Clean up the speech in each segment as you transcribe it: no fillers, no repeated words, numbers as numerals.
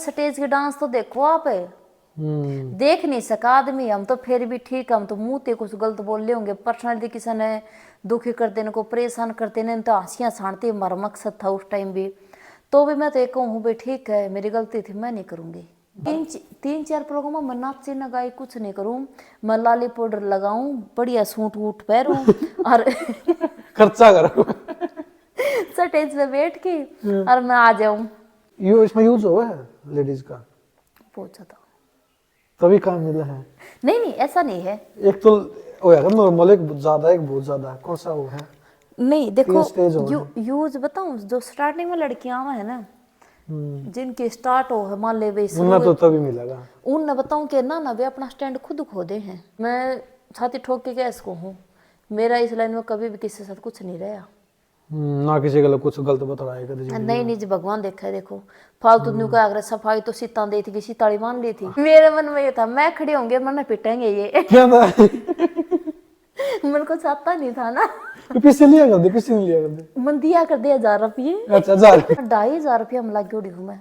Stage के dance तो देखो आप, देख नहीं सका आदमी। हम तो फिर भी ठीक, हम तो मुंह ते कुछ गलत बोल ले होंगे, पर्सनैलिटी किसी ने दुखी कर देने को, परेशान कर देने तो हंसियां छानते हमारा मकसद था उस टाइम भी। तो भी मैं तो एक कहूँ भाई ठीक है, मेरी गलती थी, मैं नहीं करूंगी। तीन चार प्रोग्राम में नाचे न गाए कुछ नहीं करूं, मैं लाली पाउडर लगाऊं, बढ़िया सूट वूट पहनूं और खर्चा करो स्टेज पे बैठ के और मैं आ जाऊं। यो इसमें यूज हुआ है लेडीज का, बहुत ज्यादा। तभी काम मिला है। नहीं नहीं ऐसा नहीं है। एक तो होगा नॉर्मल, एक ज्यादा, एक बहुत ज्यादा, कौन सा वो है? नहीं देखो, स्टेज हो यूज बताऊं, जो स्टार्टिंग में लड़कियां है ना, जिनके स्टार्ट हो है, मान ले वे उन्हें तो तभी मिलेगा। उन बताऊं कि ना वे अपना स्टैंड खुद खोदे हैं। मैं छाती ठोक के क्या इसको हूँ, मेरा इस लाइन में कभी भी किसी के साथ कुछ नहीं रहा। ना किसी गलत कुछ गलत बताया कभी। नहीं नहीं जी, भगवान देखा है। देखो फालतू न्यू का अगर सफाई तो सीता दे थी, किसी ताली मान ली थी। मेरे मन में ये था मैं खड़े होंगे मन पिटेंगे ये क्या था? मन को चाहता नहीं था ना। पैसे लिया कर दे, पैसे नहीं लिया कर दे। मन दिया कर दे 1000 रुपये। अच्छा 1000? 2500 रुपया हम लग गई हूँ मैं,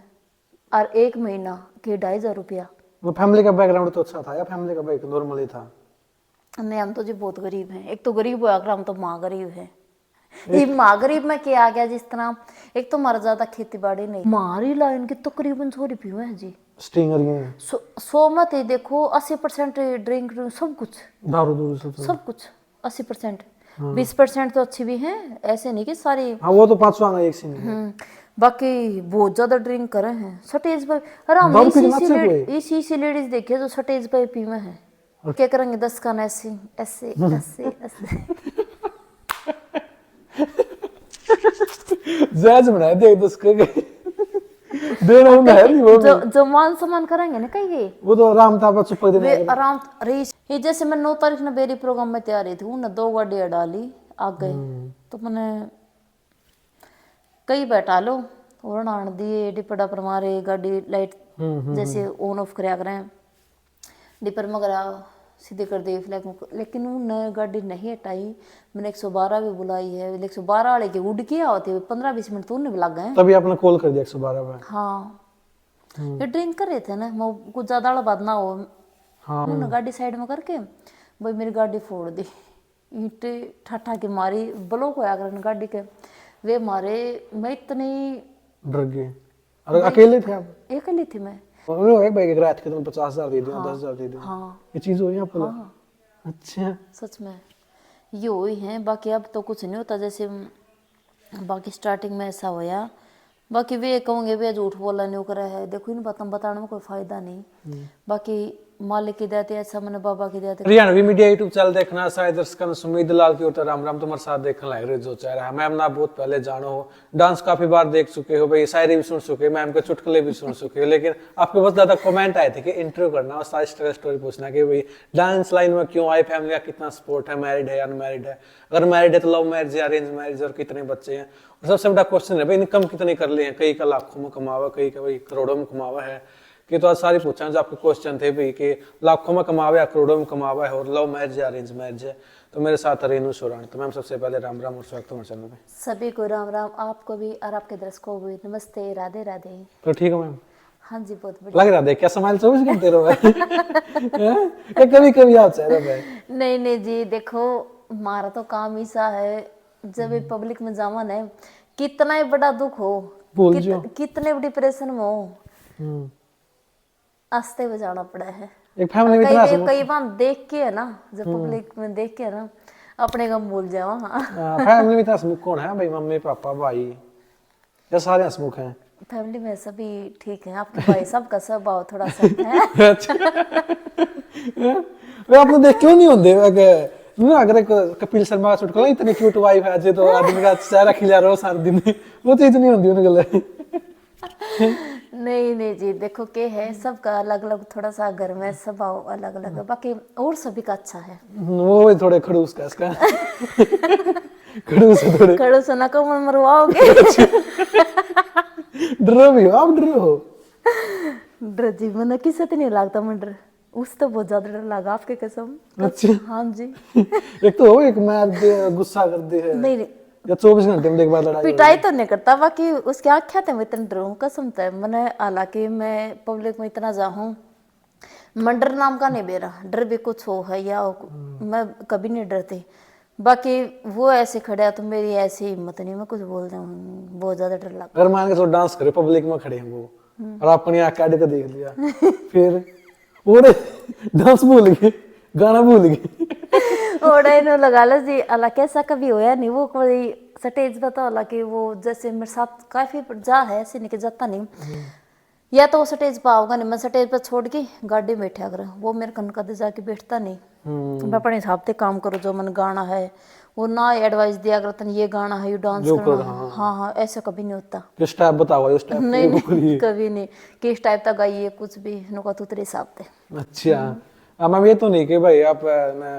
और एक महीना के 2500 रुपया। वो फैमिली का बैकग्राउंड तो अच्छा था या फैमिली का बैक नॉर्मल ही था? नहीं हम तो जी बहुत गरीब हैं। एक तो गरीब हुआ कर, हम तो माँ गरीब है। ये माँ गरीब में क्या आ गया, जिस तरह एक तो हमारा ज्यादा खेती बाड़ी नहीं, हमारी लाइन की तकरीबन 100 रुपये है जी। स्टिंगर ये 100 मत ही देखो, 80% ड्रिंक सब कुछ, दारू दूर सब कुछ 80%। 20% तो अच्छी भी हैं, ऐसे नहीं कि सारी। हाँ वो तो पांचवा आना एक सी नहीं। बाकी बहुत ज्यादा ड्रिंक करे हैं स्टेज पर। अरे हम दारू पीना अच्छा कोई? इसी लेडीज देखे जो स्टेज पे पीवे हैं, क्या करेंगे 10 का ऐसे ऐसे ऐसे ऐसे जज बनाए देख 10 के देना होना है नहीं वो जो मान सम्मान करेंगे ना कहीं वो तो आराम था बस चुप वे देना। आराम रही। ये जैसे मैं 9 तारीख ने बेरी प्रोग्राम में तैयारी थी, उन्हें 2 गाड़ियां डाली आ गए, तो मैंने कई बैठा लो और आन दिए डिपड़ा पर मारे गाड़ी लाइट जैसे ऑन ऑफ कराया करें, डिपर मगरा सीधे कर दे फ्लैग, लेकिन उन्हें गाड़ी नहीं हटाई। मैंने 112 भी बुलाई है, 112 वाले के उड़ के होते 15-20 मिनट तो उन्हें भी लग गए। तभी आपने कॉल कर दिया 112 पे। हाँ ये ड्रिंक कर रहे थे ना, वो कुछ ज्यादा वाला बात ना हो। हाँ उन्होंने गाड़ी साइड में करके भाई मेरी गाड़ी फोड़ दी, ईंटे ठाठा के मारी, ब्लॉक होया कर गाड़ी के वे मारे। मैं इतनी डर गए। और अकेले थे आप? अकेली थी मैं। एक भाई एक रात के तुम 50,000 दे दिया, 10,000 दे दिया। हाँ ये चीज हुई आपको? हाँ अच्छा सच में ये हुई है। बाकी अब तो कुछ नहीं होता, जैसे बाकी स्टार्टिंग में ऐसा होया। बाकी वे कहूँगे वे झूठ बोला नहीं करा है, देखो इन बातों बताने में कोई फायदा नहीं। बाकी मालिक की देते ऐसा मैंने बाबा की देते। हरियाणवी मीडिया यूट्यूब चैनल देखना शायद दर्शकों सुमीत लाल की ओर राम राम तुम्हारे साथ देखने लग रहे जो चेहरा है मैम ना बहुत पहले जानो हो, डांस काफी बार देख चुके हो भाई, शायरी भी सुन चुके, मैम के चुटकुले भी सुन चुके हो, लेकिन आपके बहुत ज्यादा कमेंट आए थे कि इंटरव्यू करना और सारी स्ट्रगल स्टोरी पूछना कि भाई डांस लाइन में क्यों आए, फैमिली का कितना सपोर्ट है, मैरिड है या अनमैरिड है, अगर मैरिड है तो लव मैरिज या अरेंज मैरिज, और कितने बच्चे हैं, और सबसे बड़ा क्वेश्चन है भाई इनकम कितनी कर ली है, कई का लाखों में कमावा, कई का भाई करोड़ों में कमावा है। कि तो आज सारी पूछा जो आपके क्वेश्चन थे भाई कि लाखों में कमावा या करोड़ों में कमावा है, और लव मैरिज या अरेंज मैरिज है। तो मेरे साथ रेनू सोरानी। तो मैम सबसे पहले राम राम और स्वागत हमारे चैनल पे। सभी को राम राम, आपको भी और आपके दर्शकों को भी नमस्ते, राधे राधे। तो ठीक है मैम? हाँ जी बहुत बढ़िया लग रहा है क्या स्माइल 24 घंटे रहो कभी कभी आप चेहरा पे? नहीं नहीं जी देखो हमारा तो काम ऐसा है, जब पब्लिक में जावा ना कितना ही बड़ा दुख हो, कितने भी डिप्रेशन में हो, आस्ते बजाना पड़ा है। एक फैमिली में इतना कई बार देख के है ना, जब पब्लिक में देख के है ना अपने गम भूल जाओ। हाँ फैमिली में इतना हंसमुख कौन है भाई? मम्मी पापा भाई या सारे हंसमुख हैं? फैमिली में सभी ठीक है, आपके भाई सबका स्वभाव थोड़ा सा है। अच्छा वे आपने देख क्यों नहीं होंगे ना, अगर एक कपिल शर्मा का चुटकुला इतनी क्यूट वाइफ है जे तो आदमी का चेहरा खिला रहा हो सारा दिन, वो चीज नहीं होती उनके लिए। नहीं नहीं जी देखो के है सबका अलग अलग, थोड़ा सा घर में स्वभाव अलग अलग है, बाकी और सभी का अच्छा है। वो थोड़े खड़ूस का इसका खड़ूस ना को मरवाओगे। डरो भी हो आप? डरो हो? डर जी मैंने किसे तो नहीं लगता, मैं डर उस तो बहुत ज्यादा डर लगा आपके कसम। अच्छा हाँ जी एक तो हो एक मैं गुस्सा कर दे है। नहीं या 24 घंटे में एक बार लड़ाई पिटाई तो नहीं करता, बाकी उसकी आख्या थे मैं इतना डरूं कसम थे मैंने, हालांकि मैं पब्लिक में इतना जाऊं मैं डर नाम का नहीं बेरा, डर भी कुछ हो है या मैं कभी नहीं डरती। बाकी वो ऐसे खड़ा तो मेरी ऐसी हिम्मत नहीं, मैं कुछ बोल दूं बहुत ज्यादा डर लगता। अगर मान के चलो डांस करे पब्लिक में खड़े हैं वो और आपने आँख काट के देख लिया फिर वो डांस भूल गए, गाना भूल गए। ओड़े नो लगा लो जी, हालांकि ऐसा कभी होया नहीं, वो कोई स्टेज बता हालांकि वो जैसे मेरे साथ काफी जा है ऐसे नहीं कि जाता नहीं, या तो वो स्टेज पर आओगा नहीं, मैं स्टेज पर छोड़ के गाड़ी में बैठा कर, वो मेरे कन कदे जाके बैठता नहीं। मैं अपने हिसाब से काम करूँ, जो मन गाना है वो ना एडवाइस दिया करता ये गाना है, ये डांस करना है। हाँ हाँ ऐसा कभी नहीं होता। किस टाइप बताओ उस टाइप नहीं नहीं कभी नहीं, किस टाइप का गाइए कुछ भी नुका तू तेरे हिसाब से। अच्छा अब मैम ये तो नहीं कि भाई आप मैं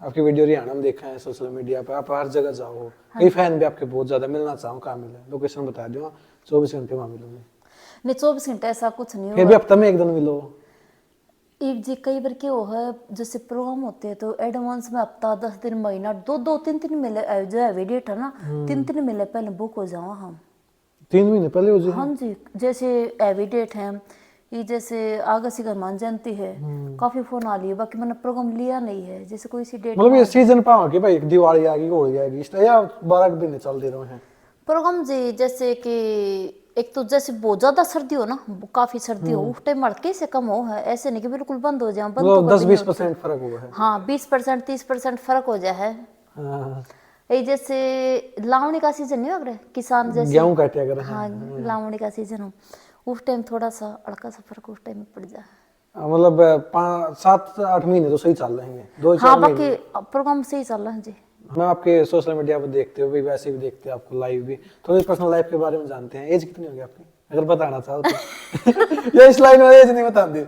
आपकी वीडियो हरियाणा में देखा है सोशल मीडिया पे, आप हर जगह जाओ, कई फैन भी आपके बहुत ज्यादा, मिलना चाहो कहाँ मिले, लोकेशन बता दो 24 घंटे वहाँ मिलूंगे। नहीं 24 घंटे ऐसा कुछ नहीं फिर भी हफ्ता में एक दिन मिलो। एक जी कई बार क्या है जैसे प्रोग्राम होते हैं तो एडवांस में हफ्ता 10 दिन महीना 2-3 मिले, जो है डेट है ना 3 मिले पहले बुक हो जाओ हम 3 महीने पहले हो जाए। हाँ जी, जैसे हैवी डेट है ये, जैसे अगस्त की हनुमान जयंती है काफी फोन आ लिए, बाकी मैंने प्रोग्राम लिया नहीं है, जैसे कोई सी डेट मतलब ये सीजन पाओ कि भाई दिवाली आ गई होली आ गई इस तरह, या 12 दिन चल दे रहे हैं प्रोग्राम जी। जैसे कि एक तो जैसे बहुत ज्यादा सर्दी हो ना, काफी सर्दी हो उस टाइम हल्के से कम हो है, ऐसे नहीं कि बिल्कुल बंद हो जाए, बंद तो मतलब 10-20% फर्क हुआ है। हाँ 20% 30% फर्क हो जाए है। हाँ, ये जैसे लावणी का सीजन नहीं हो रहा किसान जैसे, गेहूं काटे अगर हाँ लावणी का सीजन हो उस टाइम थोड़ा सा हल्का सा फर्क उस टाइम में पड़ जाए। मतलब 7-8 महीने तो सही चल रहे हैं, 2-4 हाँ महीने। बाकी प्रोग्राम सही चल रहा है जी। मैं आपके सोशल मीडिया पर देखते हो भी, वैसे भी देखते हैं आपको लाइव भी, थोड़ी पर्सनल लाइफ के बारे में जानते हैं। एज कितनी होगी आपकी अगर बताना चाहो तो? या इस लाइन में एज नहीं बताती?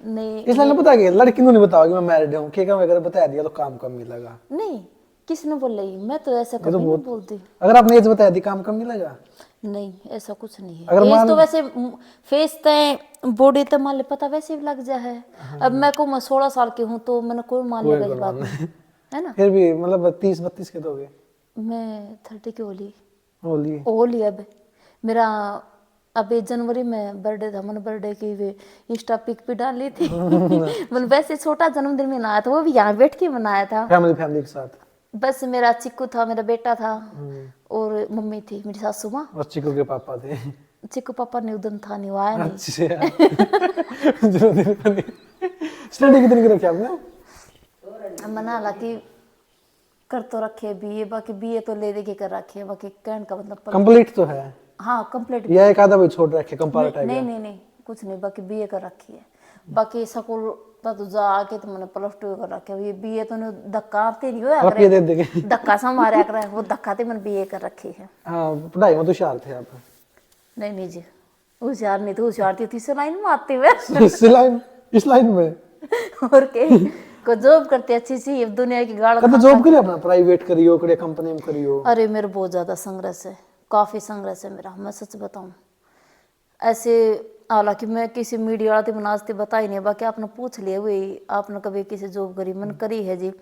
नहीं इस लाइन में बता के लड़की को नहीं बताओगी मैं मैरिड हूँ, क्या अगर बता दिया तो काम कम मिलेगा। नहीं किसने बोल रही, मैं तो ऐसा कभी नहीं बोलती। अगर आपने एज बता दी काम कम मिलेगा? नहीं ऐसा कुछ नहीं है, अगर एज तो वैसे फेस तय बॉडी तो मान ले पता वैसे भी लग जा है। अब मैं को मैं 16 साल की हूँ तो मैंने कोई मान लेगा इस बात में, है ना। फिर भी मतलब 30-32 के दोगे? मैं 30 की होली होली अब मेरा अभी जनवरी में बर्थडे था, मैंने बर्थडे की वे इंस्टा पिक पे डाली थी मैंने वैसे छोटा जन्मदिन मनाया था, वो भी यहाँ बैठ के मनाया था फैमिली के साथ। बस मेरा चिक्कू था, मेरा बेटा था और मम्मी थी मेरी सासू माँ, और चिकू के पापा थे। चिक्कू पापा ने उदन था नहीं, वो आया नहीं। स्टडी कितनी की रखी आपने? मैंने हालांकि कर तो रखे बीए, बाकी बीए तो ले दे के कर रखे है, बाकी कहने का मतलब कंप्लीट तो है? हाँ कंप्लीट। या एक आधा भी छोड़ रखे कंपार्ट नहीं नहीं नहीं कुछ नहीं, बाकी बीए कर रखी है। बाकी स्कूल तो जाके तो मैंने +2 कर रखे, ये बीए तो धक्का ते नहीं होया आप ये दे देंगे धक्का सा मारा कर वो धक्का ते मैंने बीए कर रखी है। हाँ पढ़ाई में तो होशियार थे आप? नहीं नहीं जी होशियार नहीं तो होशियार थी तीसरी लाइन में आती हुए इस लाइन में और के को जॉब करते अच्छी सी दुनिया की गाड़ कब जॉब करिए अपना, प्राइवेट करियो कड़े कंपनी में करियो? अरे मेरा बहुत ज्यादा संघर्ष है, काफी संघर्ष है मेरा, मैं सच बताऊं ऐसे। हालांकि मैं किसी मीडिया वाले मुनाजते बता ही नहीं, बाकी आपने पूछ लिया वही आपने कभी किसी जॉब करी, मन करी है जी।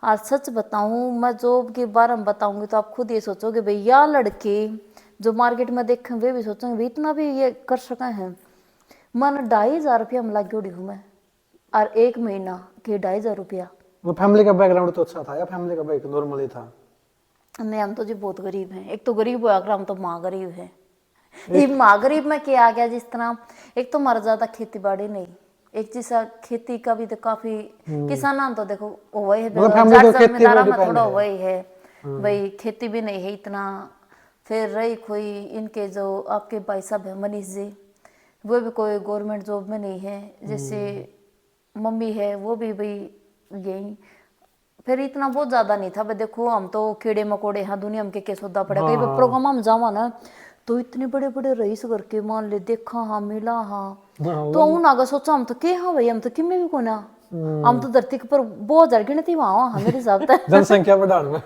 आज सच बताऊं मैं जॉब के बारे में बताऊंगी तो आप खुद ये सोचोगे भाई या लड़के जो मार्केट में देखें वे भी सोचेंगे भाई इतना भी ये कर सके हैं। मन 2,500 रुपया में लग गई हूँ मैं, और 1 महीना के 2,500 रुपया। वो फैमिली का बैकग्राउंड तो अच्छा था या फैमिली का बैक नॉर्मल ही था? नहीं हम तो जी बहुत गरीब हैं, एक तो गरीब हुआ हम तो माँ गरीब है। ये माँ गरीब में क्या आ गया जिस तरह, एक तो हमारा ज्यादा खेती बाड़ी नहीं, एक जैसा खेती का भी तो काफी किसान तो देखो वही है, जमींदारा में थोड़ा वही है भाई, खेती भी नहीं है इतना। फिर रही कोई इनके जो आपके भाई साहब है मनीष जी, वो भी कोई गवर्नमेंट जॉब में नहीं है, जैसे मम्मी है वो भी भाई यही। फिर इतना बहुत ज्यादा नहीं था भाई, देखो हम तो कीड़े मकोड़े हाँ दुनिया में के सौदा पड़ा, कई बार प्रोग्राम हम जावा ना तो इतने बड़े बड़े रईस करके मान ले देखा हाँ मिला हाँ, तो उन आगे सोचा हम तो के हाँ भाई हम तो किमे भी को ना, हम तो धरती के ऊपर बहुत हजार गिनती वहां हाँ मेरे हिसाब से जनसंख्या बढ़ाने में।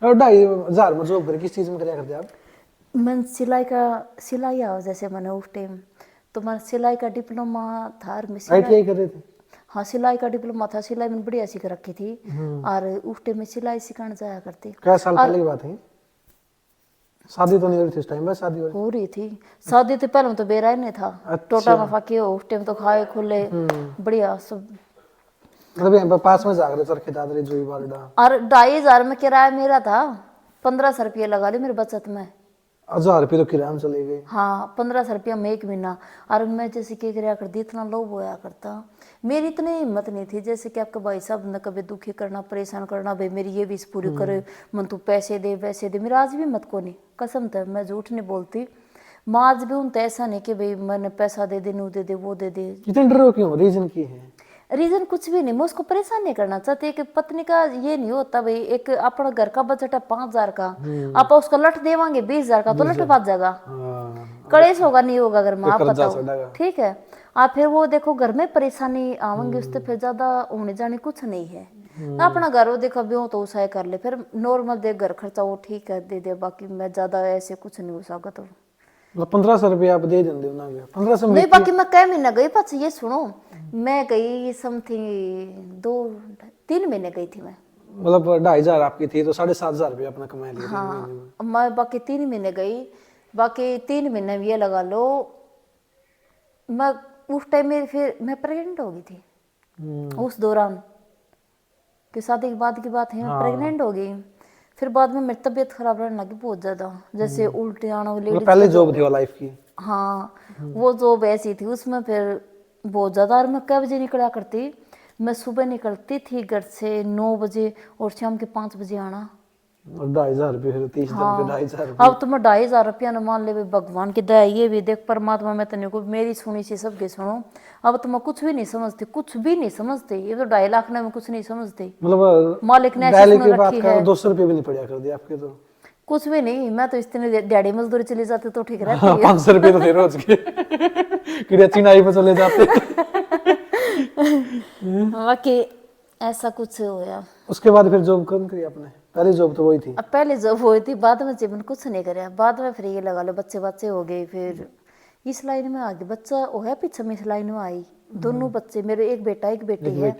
और 2,500 में जॉब कर किस चीज में करया करते आप? मैं सिलाई आओ जैसे मैंने उस टाइम तो मैं सिलाई का डिप्लोमा था, ITI कर रहे थे? हाँ सिलाई का डिप्लोमा था, सिलाई मैंने बढ़िया सीख रखी थी। और उस टाइम में सिलाई सिखाने जाया करती। क्या साल पहले की बात है? शादी तो नहीं हो रही थी उस टाइम? बस शादी हो रही हो रही थी शादी, तो पहले में तो बेरा ही नहीं था। अच्छा। टोटा में फाके हो उस टाइम तो खाए खुले बढ़िया सब। मतलब यहाँ पे पास में जाग रहे चरखे दादरी जुई बारडा। और 2,500 में किराया मेरा था, 1500 रुपये लगा ली मेरी बचत में। 1000 रुपये तो किराया में चले गए। हाँ 1500 रुपया में एक महीना। और मैं जैसे क्या कराया करती, इतना लोभ होया करता, मेरी इतनी हिम्मत नहीं थी जैसे कि आपके भाई साहब ने कभी दुखी करना परेशान करना, भाई मेरी ये विश पूरी करे, मन तू पैसे दे वैसे दे। मेरा आज भी हिम्मत को नहीं, कसम था मैं झूठ नहीं बोलती। माँ आज भी उन तो ऐसा नहीं कि भाई मैंने पैसा दे दे नू दे दे वो दे दे। इतने डर हो क्यों? रीजन की है? रीजन कुछ भी नहीं, मैं उसको परेशान नहीं करना चाहती। एक पत्नी का ये नहीं होता भाई, एक अपना घर का बजट है 5,000 का, आप उसका लठ देवांगे 20,000 का तो लठ बाज जाएगा, हाँ। कलेश होगा नहीं होगा अगर मैं आप कर्जा बताओ। चढ़ेगा। ठीक है, आप फिर वो देखो घर में परेशानी आवेंगे, उससे फिर ज्यादा होने जाने कुछ नहीं है। अपना घर वो देखो भी हो तो उसाए कर ले, फिर नॉर्मल देख घर खर्चा वो ठीक है दे दे, बाकी मैं ज्यादा ऐसे कुछ नहीं हो सकता। तो मतलब 1500 रुपये आप दे देंगे ना? 1500 में नहीं, बाकी मैं कई महीना गई, पास ये सुनो, मैं गई समथिंग 2-3 महीने गई थी मैं। मतलब 2500 आपकी थी तो 7,500 रुपये अपना कमा लिया। हाँ मैं बाकी 3 महीने गई, बाकी 3 महीने में ये लगा लो मैं उस टाइम में फिर मैं प्रेग्नेंट हो गई थी। उस दौरान कि शादी के बाद की बात है, मैं प्रेग्नेंट हो गई। फिर बाद में मेरी तबीयत खराब रहने लगी बहुत ज्यादा, जैसे उल्टे आना। मतलब पहले जॉब थी वो लाइफ की? हाँ वो जॉब ऐसी थी, उसमें फिर बहुत ज्यादा। और मैं कै बजे निकला करती, मैं सुबह निकलती थी घर से 9 बजे और शाम के 5 बजे आना। और 2500 रुपये फिर 30 दिन के 2500 रुपये। अब तो मैं 2,500 रुपया न मान ले भाई, भगवान की दया ये भी देख, परमात्मा में तने को मेरी सुनी सी सबके सुनो। अब तो मैं कुछ भी नहीं समझती, कुछ भी नहीं समझती। ये तो 2.5 लाख ने मैं कुछ नहीं समझती। मतलब मालिक ने ऐसी पहले सुन की बात रखी का है, 200 रुपये भी नहीं पड़ा कर दिया आपके तो? कुछ भी नहीं। मैं तो इतनी दिहाड़ी मजदूरी चली जाती तो ठीक रहती है। 500 रुपये तो थे रोज के। किड़िया चिनाई पे चले जाते। बाकी ऐसा कुछ होया। उसके बाद फिर जॉब कौन करी आपने? पहली जॉब तो वही थी? अब पहले जब हुई थी, बाद में जीवन कुछ नहीं कराया। बाद में फिर ये लगा लो बच्चे बच्चे हो गए, फिर इस लाइन में आ गए। बच्चा हो है पीछे में इस लाइन में आई, दोनों बच्चे मेरे, एक बेटा एक बेटी है।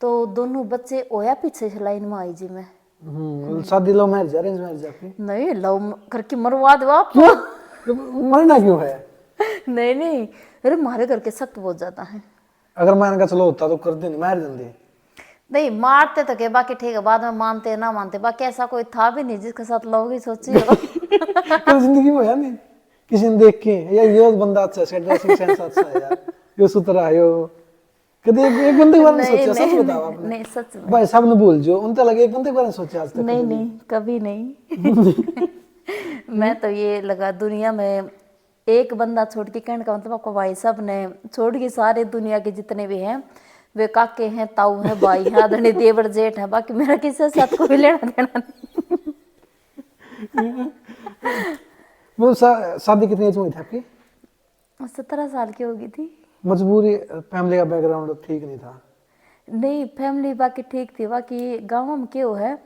तो दोनों बच्चे होया पीछे इस लाइन में आई जी मैं। शादी लव मैरिज अरेंज मैरिज आपकी? नहीं लव करके मरवा दो आप। मरना क्यों है? नहीं नहीं, अरे हमारे घर के सख्त बहुत ज्यादा है। अगर मान का चलो होता तो कर देंगे, मार देंगे। नहीं मारते तो क्या, बाकी ठीक है, बाद में मानते ना मानते, बाकी ऐसा कोई था भी नहीं जिसके साथ लव की सोची हो। तो जिंदगी में है नहीं किसी ने देख के यार ये बंदा अच्छा है, ड्रेसिंग सेंस अच्छा है यार, ये सुथरा है, यो कभी एक बंदे के बारे में सोचा? सच बताओ आपने। नहीं सच में। भाई सब ने भूल जो उनका लगे एक बंदे के बारे में सोचा आज तक? नहीं नहीं कभी नहीं। मैं तो ये लगा दुनिया में एक बंदा छोड़ के, कहने का मतलब आपको भाई साहब ने छोड़ के सारे दुनिया के जितने भी हैं वे काके हैं, ताऊ हैं, भाई हैं, आदरणीय देवर जेठ है, बाकी मेरा किसी के साथ कोई लेना देना नहीं। वो शादी कितनी एज में हुई थी आपकी? 17 साल की हो गई थी। मजबूरी, फैमिली का बैकग्राउंड ठीक नहीं था? नहीं फैमिली बाकी ठीक थी, बाकी गाँव में क्यों है,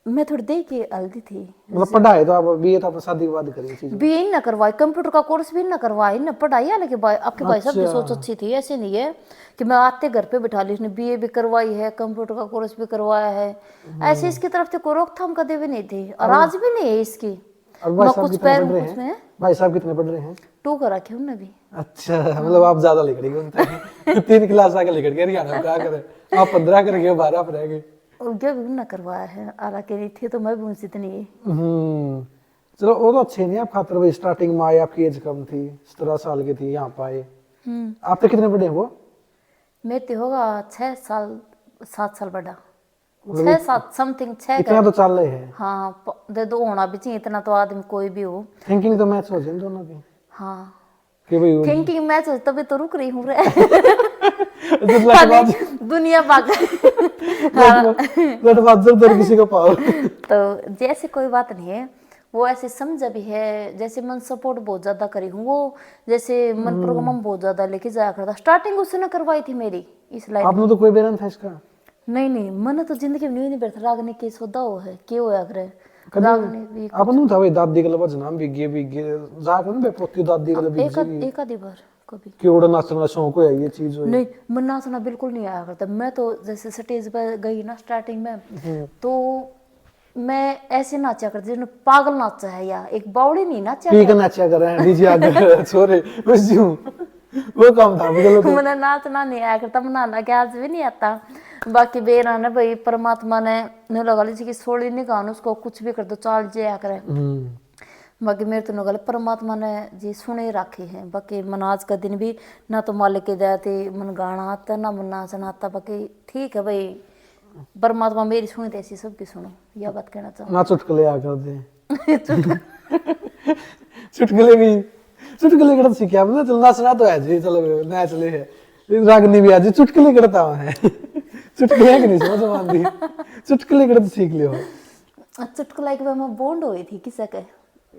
मैं थोड़ी देर की हल्दी थी। मतलब पढ़ाई तो आप बीए तो आप शादी के बाद करी चीज? बीए ना करवाई, कंप्यूटर का कोर्स भी ना करवाई ना पढ़ाई। हालांकि आपके भाई साहब की सोच अच्छी थी, ऐसे नहीं है कि मैं आते घर पे बिठा ली। उसने बीए भी करवाई है, कंप्यूटर का कोर्स भी करवाया है, ऐसे इसकी तरफ से कोई रोकथाम कभी भी नहीं थी, और आज भी नहीं है इसकी। और भाई साहब कुछ कितने पैर पढ़ रहे उसमें हैं? भाई साहब कितने पढ़ रहे हैं? 2 करा के उन्होंने भी। अच्छा, मतलब आप ज्यादा लिख रही हो। 3 क्लास आके लिख गए, हरियाणा में क्या करे आप 15 कर गए, 12 पर रह गए। और जो भी उन्होंने करवाया है, हालांकि नहीं थी तो मैं भी उनसे इतनी है। चलो वो तो अच्छे नहीं आप खातर भाई, स्टार्टिंग में आए आपकी एज कम थी, 17 साल की थी, यहाँ पाए आप तो कितने बड़े हो? मैं तो होगा 6 साल 7 साल बड़ा, 6-7 समथिंग 6 इतना तो चल रहे हैं। हाँ दे दो होना भी चाहिए इतना तो, आदमी कोई भी हो। थिंकिंग तो मैच हो जाए दोनों की हाँ कि भाई थिंकिंग मैच हो, तभी तो रुक रही हूँ रे। दुनिया भाग जब किसी को पाओ। तो जैसे कोई बात नहीं है, वो ऐसे समझा भी है। जैसे मन सपोर्ट बहुत ज्यादा करी हूँ, वो जैसे मन प्रोग्राम बहुत ज्यादा लेके जाया करता। स्टार्टिंग उसने करवाई थी मेरी इस लाइन। आपने तो कोई बेरन था इसका? नहीं नहीं, मैंने तो जिंदगी में नहीं बैठा रागने के सौदा हो है क्यों होया करे। रागनी भी अपन था भाई दादी के लबज नाम भी गे जाके ना बे पोती दादी के लबज एक आधी बार कभी कि उड़ा नाचना शौक है ये चीज है। नहीं, मैं नाचना बिल्कुल नहीं आया करता। मैं तो जैसे स्टेज पर गई ना स्टार्टिंग में, तो मैं ऐसे नाचा करती जिन्हें पागल नाचा है, या एक बावड़ी नहीं नाचा ठीक है नाचा कर रहे हैं डीजे आगे छोरे बस यूं वो काम था बिल्कुल तो मैंने नाचना नहीं आया करता, बनाना क्या आज भी नहीं आता। बाकी बेरा ना भाई परमात्मा ने लगा लीजिए कि सोड़ी नहीं कान उसको कुछ भी कर दो चाल जाया करे। बाकी मेरे तो नगल परमात्मा ने जी सुने रखे हैं। बाकी मन आज का दिन भी ना तो मालिक के जाते मन गाना आता ना मन नाचना आता। बाकी ठीक है भाई, परमात्मा मेरी सुने तो ऐसी सबकी सुनो, यह बात कहना चाहूँ। ना चुटकुले आ कर दे चुटकुले भी चुटकुले करता सीखे आपने चल नाचना तो है जी चलो नया चले है रागनी भी आज चुटकुले करता है चुटकुले के नहीं समझ मानती चुटकुले करता सीख लियो। चुटकुला एक बार मैं बॉन्ड हुई थी किसी के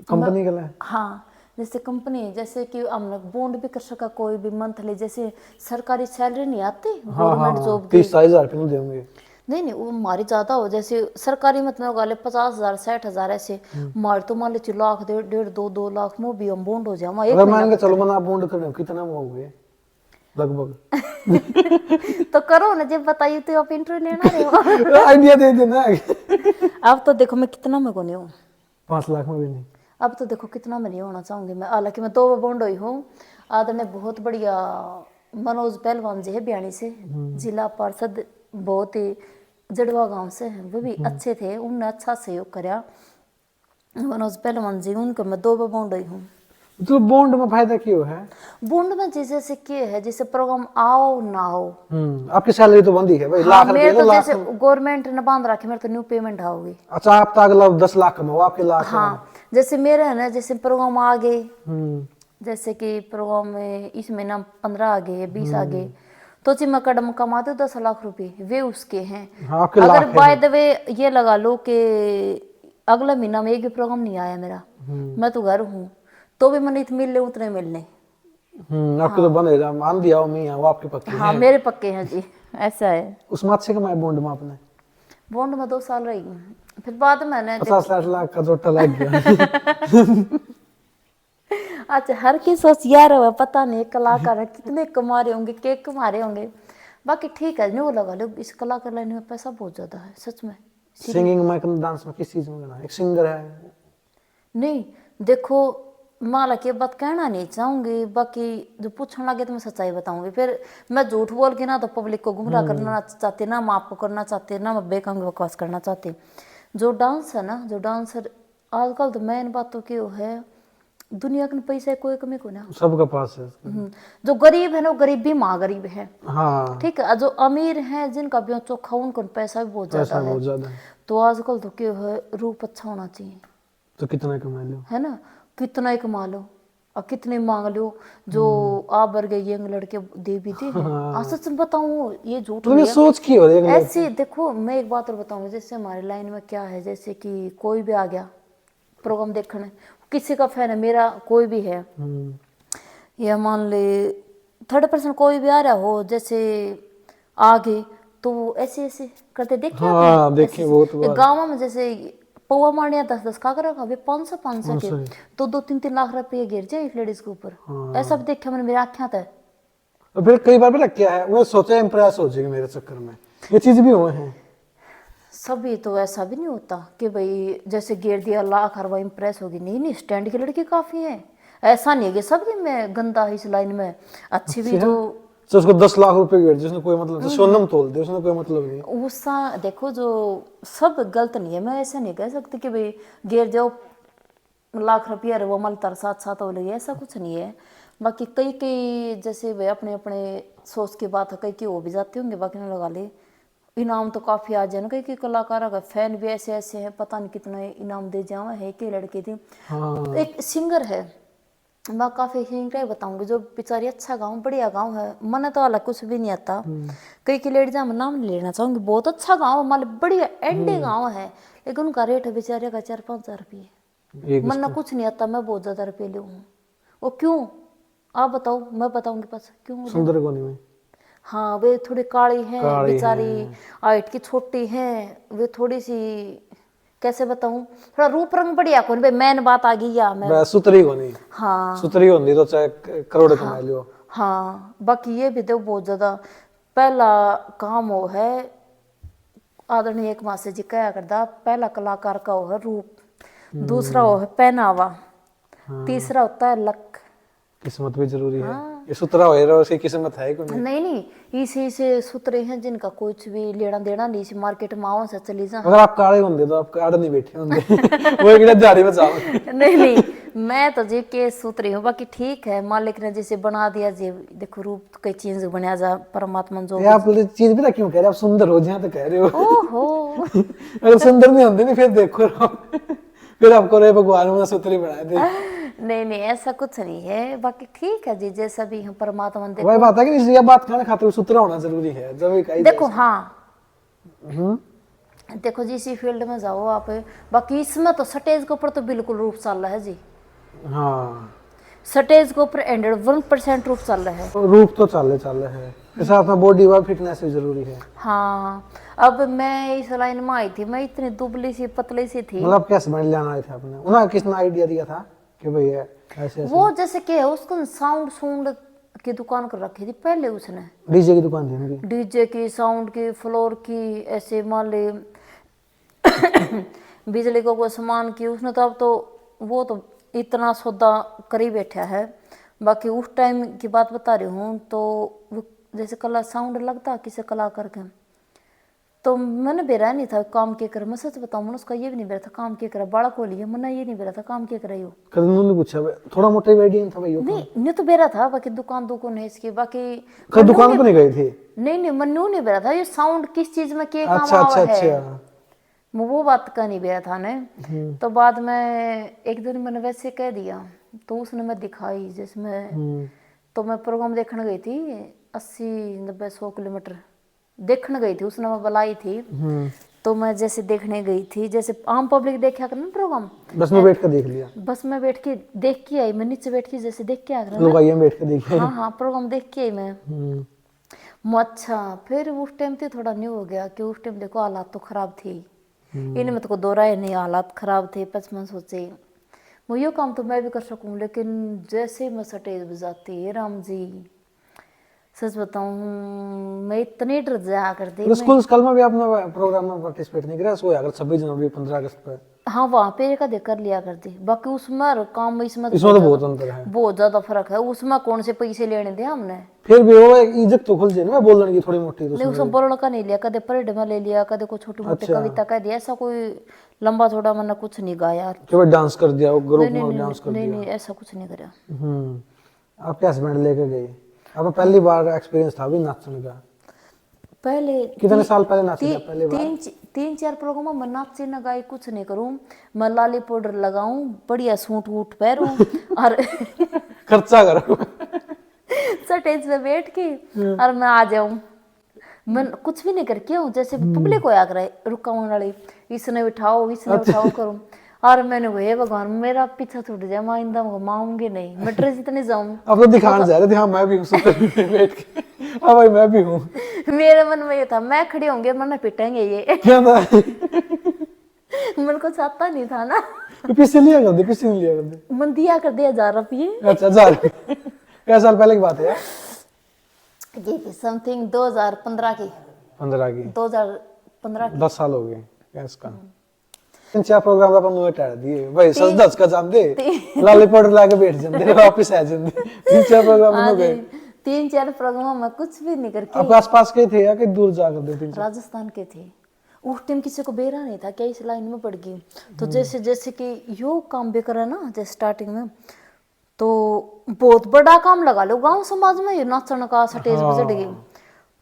कंपनी के लिए। हाँ, जैसे कंपनी जैसे कि हम लोग बॉन्ड भी कर सका कोई भी मंथली, जैसे सरकारी सैलरी नहीं आती गवर्नमेंट जॉब की 30-40 रुपये देंगे। नहीं वो हमारी ज्यादा हो, जैसे सरकारी मतलब वाले 50,000 60,000 ऐसे, हमारे तो मान लीजिए लाख 1.5 2 लाख में भी हम बॉन्ड हो जाए। अगर मान के चलो मना बॉन्ड कर कितना में होंगे लगभग तो करो ना, जब बताइए तो आप इंटरव्यू लेना रहे हो आइडिया दे देना। अब तो देखो मैं कितना में को नहीं हूँ, 5 लाख में भी नहीं। अब तो देखो कितना में नहीं होना चाहूंगी मैं। हालांकि मैं 2 बॉन्ड हुई हूँ। आदरणीय बहुत बढ़िया मनोज पहलवान जी है बयानी से, जिला पार्षद, बहुत ही जड़वा गांव से है, वो भी अच्छे थे, उनने अच्छा सहयोग कराया मनोज पहलवान जी, उनके मैं 2 बॉन्ड हुई हूँ। तो बॉन्ड में फायदा क्यों है? बॉन्ड में जैसे क्या है, जैसे प्रोग्राम आओ ना हो, आपकी सैलरी तो बंदी है भाई, हाँ, लाख मेरे रुपए तो लाख। जैसे गवर्नमेंट ने बांध रखे, मेरे तो न्यू पेमेंट आओगी। अच्छा आप तो अगला 10 लाख कमाओ आपके लाख। हाँ, जैसे मेरे है ना, जैसे प्रोग्राम आ गए, हम्म जैसे कि प्रोग्राम में इस महीना 15 आ गए 20 आ गए, तो जी मैं कदम कमाते 10 लाख रुपए वे उसके हैं। हाँ, आपके अगर लाख बाय द वे ये लगा लो कि अगला महीना में एक भी प्रोग्राम नहीं आया मेरा, मैं तो घर हूँ, तो भी मैंने इतने मिलने उतने मिलने। आपके तो बंद है मान दिया हो मैं वो आपके पक्के हाँ हैं। मेरे पक्के हैं जी, ऐसा है। उस मात से कमाए बॉन्ड में आपने? बॉन्ड में 2 साल रही हूँ, फिर बाद में मैंने 50-60 लाख का जोटा लग गया। अच्छा हर की सोच यार है, पता नहीं कलाकार है कितने कमा रहे होंगे, केक कमा रहे होंगे। बाकी ठीक है, नहीं वो लगा लो, इस कलाकार लाइन में पैसा बहुत ज्यादा है सच में। सिंगिंग में डांस में किस चीज में करना? एक सिंगर है नहीं देखो, माला की बात कहना नहीं चाहूंगी, बाकी जो पूछने लगे तो मैं सच्चाई बताऊंगी, फिर मैं झूठ बोल के ना तो पब्लिक को गुमराह करना चाहते, ना मैं आपको करना चाहते, ना मैं बेकांग बकवास करना चाहती। जो डांस है ना, जो डांसर आजकल तो मेन बात तो क्यों है, दुनिया के पैसे कोई कमी को ना, सबके पास है। जो गरीब है ना वो गरीब भी माँ गरीब है, हाँ ठीक है, जो अमीर है जिनका भी चोखा उनको पैसा भी बहुत पैसा ज्यादा बहुत है। ज्यादा है। तो आजकल तो क्या है, रूप अच्छा होना चाहिए, तो कितना कमा लो है ना, कितना ही कमा लो और कितने मांग लो। जो आप वर्गे यंग लड़के दे भी थे, सच में बताऊं ये झूठ तो ये नहीं है। सोच की हो रही है ऐसे देखो मैं एक बात और बताऊंगी, जैसे हमारे लाइन में क्या है, जैसे कि कोई भी आ गया प्रोग्राम देखने, किसी का फैन है, मेरा कोई भी है, या मान ले 30% कोई भी आ रहा हो, जैसे आगे तो वो ऐसे ऐसे करते देखे हाँ देखे बहुत बार। गाँव में जैसे पौवा मारिया 10-10 का करा, अभी 500 के तो 2-3 लाख रुपये गिर जाए एक लेडीज के ऊपर। ऐसा भी देखा मैंने, मेरी आँखें था। और फिर कई बार पता क्या है, वो सोचा इम्प्रेस हो जाएगी मेरे चक्कर में, ये चीज भी हुए हैं। सभी तो ऐसा भी नहीं होता कि भाई जैसे गिर दिया लाख और वह इम्प्रेस होगी, नहीं नहीं, स्टैंड की लड़की काफी है, ऐसा नहीं है कि सबकी मैं गंदा इस लाइन में, अच्छी भी तो उसको 10 लाख रुपए गिर जिसने कोई मतलब, तो सोनम तोल दे उसने कोई मतलब नहीं। उसका देखो जो सब गलत नहीं है, मैं ऐसा नहीं कह सकती कि भाई गिर जाओ लाख रुपया वो मल तर साथ साथ हो लगे, ऐसा कुछ नहीं है। बाकी कई कई जैसे वे अपने अपने सोच की बात है, कई कई हो भी जाते होंगे, बाकी ना लगा ले इनाम तो काफी आ जाए ना, कई कई कलाकार का फैन भी ऐसे ऐसे हैं, पता नहीं कितना इनाम दे जावा है। कई लड़के थी, एक सिंगर है, मैं काफी सिंगर बताऊंगी, जो बेचारी अच्छा गाँव बढ़िया गाँव है, मन तो अलग कुछ भी नहीं आता। कई की लेडीज मैं नाम नहीं लेना चाहूंगी, बहुत अच्छा गाँव है, मतलब बढ़िया एंडी गाँव है, लेकिन उनका रेट है बेचारे का 4-5 हजार रुपये, मन ना कुछ नहीं आता, मैं बहुत ज्यादा रुपये ले हूँ। वो क्यों आप बताओ, मैं बताऊंगी पास क्यों। सुंदर कोनी में हाँ वे थोड़ी काली हैं बेचारी, हाइट की छोटी हैं, वे थोड़ी सी कैसे बताऊं, थोड़ा रूप रंग बढ़िया कौन भाई, मैन बात आ गई या मैं। बस सुतरी होनी, हाँ सुतरी होनी तो चाहे करोड़ कमा लियो। हाँ, बाकी ये भी तो बहुत ज्यादा पहला काम वो है, आदरणीय एक मासे जी कहा करदा, पहला कलाकार का वो है रूप, दूसरा वो है पहनावा, तीसरा होता है लक। किस्मत भी जरूरी है। ये सुतरा हो रहा है, उसकी किस्मत है कोई? नहीं नहीं, इसी से सुतरे हैं जिनका कुछ भी लेना देना नहीं, इसी मार्केट में आओ से चली जा। अगर आप काले होंगे तो आप काड़े नहीं बैठे होंगे वो एक झाड़ी में जाओ। नहीं नहीं, मैं तो जी के सुतरी हूँ, बाकी ठीक है, मालिक ने जैसे बना दिया जी, देखो रूप तो कई चीज बनया जा, परमात्मा जो ये आप चीज भी तो क्यों कह रहे हो, आप सुंदर हो जाए तो कह रहे हो। ओहो अगर सुंदर नहीं होते नहीं फिर देखो फिर आपको रे भगवान ने सुतरी बनाए थे। नहीं नहीं, ऐसा कुछ नहीं है, बाकी ठीक है जी, जैसा भी हम परमात्मा ने वही बात है कि ये बात कहने खातिर सुतरा होना जरूरी है जब एक देखो। हाँ देखो जी, इसी फील्ड में जाओ आप, बाकी इसमें तो स्टेज के ऊपर तो बिल्कुल रूप चल रहा है जी, हाँ स्टेज के ऊपर 101% रूप चल रहा है। तो रूप तो चल रहे हैं, साथ में बॉडी व फिटनेस भी जरूरी है। हाँ, अब मैं इस लाइन में आई थी, मैं इतनी दुबली सी पतली सी थी। मतलब कैसे बन लेना आए थे आपने, उन्होंने किसने आइडिया दिया था कि भाई ऐसे ऐसे? वो जैसे कि है, उसको साउंड साउंड की दुकान कर रखी थी पहले उसने, डीजे की दुकान थी उनकी, डीजे की, साउंड की, फ्लोर की, ऐसे मान ले बिजली को कोई सामान की उसने, तो अब तो वो तो इतना सौदा कर ही बैठा है। बाकी उस टाइम की बात बता रही हूँ, तो वो जैसे कला साउंड लगता किसी कलाकार के, तो मैंने बेरा नहीं था काम के कर, मैं सच बताऊं, मैंने उसका ये भी नहीं बेरा था काम के कर, बाड़ा को लिए मैंने ये नहीं बेरा था काम के कर रही हो। कभी उन्होंने पूछा थोड़ा मोटा ही आइडिया था भाई? नहीं नहीं, तो बेरा था, बाकी दुकान है इसकी, बाकी कल दुकान पर नहीं गए थे? नहीं नहीं, मन्नू नहीं बेरा था, ये साउंड किस चीज में के काम अच्छा आवा अच्छा है, अच्छा, वो बात का नहीं बेरा था ने। तो बाद में एक दिन मैंने वैसे कह दिया, तो उसने मैं दिखाई जिसमें, तो मैं प्रोग्राम देखने गई थी 80-90-100 किलोमीटर देखने गई थी, उसने मैं बुलाई थी, तो मैं जैसे देखने गई थी, जैसे आम पब्लिक देखा करना प्रोग्राम, बस में बैठ कर देख लिया, बस मैं बैठ के देख के आई, मैं नीचे बैठ के जैसे देख के आ गया, लोग आइए बैठ के देखिए। हाँ हाँ, प्रोग्राम देख के आई मैं। अच्छा, फिर उस टाइम पे थोड़ा न्यू हो गया कि उस टाइम देखो हालात तो खराब थी, इनमें तो दो राय नहीं, हालात खराब थे। बस मैं सोचे वो यो काम तो मैं भी कर सकूं, लेकिन जैसे मैं स्टेज बजाती राम जी, सच बताऊं मैं इतनी डर जाया करती। तो स्कूल स्कूल में भी आपने प्रोग्राम में पार्टिसिपेट नहीं किया? सो अगर 26 जनवरी 15 अगस्त पे हाँ, वहाँ पे एक आधे कर लिया करती, बाकी उसमें और काम में इसमें तो बहुत अंतर है, बहुत ज्यादा फर्क है। उसमें कौन से पैसे लेने थे हमने, फिर भी वो एक इज्जत तो खुल जाए ना बोलने की थोड़ी मोटी। नहीं उसमें बोलने का नहीं लिया, कदे परेड में ले लिया, कदे को छोटी मोटी कविता कह दिया, ऐसा कोई लंबा चौड़ा मैंने कुछ नहीं गाया, केवल डांस कर दिया, ग्रुप में डांस कर नहीं दिया। नहीं, ऐसा कुछ नहीं करा। आप कैसे बैंड लेके गए? आपका पहली बार एक्सपीरियंस था अभी नाचने का? पहले कितने साल पहले नाची था पहली बार? 3-4 प्रोग्राम में नाचे न गाई कुछ नहीं करूं, मैं लाली पाउडर लगाऊं, बढ़िया सूट वूट पहनूं और खर्चा करो स्टेज पे बैठ के और मैं आ जाऊं, मैं कुछ भी नहीं करके हूँ, जैसे पब्लिक होया करे रुकावन वाली, इसने उठाओ करूं, और मैंने वो भगवान मेरा पीछा छूट जाए, मैं इंदा घुमाऊंगी नहीं, मैं ड्रेस इतनी जाऊं। अब तो दिखाने जा रहे थे, हाँ मैं भी हूँ बैठ के, हाँ भाई मैं भी हूँ। मेरे मन में ये था मैं खड़ी होंगे मैंने पिटेंगे ये क्या था? मन को चाहता नहीं था ना, पीछे लिया कर दे, पीछे नहीं लिया कर दे। मन दिया कर दिया 1000 रुपये। अच्छा 1000 क्या साल पहले की बात है यार? ये थी समथिंग 2015 की, 15 की, 2015 की। 10 साल हो गए क्या इसका? 3-4 प्रोग्राम अपन नु हटा दिए भाई, सच दस का जान दे लाली पाउडर लाके बैठ जाते वापस आ जाते। 3-4 प्रोग्राम हो गए, 3-4 प्रोग्राम में कुछ भी नहीं करके। अब आसपास के थे या कि दूर जाकर दे? 3-4 राजस्थान के थे, उस टाइम किसी को बेरा नहीं था, क्या इस लाइन में पड़ गई, तो जैसे जैसे कि यो काम भी करा ना, जैसे स्टार्टिंग में तो बहुत बड़ा काम लगा लो गांव समाज में, ये नाचन का स्टेज पे चढ़ गई,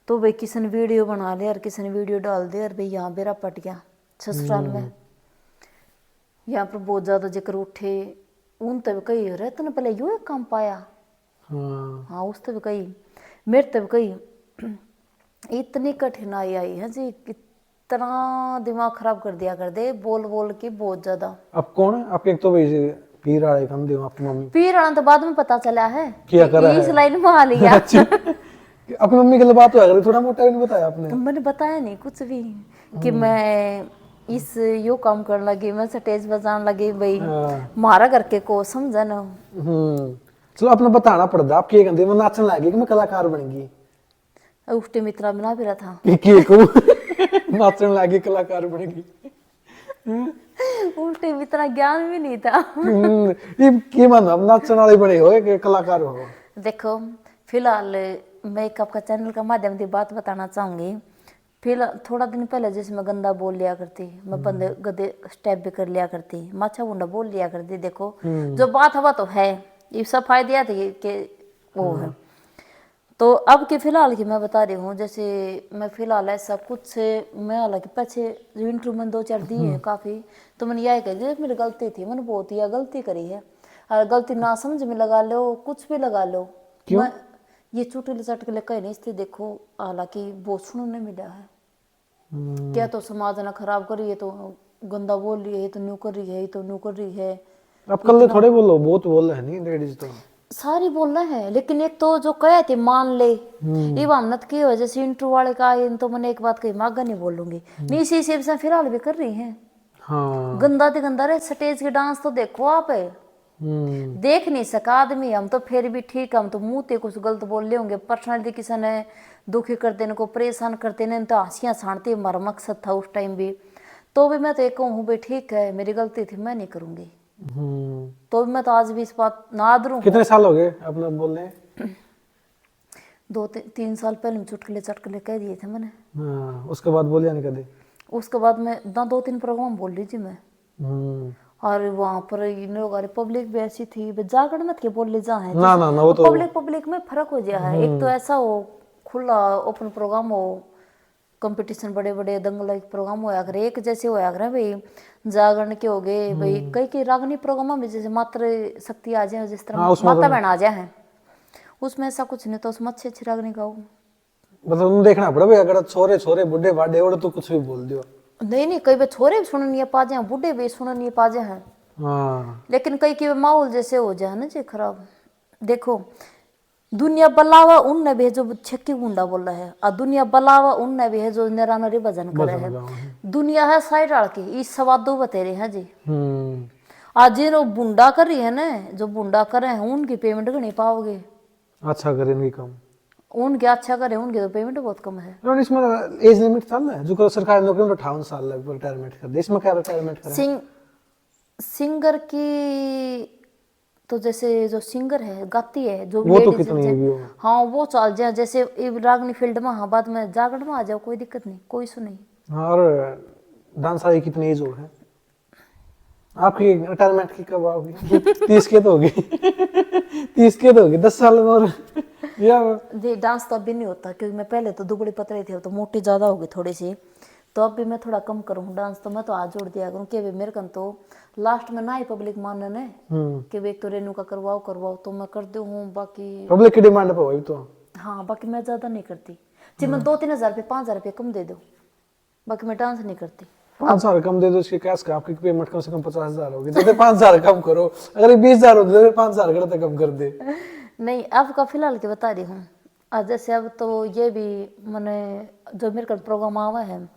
तो भाई किसी ने वीडियो बना लिया और किसी ने वीडियो डाल दिया, और भाई यहाँ बेरा पट गया ससुराल में, यहाँ पर बहुत ज्यादा जिक्र उठे, उन तब कही रहे तूने पहले यो एक काम पाया। हाँ उस तब कही, मेरे तब कही इतनी कठिनाई आई है जी, कितना दिमाग खराब कर दिया कर दे बोल बोल के बहुत ज्यादा। अब कौन है आपके? एक तो भाई पीर आड़े कम दे आपकी मम्मी, पीर आना तो बाद में पता चला है क्या करा है इस लाइन में आ लिया। अच्छा अपनी मम्मी के लिए बात हुआ थोड़ा मोटा भी नहीं बताया आपने? मैंने बताया नहीं कुछ भी कि मैं इस यो काम करने लगी, मैं स्टेज बजाने लगी भाई, हाँ। मारा करके को समझा ना। चलो अपना बताना पड़ता आप, क्या कहते मैं नाचने लगी कि मैं कलाकार बन गई उस टाइम इतना बना भी रहा था। कि को नाचने लगी कलाकार बन गई। उस टाइम इतना ज्ञान भी नहीं था। ये की मानो अब नाचने वाले बने हो कि कलाकार हो। देखो फिलहाल मैं एक आपका चैनल का माध्यम से बात बताना चाहूंगी। फिलहाल थोड़ा दिन पहले जैसे मैं गंदा बोल लिया करती, मैं बंदे गधे स्टेप भी कर लिया करती, माछा मुंडा बोल लिया करती। देखो जो बात हवा तो है, ये सब फायदे थे कि वो है। तो अब के फिलहाल की मैं बता रही हूँ, जैसे मैं फिलहाल ऐसा कुछ से मैं हालांकि पीछे इंटरव्यू मैंने 2-4 दिए हैं काफ़ी, तो मैंने यह कही जैसे मेरी गलती थी, मैंने बहुत ही गलती करी है। और गलती ना समझ में लगा लो, कुछ भी लगा लो। क्यों? मैं ये चुटकुले चटकुले कहीं नहीं इसलिए देखो, हालांकि बहुत सुनने मिला है। क्या तो समाज ना खराब कर रही है, तो गंदा बोल रही है, तो न्यू कर रही है, तो न्यू कर रही है। अब कल थोड़े बोलो, बहुत बोल रहे हैं नहीं लेडीज तो। सारी बोल रहे हैं, लेकिन एक तो जो कहे थे मान ले, ये वामनत की वजह से इंटरव्यू वाले का इन तो मैंने एक बात कही, मागा नहीं बोलूंगी नहीं, इसी हिसाब से फिलहाल भी कर रही हैं। हाँ। गंदा ते गंदा रे स्टेज के डांस तो देखो आप है। देख नहीं सका आदमी, हम तो फिर भी ठीक, हम तो मुंह ते कुछ गलत बोल रहे होंगे, पर्सनैलिटी किसी ने दुखी कर देने को परेशान करते ने, तो हंसियां छानते हमारा मकसद था उस टाइम भी। तो भी मैं तो एक कहूँ भाई ठीक है मेरी गलती थी, मैं नहीं करूंगी। तो भी मैं तो आज भी इस बात नादर हूँ। कितने साल हो गए अपना बोलने? 2-3 साल पहले में चुटकुले चटकुले कह दिए थे मैंने। हाँ, उसके बाद बोलिया नहीं कभी? उसके बाद मैं 2-3 प्रोग्राम बोल रही थी मैं। और वहां पर इन लोगों की पब्लिक भी ऐसी थी, जागरण मत के बोल ले जा है, ना ना ना वो तो पब्लिक में फर्क हो गया है। एक तो ऐसा हो खुला ओपन प्रोग्राम हो, कंपटीशन बड़े बड़े दंगल प्रोग्राम होया करे, एक जैसे होया करे भाई जागरण के हो गए भाई, कई रागनी प्रोग्राम में जैसे मातृ शक्ति आ जाए, जिस तरह माता बहन आ जाए है, उसमें ऐसा कुछ नहीं, तो उसमें अच्छी अच्छी रागनी गाओ। मतलब तुम देखना पड़ा भाई, अगर छोरे छोरे बुढ़े बाढ़े और तो कुछ भी बोल दियो। नहीं कई बार छोरे भी सुन नहीं पा जाए, बूढ़े भी सुन नहीं पा जाए हैं। हाँ। लेकिन कई के माहौल जैसे हो जाए ना जी खराब। देखो दुनिया बलावा उनने भी है जो छक्की गुंडा बोल रहा है, और दुनिया बलावा उनने भी है जो निरानरी भजन करे है। दुनिया है साइड आड़ की, इस सवादो बतेरे हैं जी। आज जो बुंडा कर रही है ना, जो बुंडा कर रहे हैं उनकी पेमेंट नहीं पाओगे। अच्छा करे इनकी कम, उनके अच्छा करे, उनकी तो पेमेंट बहुत कम है। और इसमें एज लिमिट था ना, जो करो सरकारी नौकरी में 58 साल लगभग रिटायरमेंट कर दे, इसमें क्या रिटायरमेंट करें? सिंगर की तो जैसे जो सिंगर है गाती है जो वो तो लेडीज कितनी भी हो। हाँ वो चल जाए, जैसे रागनी फील्ड में, हाँ बाद में जागरण में आ जाओ, कोई दिक्कत नहीं, कोई इशू नहीं। हाँ, और डांस वाली कितनी एज हो है आपकी? रिटायरमेंट की कब आओगी? 30 के तो होगी। 30 के तो होगी, 10 साल में और या ये डांस तो अभी नहीं होता, क्योंकि मैं पहले तो दुबड़ी पतली थी, तो मोटी ज्यादा होगी थोड़ी सी, तो अब भी मैं थोड़ा कम करूँ डांस, तो मैं तो आज जोड़ दिया करूँ कि मेरे कन तो लास्ट में ना ही पब्लिक मानने ने कि वे तो रेनू का करवाओ तो मैं कर दूँ हूँ, बाकी पब्लिक की डिमांड पे वही तो। हाँ बाकी मैं ज्यादा नहीं करती जी, मैं 2-3 हज़ार रुपये 5,000 रुपये कम दे दो, बाकी मैं डांस नहीं करती। 5,000 कम दे दो, इसके कैश का आपकी पेमेंट कम से कम 50,000 होगी, जैसे 5,000 कम करो, अगर ये 20,000 होते तो 5,000 करते कम कर दे। नहीं अब का फिलहाल की बता रही हूँ। आज जैसे अब तो ये भी मैंने जो मेरे का प्रोग्राम आवा है,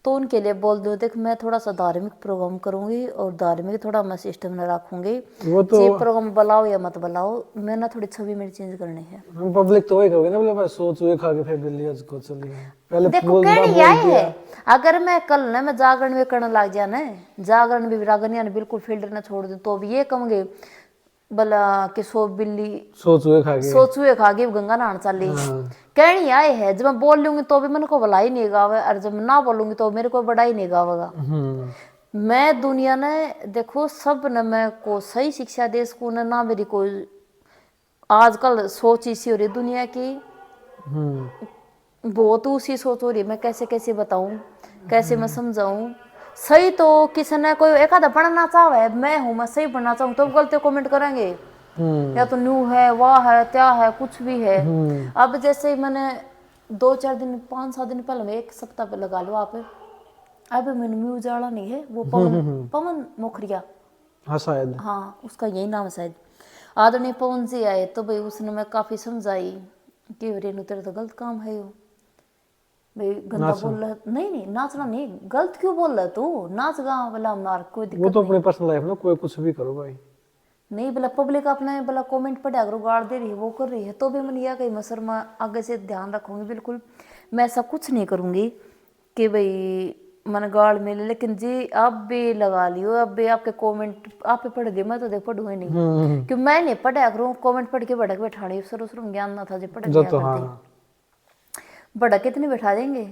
तो उनके लिए बोल दो, देख मैं थोड़ा सा धार्मिक प्रोग्राम करूंगी, और धार्मिक थोड़ा मैं सिस्टम में रखूंगी, वो तो प्रोग्राम बुलाओ या मत बुलाओ, मैं ना थोड़ी छवि मेरी चेंज करनी है। हम पब्लिक तो वही कहोगे ना, बोले बस सोच हुए खा के फिर दिल्ली आज को चली गई। पहले देखो कहने आए है, अगर मैं कल ना मैं जागरण में करने लग जाए ना, जागरण भी रागनिया ने बिल्कुल फील्ड ना छोड़ दे, तो भी ये कहूंगे भला कि सो बिल्ली सोच हुए खा गई गंगा नहान चली। कहनी आए है, जब मैं बोल लूंगी तो भी मेरे को भला ही नहीं गावे, और जब मैं ना बोलूंगी तो मेरे को बड़ा ही नहीं गावेगा। मैं दुनिया ने देखो सब ने मैं को सही शिक्षा दे सकूं ना, मेरी कोई आजकल सोच इसी हो रही दुनिया की, बहुत उसी सोच हो रही, मैं कैसे कैसे बताऊं, कैसे मैं समझाऊं। सही तो किसी ने कोई एक आधा बनना चाहे, मैं हूं मैं सही बनना चाहूँ तो गलती कमेंट करेंगे, या तो न्यू है वाह है क्या है कुछ भी है। अब जैसे मैंने 2-4 दिन 5-7 दिन पहले में 1 सप्ताह पे लगा लो आप, अब मैंने म्यू उजाला नहीं है वो पवन मुखरिया, हाँ शायद, हाँ उसका यही नाम है शायद, आदरणीय पवन जी आए, तो भाई उसने मैं काफी समझाई कि रेनू तेरा तो गलत काम है यो, भाई गंदा बोल रहा नहीं नहीं नाचना नहीं, गलत क्यों बोल रहा तू, नाच गा बोला मार कोई वो दिक्कत तो अपनी पर्सनल लाइफ में कोई कुछ भी करो भाई। नहीं बोला पब्लिक अपने बोला कमेंट पढ़ा करो, गाड़ दे रही है वो कर रही है तो भी मैंने यह कही मसर मैं आगे से ध्यान रखूंगी बिल्कुल, मैं ऐसा कुछ नहीं करूंगी कि भाई मन गाड़ मिले, लेकिन जी आप भी लगा लियो, अब भी आपके कमेंट आप पे पढ़ दिए, मैं तो देख पढ़ूंगा नहीं क्यों मैं नहीं पढ़ा करूँ, कमेंट पढ़ के भड़क बैठानी शुरू शुरू में ज्ञान ना था जी पढ़ जो गया तो करते हाँ भड़क कितने बैठा देंगे।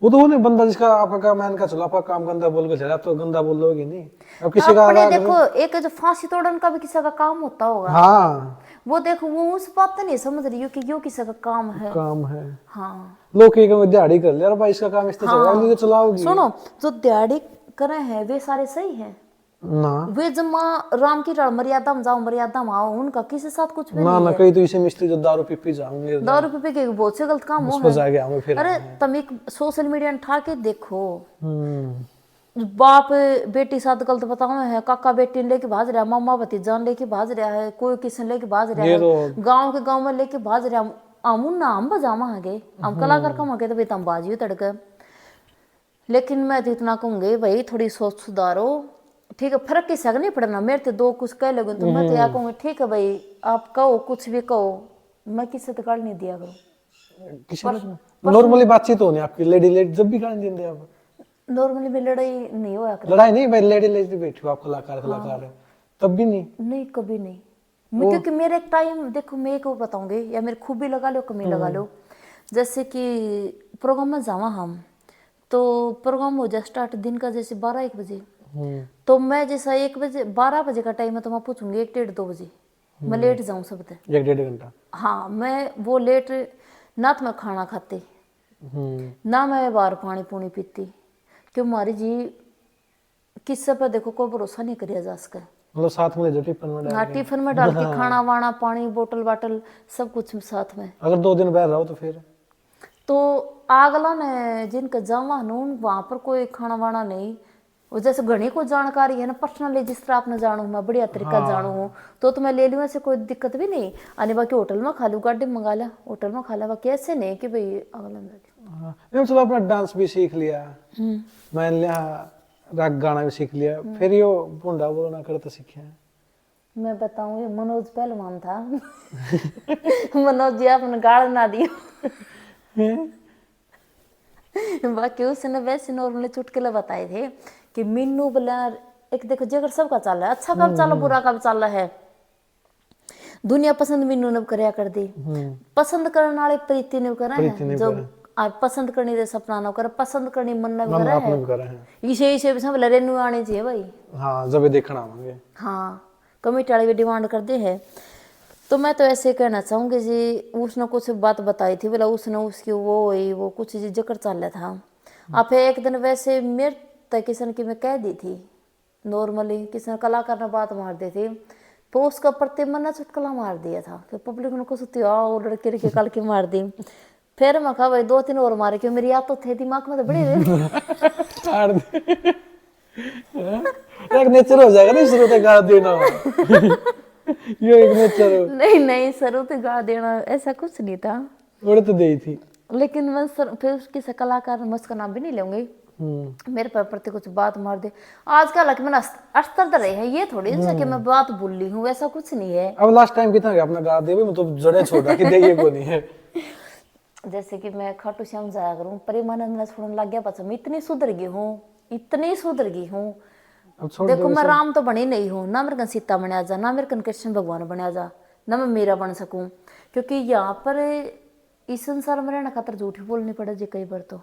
वो तो नहीं बंदा जिसका आपका काम मैंने का चलो आपका काम गंदा बोल के चला, आप तो गंदा बोलोगे नहीं। अब किसी का अपने देखो एक जो फांसी तोड़न का भी किसी का काम होता होगा, हाँ वो देखो वो उस बात नहीं समझ रही हो कि यो किसी का काम है। काम है, हाँ लोग एक दिहाड़ी कर ले, अरे भाई इसका काम इस तरह चल रहा है, चलाओगी सुनो जो दिहाड़ी करे हैं वे सारे सही हैं, ना वे जब माँ राम की मर्यादा में जाओ मर्यादा में आओ, उनका किसी साथ कुछ भी ना नहीं ना है। कई तो इसे मिस्त्री जो दारू पी पी जाऊंगे दारू पी के बहुत से गलत काम हो उस पर जाके आऊंगे फिर। अरे तुम एक सोशल मीडिया उठा के देखो, बाप बेटी साथ गलत बताओ है, काका बेटी लेके भाज रहा, मामा भतीजा लेके भाज रहा है, कोई किसी लेके भाज रहा है, गांव के गांव में लेके भाज रहा, हम ना हम बजावा है हम कलाकार कम है तो भाई तुम बाजियो तड़के। लेकिन मैं तो इतना कहूंगी भाई थोड़ी सोच सुधारो, ठीक है फर्क किसी का नहीं पड़ना, मेरे तो दो कुछ कह लोगे तो मैं तो यह कहूंगी ठीक है भाई आप कहो कुछ भी कहो, मैं किसी से गाली नहीं दिया करूँ। नॉर्मली बातचीत होनी आपकी, लेडी लेडी जब भी गाली देंगे आप, नॉर्मली में लड़ाई नहीं होया करे, लड़ाई नहीं भाई, लेडी लेडी बैठी हो आप कलाकार कलाकार है तब भी नहीं नहीं कभी नहीं क्योंकि मेरे एक टाइम देखो मैं को बताऊंगी या मेरे खूबी लगा लो कमी लगा लो, जैसे कि प्रोग्राम में जावा हम तो प्रोग्राम हो जाए स्टार्ट दिन का जैसे 12-1 बजे, तो मैं जैसा 1 बजे 12 बजे का टाइम है तो मैं पूछूंगी 1-1:30-2 बजे मैं लेट जाऊं सब तक 1-1.5 घंटा। हाँ मैं वो लेट ना तो मैं खाना खाती ना मैं बाहर पानी पूनी पीती, क्यों हमारी जी किस्से पर देखो कोई भरोसा नहीं करिया जा सका, मतलब साथ में ले जाओ टिफिन में डाल हाँ टिफिन में डाल के खाना वाना पानी बोतल बाटल सब कुछ साथ में। अगर 2 दिन बाहर रहो तो फिर तो आगला ने जिनका जावा नून वहां पर कोई खाना वाना नहीं, वो जैसे घनी को जानकारी है ना पर्सनली जिस तरह आपने जानू मैं बढ़िया तरीका जानू हूँ तो मैं ले लूँ, ऐसे कोई दिक्कत भी नहीं आने, बाकी होटल में खा लूँ गाड़ी में मंगा लिया होटल में खा लिया, बाकी ऐसे नहीं कि भाई अगला चलो अपना डांस भी सीख लिया, मान लिया राग गाना भी सीख लिया, फिर यो भूंडा बोलना करता सीखा। मैं बताऊं ये मनोज पहलवान था मनोज जी आपने गाड़ ना दिया बाकी उसने वैसे नॉर्मली चुटकुले बताए थे कि मीनू बोला एक देखो जगह सबका चल रहा है, अच्छा कब चल बुरा कब चल रहा है, दुनिया पसंद मीनू ने करया कर दी, पसंद करने वाले प्रीति ने करा है, जो पसंद करनी दे सपना ना करे, पसंद करनी मन ने करा है, इसे इसे भी सब रेनू आने चाहिए भाई। हाँ जब देखना आवांगे हाँ कमेटी वाले भी डिमांड करते हैं, तो मैं तो ऐसे कहना चाहूंगी जी उसने कुछ बात बताई थी बोला उसने उसकी वो हुई वो कुछ जिक्र चल रहा था, आप एक दिन वैसे मेरे तक किसी की मैं कह दी थी नॉर्मली किसी ने कलाकार ने बात मार दी थी तो उसका प्रति मन ने चुटकुला मार दिया था, फिर पब्लिक ने कुछ वो लड़के लड़के कल के मार दी, फिर मैं कहा भाई 2-3 और मारे क्यों मेरी याद तो थे दिमाग में तो बड़ी एक नेचर हो जाएगा ना शुरू से गा देना ये एक नेचर हो। नहीं सर तो गा देना ऐसा कुछ नहीं था, उड़ तो दी थी लेकिन मैं सर फिर किसी कलाकार मैं उसका नाम भी नहीं लूंगी, मेरे पर प्रति कुछ बात मार दे आजकल हालांकि मैंने अस्तर रहे हैं ये थोड़ी सा कि मैं बात बोल ली हूँ ऐसा कुछ नहीं है। अब लास्ट टाइम कितना गया अपना गा दे मैं तो जड़े छोड़ा कि देखिए को नहीं है जैसे कि मैं खाटू श्याम जाया करूँ प्रेमानंद में सुनने लग गया पता मैं इतनी सुधर गई हूँ देखो मैं राम तो बनी नहीं हूँ ना मेरे कन सीता बना जा ना मेरे कन कृष्ण भगवान बना जा ना मैं मीरा बन सकूं, क्योंकि यहाँ पर इस संसार में रहना खातर झूठी बोलनी पड़े जी कई बार तो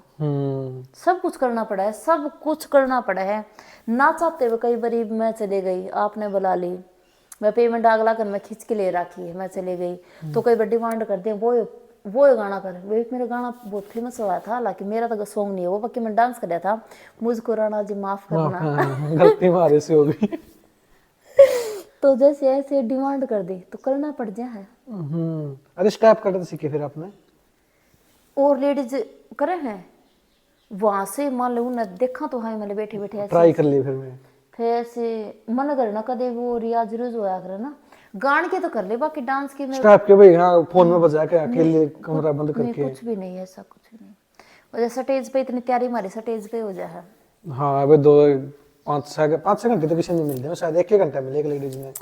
सब कुछ करना पड़ा है, सब कुछ करना पड़ा है ना चाहते हुए कई बार मैं चले गई आपने बुला ली मैं पेमेंट अगला कर मैं खींच के ले रखी है मैं चले गई तो कई बार डिमांड करते हैं वो गाना कर वो एक मेरा गाना बहुत फेमस हुआ था, हालांकि मेरा तो सॉन्ग नहीं है वो बाकी मैं डांस कर रहा था मुझको राणा जी माफ करना गलती मारे से हो गई तो जैसे ऐसे डिमांड कर दी तो करना पड़ जाए। अरे स्टेप करते सीखे फिर आपने और लेडीज करे हैं वहां से मान लो उन्हें देखा तो है मैंने बैठे बैठे ट्राई कर लिया फिर ऐसे मन करना कदे वो रियाज रोज होया करे ना गान के तो कर ले बाकी डांस की स्टेप के भाई हाँ फोन में बजा के अकेले कमरा बंद करके कुछ भी नहीं ऐसा कुछ भी नहीं और जैसे स्टेज पे इतनी तैयारी हमारी स्टेज पे हो जाए है। हाँ अबे 5-6 घंटे तो किसी ने मिलते हैं शायद, 1 घंटा मिले एक लेडीज में।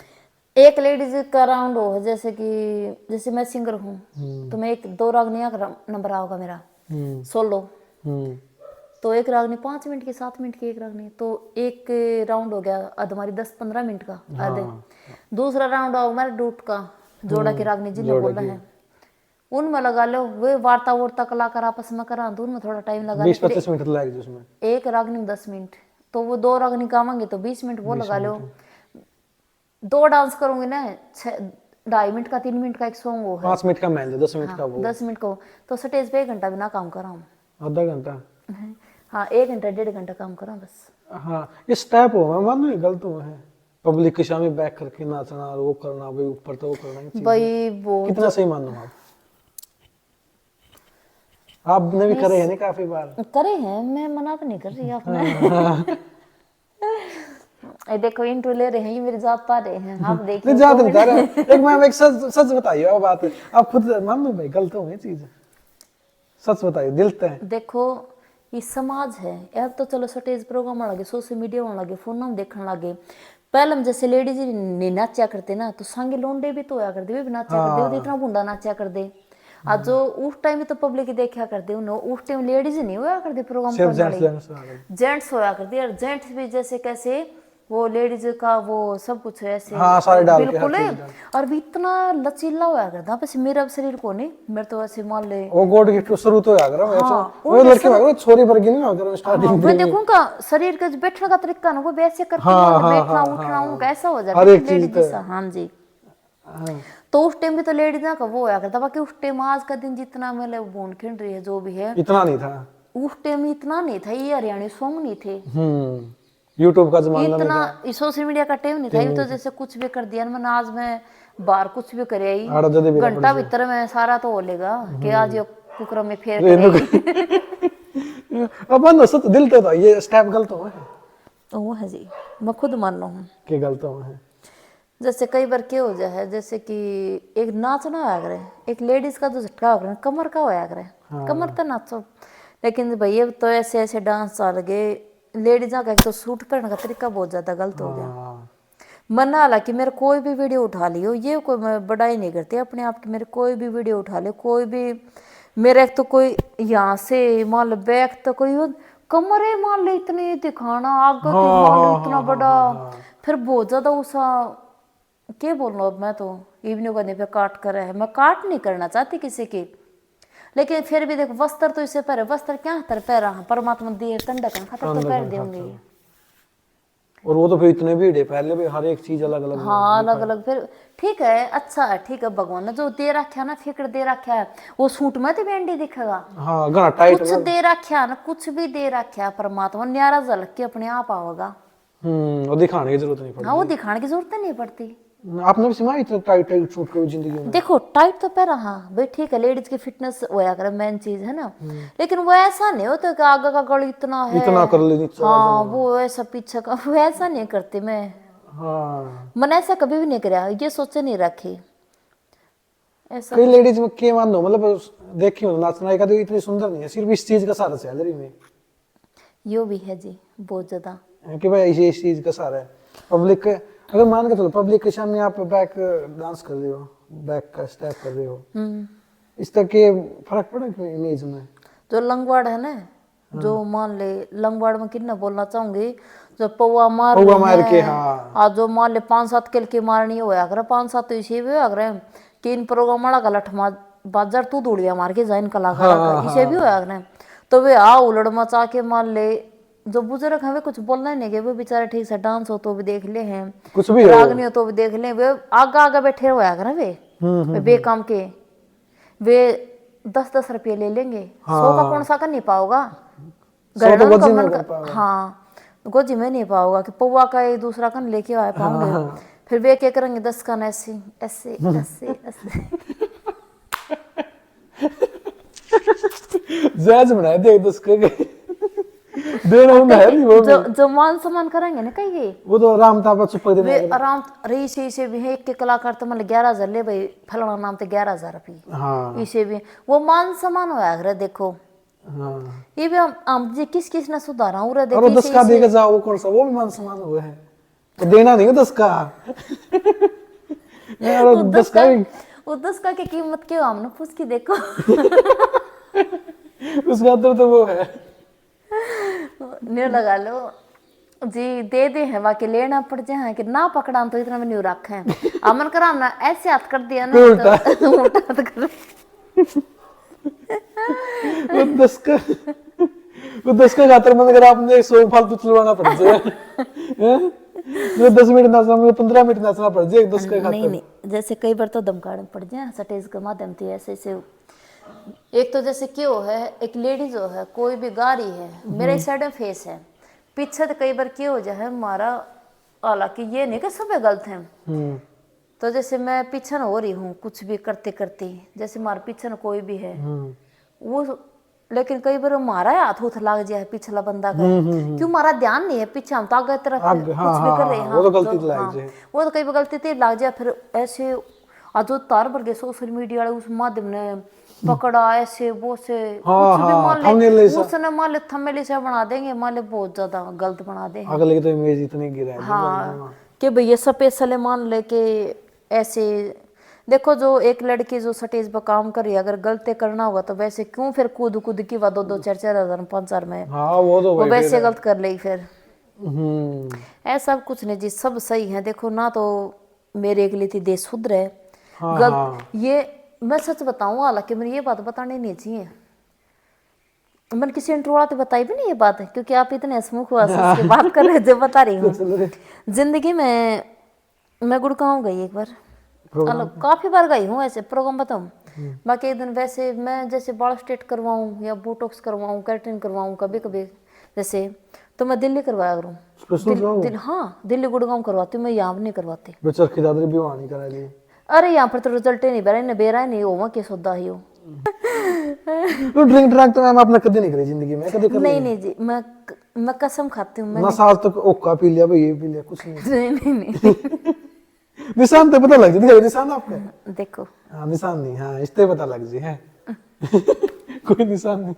एक लेडीज का राउंड हो, जैसे कि जैसे मैं सिंगर हूँ तो मैं 1-2 रागनियां का नंबर आएगा मेरा सोलो, तो एक रागनी 5 मिनट की 7 मिनट की एक रागनी, तो एक राउंड हो गया हमारी 10-15 मिनट का आधे। दूसरा राउंड आओ मेरा डूट का जोड़ा की रागनी जिन्हें बोला है उनमें लगा लो, वे वार्ता कलाकार आपस में करा तो उनमें थोड़ा टाइम लगा 20-25 मिनट लगेगी उसमें। एक रागनी में 10 मिनट, तो वो 2 रागनी गावांगे तो 20 मिनट वो लगा लो। 2 डांस करूंगी ना 2.5 मिनट का 3 मिनट का एक सॉन्ग वो है, 5 मिनट का मेहंदी 10 मिनट का वो 10 मिनट को, तो स्टेज पे 1 घंटा बिना काम करा हूँ। आधा घंटा। हाँ 1 घंटा 1.5 घंटा काम करा बस। हाँ ये स्टेप हो, मैं मानू ये गलत हुआ है, पब्लिक के सामने बैक करके नाचना और वो करना, भाई ऊपर तो वो करना, ये चीज़ भाई वो कितना सही मानो आपने भी करे हैं ना काफी बार। करे हैं, मैं मना तो नहीं कर रही आपने। ये देखो इंटरव्यू ले रहे हैं, ये मेरी जात पा रहे हैं, आप देखिए। नहीं जात नहीं जा रहा, एक मैम एक सच बताइए, अब बात है आप खुद मान लो भाई गलत हो ये चीज, सच बताइए दिल से। देखो ये समाज है, अब तो चलो स्टेज प्रोग्राम लगे, सोशल मीडिया होने लगे, फोन हम देखने लगे। पहले हम जैसे लेडीज नहीं नाचा करते ना, तो संगे लोंडे भी तो होया करते, वे भी नाचा करते, वो तो इतना बुंडा नाचा करते। आज जो उस टाइम में तो पब्लिक देखा करते, उस टाइम लेडीज नहीं होया करते प्रोग्राम करने वाली, जेंट्स होया करते। और जेंट्स भी जैसे कैसे वो लेडीज का वो सब कुछ ऐसे बिल्कुल है, और भी इतना लचीला होया करता। बस मेरा शरीर को नहीं, मेरे तो ऐसे मान ले वो गॉड गिफ्ट शुरू तो होया करा, वो लड़के भाग छोरी पर गिनी ना करो स्टार्टिंग में। देखो उनका शरीर का बैठने का तरीका ना, वो वैसे करके बैठना उठना उनका ऐसा हो जाता है लेडीज जैसा। हाँ जी, तो उस टाइम भी तो लेडीज का वो होया करता। बाकी उस टाइम आज का दिन जितना मतलब बूंद खिंड रही है जो भी है, इतना नहीं था उस टाइम इतना नहीं था, ये हरियाणवी सॉन्ग नहीं थे, यूट्यूब का जमाना इतना सोशल मीडिया का टाइम नहीं था। ये तो जैसे कुछ भी कर दिया मैंने, आज मैं बाहर कुछ भी करे आई घंटा भीतर में सारा तो हो लेगा कि आज ये कुकर में फेर अब मन सच दिल तो ये स्टेप गलत हुआ है, वो है जी, मैं खुद मान रहा हूँ कि गलत हुआ है। जैसे कई बार क्या हो जाए, जैसे कि एक नाचना होया करे, एक लेडीज का जो झटका हो कमर का होया करे, कमर तो नाचो, लेकिन भैया तो ऐसे ऐसे डांस चल गए लेडीजा का। तो सूट पहनने का तरीका बहुत ज्यादा गलत हो गया। मना हालांकि मेरे कोई भी वीडियो उठा लियो, ये कोई मैं बड़ाई नहीं करती अपने आप की, मेरे कोई भी वीडियो उठा ले कोई भी, मेरे एक तो कोई यहाँ से मान लो बैक तो कोई कमरे मान ले इतने दिखाना, आगे मान लो इतना बड़ा, फिर बहुत ज्यादा उसा क्या बोलना। अब मैं तो इवनिंग करने पे काट कर है, मैं काट नहीं करना चाहती किसी की, लेकिन फिर भी देखो वस्त्र तो इसे पहरे, वस्त्र क्या हतर पहरा, परमात्मा दिए तंडक खतर तो पहर देंगे। और वो तो फिर इतने भीड़ है, पहले भी हर एक चीज अलग अलग। हाँ अलग अलग, फिर ठीक है अच्छा है, ठीक है भगवान ने जो दे रखा है ना, फिक्र दे रखा है, वो सूट में तो बैंडी दिखेगा। हाँ घना टाइट कुछ दे रखा है ना, कुछ भी दे रखा है परमात्मा, न्यारा झलक के अपने आप आवेगा। वो दिखाने की जरूरत नहीं पड़ती। हाँ वो दिखाने की जरूरत नहीं पड़ती। आपने भी सुना इतना टाइट टाइट सूट कभी जिंदगी में? देखो टाइट तो पहना, हाँ भाई ठीक है, लेडीज की फिटनेस होया करे मेन चीज है ना, लेकिन वो ऐसा नहीं होता कि आगे का गल इतना है, इतना कर ले, हाँ वो ऐसा पीछे का, वो ऐसा नहीं करती मैं। हाँ मैंने ऐसा कभी भी नहीं कराया, ये सोचे नहीं रखी ऐसा। कई लेडीज में के मान दो, मतलब देखी हो नाचना का तो इतनी सुंदर नहीं है, सिर्फ इस चीज का सहारा सैलरी में। यो भी है जी बहुत ज्यादा, कि भाई इस चीज का सहारा है। पब्लिक अगर मान के चलो पब्लिक के सामने आप बैक डांस कर रहे हो, बैक का स्टेप कर रहे हो, इस तरह के फर्क पड़ा कोई इमेज में? जो लंगवाड़ है ना, जो मान ले लंगवाड़ में कितना बोलना चाहूंगी, जो पौवा मार के, हाँ आज जो मान ले 5-7 किल की मारनी होया करे, 5-7 तो इसे भी होया करे, 3 प्रोग्राम वाला का लठ बाजार तू दूड़िया मार के जाइन कलाकार इसे भी होया करे, तो वे आ उलड़ मचा के मान ले। जो बुजुर्ग हमें कुछ बोलना ही नहीं कि वो बेचारे ठीक से डांस हो तो भी देख ले हैं, कुछ भी रागनी हो तो भी देख ले, वे आगा आगा बैठे होया करे वे बेकाम के, वे 10-10 रुपये ले लेंगे, 100 का कौन सा कर नहीं पाओगा, हाँ गोजी में नहीं पाओगा कि पौवा का एक दूसरा कन लेके आए पाऊंगे, फिर वे क्या करेंगे 10 कन ऐसे ऐसे ऐसे ऐसे। जज बनाए देख 10 के देना है नहीं वो जो मान सम्मान करेंगे ना कहीं, वो तो आराम था बस ऊपर देना वे आराम रही से भी है, एक के कलाकार तो मतलब 11,000 ले भाई, फलाना नाम तो 11,000 रुपये, हाँ इसे भी वो मान सम्मान होया करे। देखो हाँ ये भी हम जी किस ने सुधारा उरे और वो 10 का देके जाओ, वो कौन सा, वो भी मान सम्मान हुआ है, तो देना नहीं है 10 का। यार 10 का भी वो 10 का की कीमत क्यों हमने पूछ के देखो। उसका तो वो है। नहीं लगा लो जी, दे दे है बाकी लेना पड़ जाए कि ना पकड़ा तो इतना में नहीं रखा है। अमन करा हमने ऐसे हाथ कर दिया ना उल्टा। तो उल्टा हाथ कर। वो 10 का, वो 10 का खातर मन कर आपने 100 फालतू चलवाना पड़ जाए। मुझे 10 मिनट नाचना, मुझे 15 मिनट नाचना पड़ जाए 10 का खातर। नहीं नहीं, जैसे कई बार तो दमकाड़ पड़ जाए स्टेज के माध्यम से ऐसे ऐसे। एक तो जैसे क्यों है, एक लेडीज हो है, कोई भी गा रही है, मेरे इस साइड में फेस है, पीछे तो कई बार क्या हो जाए हमारा, हालांकि ये नहीं कि सब गलत है, तो जैसे मैं पीछे हो रही हूँ कुछ भी करते करते, जैसे हमारे पीछे कोई भी है वो, लेकिन कई बार हमारा हाथ उथ लग जाए पिछला बंदा का, क्यों हमारा ध्यान नहीं है पीछे, हम तो आगे तरफ कुछ भी कर रहे हैं। वो तो गलती तो लग जाए, वो तो कई बार गलती तो लग जाए। फिर ऐसे आज जो तार भर गए सोशल मीडिया वाले उस माध्यम ने पकड़ा ऐसे वो से कुछ भी मान ले, उसने मान ले थंबनेल से बना देंगे, मान ले बहुत ज्यादा गलत बना देंगे। अगले की तो इमेज इतनी गिरा है। हाँ कि भैया स्पेशल मान ले के ऐसे देखो, जो एक लड़की जो स्टेज पर काम कर रही है, अगर गलती करना हुआ तो वैसे क्यों फिर कूद कूद की बात 2-2 4-4 हजार 5,000 में, हाँ वो तो वो वैसे गलत कर ली फिर। ऐसा कुछ नहीं जी, सब सही है। देखो ना तो मेरे एक लिए थी देश शुद्र है गलत, ये मैं सच बताऊं, हालांकि मेरी ये बात बतानी नहीं चाहिए, मैंने किसी इंटरव्यू वाला तो बताई भी नहीं ये बात है, क्योंकि आप इतने हंसमुख की बात कर रहे थे, बता रही हूँ। जिंदगी में मैं गुड़गांव गई एक बार, काफी बार गई हूँ ऐसे प्रोग्राम बताऊँ, बाकी एक दिन वैसे मैं जैसे बाल स्ट्रेट करवाऊँ या बोटॉक्स करवाऊँ, केराटिन करवाऊँ कभी कभी जैसे, तो मैं दिल्ली करवाया करूँ। हाँ दिल्ली गुड़गांव करवाती हूँ, मैं यहाँ नहीं करवाती। चरखी दादरी भी वहां नहीं करा ली। अरे यहाँ पर तो रिजल्ट ही नहीं बेरा, बेरा ही नहीं हो के सौदा ही हो। तो ड्रिंक ड्रैग तो मैम आपने कभी नहीं करी जिंदगी में, कभी कर नहीं नहीं जी, मैं कसम खाती हूँ, ना साल तक ओका पी लिया भाई, ये पी लिया कुछ नहीं। नहीं नहीं निशान तो पता लग जाए, निशान आपका देखो। हाँ निशान नहीं, हाँ इससे पता लग जी है। कोई निशान नहीं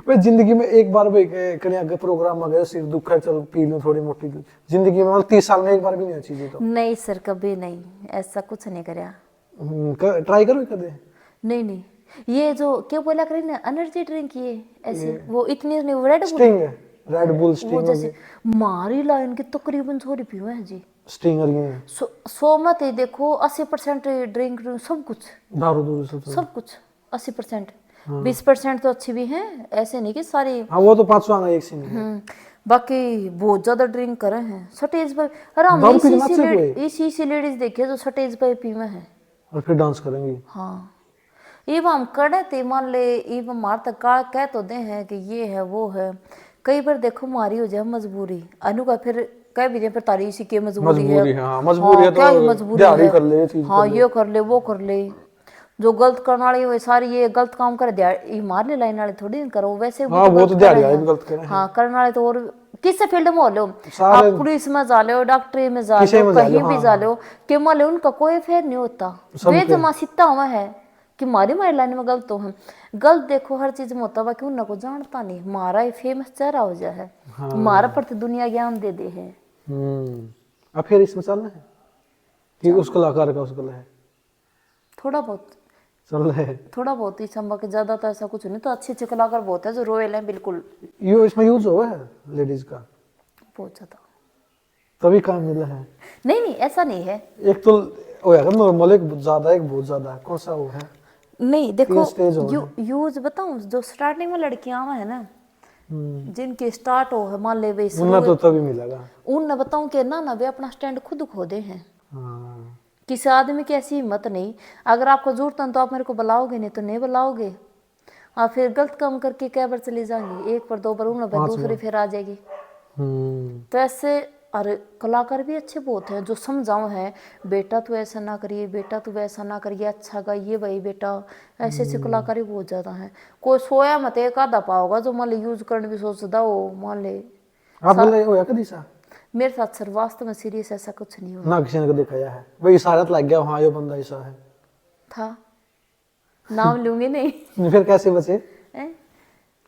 भाई जिंदगी में। एक बार भाई कहीं आगे प्रोग्राम आ गया, सिर दुख है चल पी लो थोड़ी मोटी, जिंदगी में 30 साल में एक बार भी नहीं अच्छी चीज। तो नहीं सर कभी नहीं, ऐसा कुछ नहीं करया। ट्राई करो कदे। नहीं नहीं, ये जो क्या बोला करें ना एनर्जी ड्रिंक, ये ऐसे वो इतनी नहीं, रेड बुल स्टिंग वो जैसे मारी लाइन की तकरीबन 100 रुपये हुए हैं जी। स्टिंगर ये 100 मत ही देखो, 80% ड्रिंक सब कुछ, दारू सब कुछ 80%, 20% तो अच्छी भी है, ऐसे नहीं कि सारी। हाँ वो तो 500 आना एक सीन। बाकी बहुत ज्यादा ड्रिंक करे हैं स्टेज पर। अरे हम इसी लेडीज देखे जो स्टेज पर पीवे हैं और फिर डांस करेंगी। हाँ ये हम करे थे, मान ले ये मार तक कह तो दे हैं कि ये है वो है, कई बार देखो मारी हो जाए मजबूरी अनु का, फिर कह भी दे फिर तारी इसी की मजबूरी है। हाँ मजबूरी है क्या तो मजबूरी है, कर ले चीज, हाँ ये कर ले वो कर ले, जो गलत करने वाले वो सारी ये गलत काम करे, ये मारने लाइन वाले थोड़ी करो वैसे। हाँ वो तो दिहाड़ी भी गलत करे। हाँ करने वाले तो, और किस फील्ड में हो लो, आप पुलिस में जा लो, डॉक्टरी में जा लो, कहीं भी जा लो, कि मान लो उनका कोई फेर नहीं होता, वे जमा सीता हुआ है कि मारी लाइन में गलत हो। गलत देखो हर चीज में होता, बाकी उनको जानता नहीं, हमारा ही फेमस चेहरा हो जाए है, हमारा पर दुनिया ज्ञान दे दे है। अब फिर इसमें चलना है कि उस कलाकार का उस कला है, थोड़ा बहुत चल रहा है, थोड़ा बहुत ही संभव के, ज्यादा तो ऐसा कुछ नहीं। तो अच्छे अच्छे कलाकार बहुत है जो रोयल है बिल्कुल। ये इसमें यूज हुआ है लेडीज का बहुत ज्यादा, तभी काम मिला है। नहीं नहीं ऐसा नहीं है, एक तो होगा नॉर्मल, एक ज्यादा, एक बहुत ज्यादा, कौन सा वो है? नहीं देखो यूज बताऊं, जो स्टार्टिंग में लड़कियां है ना, जिनके स्टार्ट हो है मान ले वे उन्हें तो तभी मिलेगा, उन बताऊं कि ना वे अपना स्टैंड खुद खो दे हैं। किसी आदमी की ऐसी हिम्मत नहीं, अगर आपको जरूरत है तो आप मेरे को बुलाओगे, नहीं तो नहीं बुलाओगे। आप फिर गलत काम करके क्या बार चली जाएंगी, एक पर दो बार उन्हें दूसरी फिर आ जाएगी। तो ऐसे और कलाकार भी अच्छे बहुत हैं जो समझाओ है, बेटा तू ऐसा ना करिए, बेटा तू वैसा ना करिए, अच्छा गाइए भाई बेटा, ऐसे ऐसे कलाकार बहुत ज्यादा हैं। कोई सोया मत एक आधा पाओगा जो मान ले यूज करने भी सोचता हो, मान ले मेरे साथ सर वास्तव में सीरियस ऐसा कुछ नहीं हुआ ना, किसी ने दिखाया है भाई, इशारत लग गया हाँ ये बंदा ऐसा है था, नाम लूंगी नहीं। फिर कैसे बचे? हैं?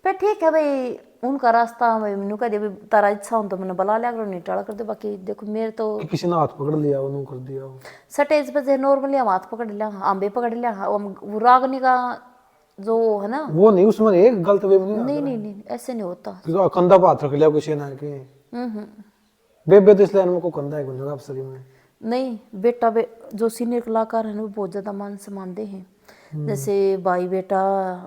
पर ठीक है भाई, उनका रास्ता मैनू कह दिया तारा इच्छा हो तो मैंने बुला लिया करो, नहीं टाला कर दो। बाकी देखो मेरे तो कि किसी ने हाथ पकड़ लिया, उन्होंने कर दिया हो। स्टेज पे नॉर्मली हम हाथ पकड़ लिया, आंबे पकड़ लिया, वो रागनी का जो है ना, वो नहीं, उसमें एक गलत वे में नहीं नहीं नहीं ऐसे नहीं होता। नहीं कंधा पे हाथ रख लिया किसी ने कि बेबे तो इस लाइन में को कंधा है कुछ आप शरीर में। नहीं बेटा जो सीनियर कलाकार हैं वो बहुत ज्यादा मान सम्मान दे हैं, जैसे भाई बेटा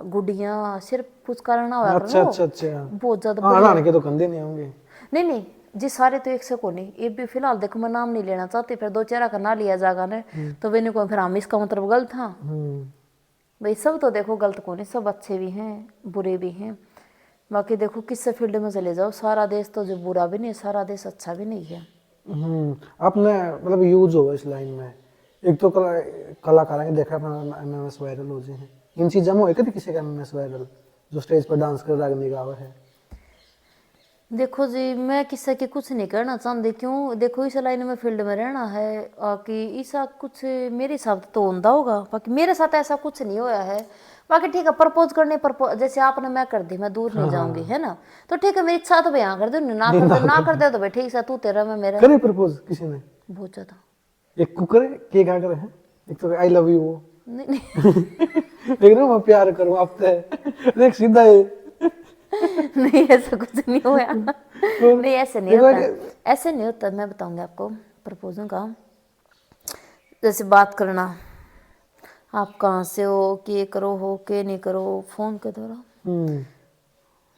गुड़िया सिर्फ कुछ कारण ना हुआ अच्छा अच्छा अच्छा, बहुत ज्यादा हाँ लाने के तो कंधे नहीं होंगे। नहीं नहीं जी, सारे तो एक से को नहीं, ये भी फिलहाल देखो मैं नाम नहीं लेना चाहती, फिर दो चेहरा का ना लिया जाएगा ना तो वे को फिर हम इसका मतलब गलत था भाई। सब तो देखो गलत को नहीं, सब अच्छे भी हैं बुरे भी हैं। बाकी देखो किस फील्ड में चले जाओ, सारा देश तो जो बुरा भी नहीं, सारा देश अच्छा भी नहीं है। आपने मतलब यूज हो इस लाइन में, एक तो कलाकार ने देखा अपना एमएमएस वायरल हो जाए हैं, इन चीजों में हो कभी किसी का एमएमएस वायरल जो स्टेज पर डांस कर रागनी गावा है? देखो जी मैं किसी की कुछ नहीं कहना चाहती, क्यों देखो इस लाइन में फील्ड में रहना है कि ऐसा कुछ मेरे हिसाब से तो होता होगा, बाकी मेरे साथ ऐसा कुछ नहीं होया है। बाकी ठीक है प्रपोज करने जैसे आपने मैं कर दी, मैं दूर नहीं जाऊंगी है ना, तो ठीक है मेरी इच्छा तो बयां कर दो, ना कर दे तो भाई ठीक है तू तेरा मैं मेरा। करे प्रपोज किसी ने? बहुत ज्यादा। एक कुकर के क्या करे हैं, एक तो आई लव यू वो नहीं नहीं देख रहे हो मैं प्यार करूं आपसे, देख सीधा है। नहीं ऐसा कुछ नहीं हुआ नहीं ऐसे नहीं होता, ऐसे नहीं होता। मैं बताऊंगी आपको प्रपोजल का, जैसे बात करना, आप कहाँ से हो, के करो हो के नहीं करो, फोन के द्वारा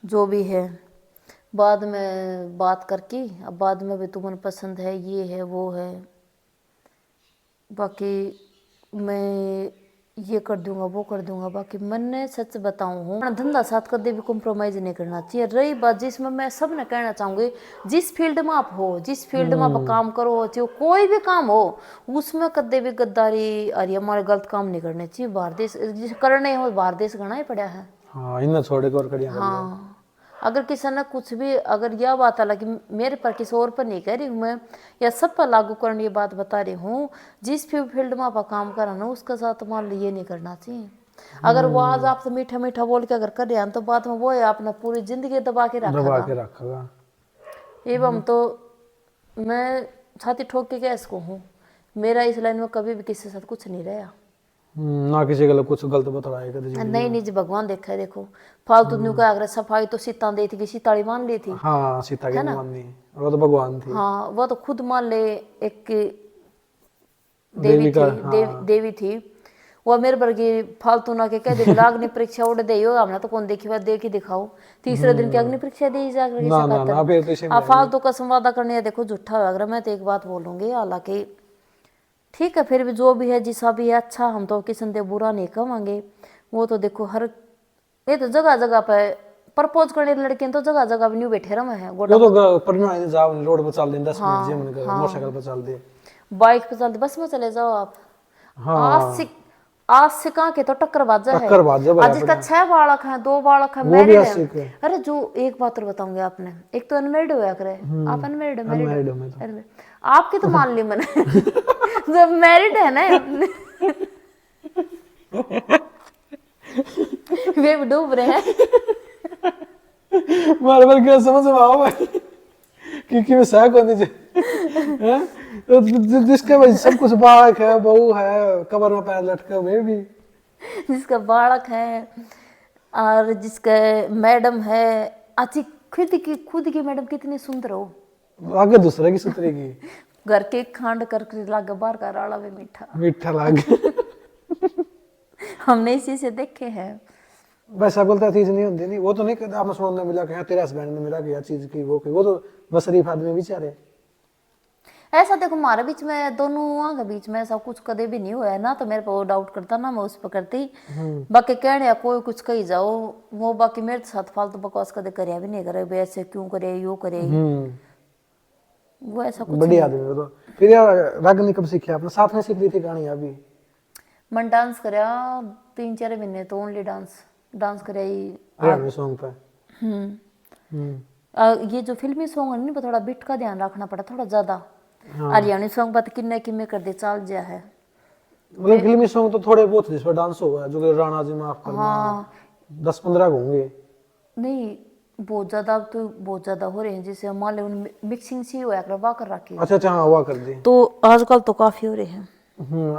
जो भी है, बाद में बात करके अब बाद में भी तुम्हें पसंद है ये है वो है, बाकी मैं ये कर दूंगा वो कर दूंगा। बाकी मैंने सच बताऊं हूँ अपना धंधा साथ कभी भी कॉम्प्रोमाइज नहीं करना चाहिए। रही बात जिसमें मैं सब ने कहना चाहूंगी, जिस फील्ड में आप हो, जिस फील्ड में आप काम करो, चाहे कोई भी काम हो, उसमें कभी भी गद्दारी और हमारे गलत काम नहीं करने चाहिए। बाहर देश जिसे करने हो बाहर देश घना ही पड़ा है। हाँ इन्हें छोड़े को और करिया। हाँ अगर किसी ने कुछ भी, अगर यह बात हालांकि मेरे पर किसी और पर नहीं कह रही हूँ मैं, या सब पर लागू करने ये बात बता रही हूँ, जिस भी फील्ड में आप काम करा ना उसके साथ मान लो ये नहीं करना चाहिए। अगर वो आज आपसे मीठा मीठा बोल के अगर कर रहे हैं तो बाद में वो है आपने पूरी जिंदगी दबा के रखा। एवं तो मैं छाती ठोक के इसको हूँ, मेरा इस लाइन में कभी भी किसी के साथ कुछ नहीं रहा ना किसी का कुछ गलत बताया नहीं नहीं जी। भगवान देखा है, देखो फालतू न्यू का अगर सफाई तो सीता दी थी, सीताड़ी मान ली थी। हाँ सीता की माननी, वो तो भगवान थी। हाँ वो तो खुद मान ले, एक देवी थी हाँ। देवी थी वो मेरे वर्गी फालतू ना के कह दे अग्नि परीक्षा उड़ दे हमने तो कौन देखी बात दे के दिखाओ, तीसरे दिन की अग्नि परीक्षा दी जाकर आप फालतू का संवादा करने। देखो झूठा है अगर मैं तो एक बात बोलूंगी, हालांकि ठीक है फिर भी जो भी है जिसा भी है अच्छा, हम तो किसी ने बुरा नहीं कहेंगे। वो तो देखो हर ये तो जगह जगह पे प्रपोज करने लड़के तो जगह जगह भी नहीं बैठे रहे हैं। वो तो परमानेंट जाओ रोड पर चल दे 10 मिनट जिम में मोटरसाइकिल पर चल दे, बाइक पे चल दे, बस में चले जाओ आप। हाँ आज से कहाँ के तो टक्कर बाजा है, आज जिसका 6 बालक है 2 बालक है मैरिड है। अरे जो एक बात और बताऊंगी आपने, एक तो अनमेरिड होया करे, आप अनमेरिड है मैरिड आपकी तो मान ली मैंने जब मैरिड है ना वे डूब रहे हैं बार बार क्या समझ में आओ क्योंकि मैं सह को नहीं तो जिसके भाई सब कुछ बालक है, बहू है, कमर में पैर लटके हुए भी, जिसका बालक है और जिसका मैडम है, अच्छी खुद की मैडम कितनी सुंदर हो, आगे दूसरे की सुतरेगी, घर के खांड करके लागे बाहर का राड़ा में मीठा मीठा लागे हमने इसी से देखे हैं। वैसा बोलता चीज नहीं होती नहीं, वो तो नहीं आपने सुनने मिला कि तेरे हस्बैंड ने मिला कि चीज की वो तो बस शरीफ आदमी बेचारे। ऐसा देखो हमारे बीच में दोनों के बीच में ऐसा कुछ कदे भी नहीं हुआ है ना, तो मेरे को डाउट करता ना मैं उस पर करती। बाकी कहने कोई कुछ कही जाओ वो, बाकी मेरे साथ फालतू बकवास कदे करे भी नहीं करे, ऐसे क्यों करे यो करे वो ऐसा कुछ बढ़िया आदमी। तो फिर यार रागनी कब सीखी आपने? साथ में सीख ली थी गानी अभी? मैं डांस करया 3-4 महीने तो ओनली डांस करया हरियाणवी सॉन्ग पे। ये जो फिल्मी सॉन्ग है ना थोड़ा बीट का ध्यान रखना पड़ा थोड़ा ज्यादा। हरियाणवी सॉन्ग पर किन्ने किन्ने कर दे चाल जा है, मतलब फिल्मी सॉन्ग तो थोड़े बहुत जिस पर डांस हुआ है, जो कि राणा जी माफ करना। हाँ 10-15 होंगे। नहीं बहुत ज्यादा, अब तो बहुत ज्यादा हो रहे हैं, जैसे मान लो मिक्सिंग सी हुआ करवा कर रखी, अच्छा अच्छा, हाँ हुआ कर दी। तो आजकल तो काफी हो रहे हैं।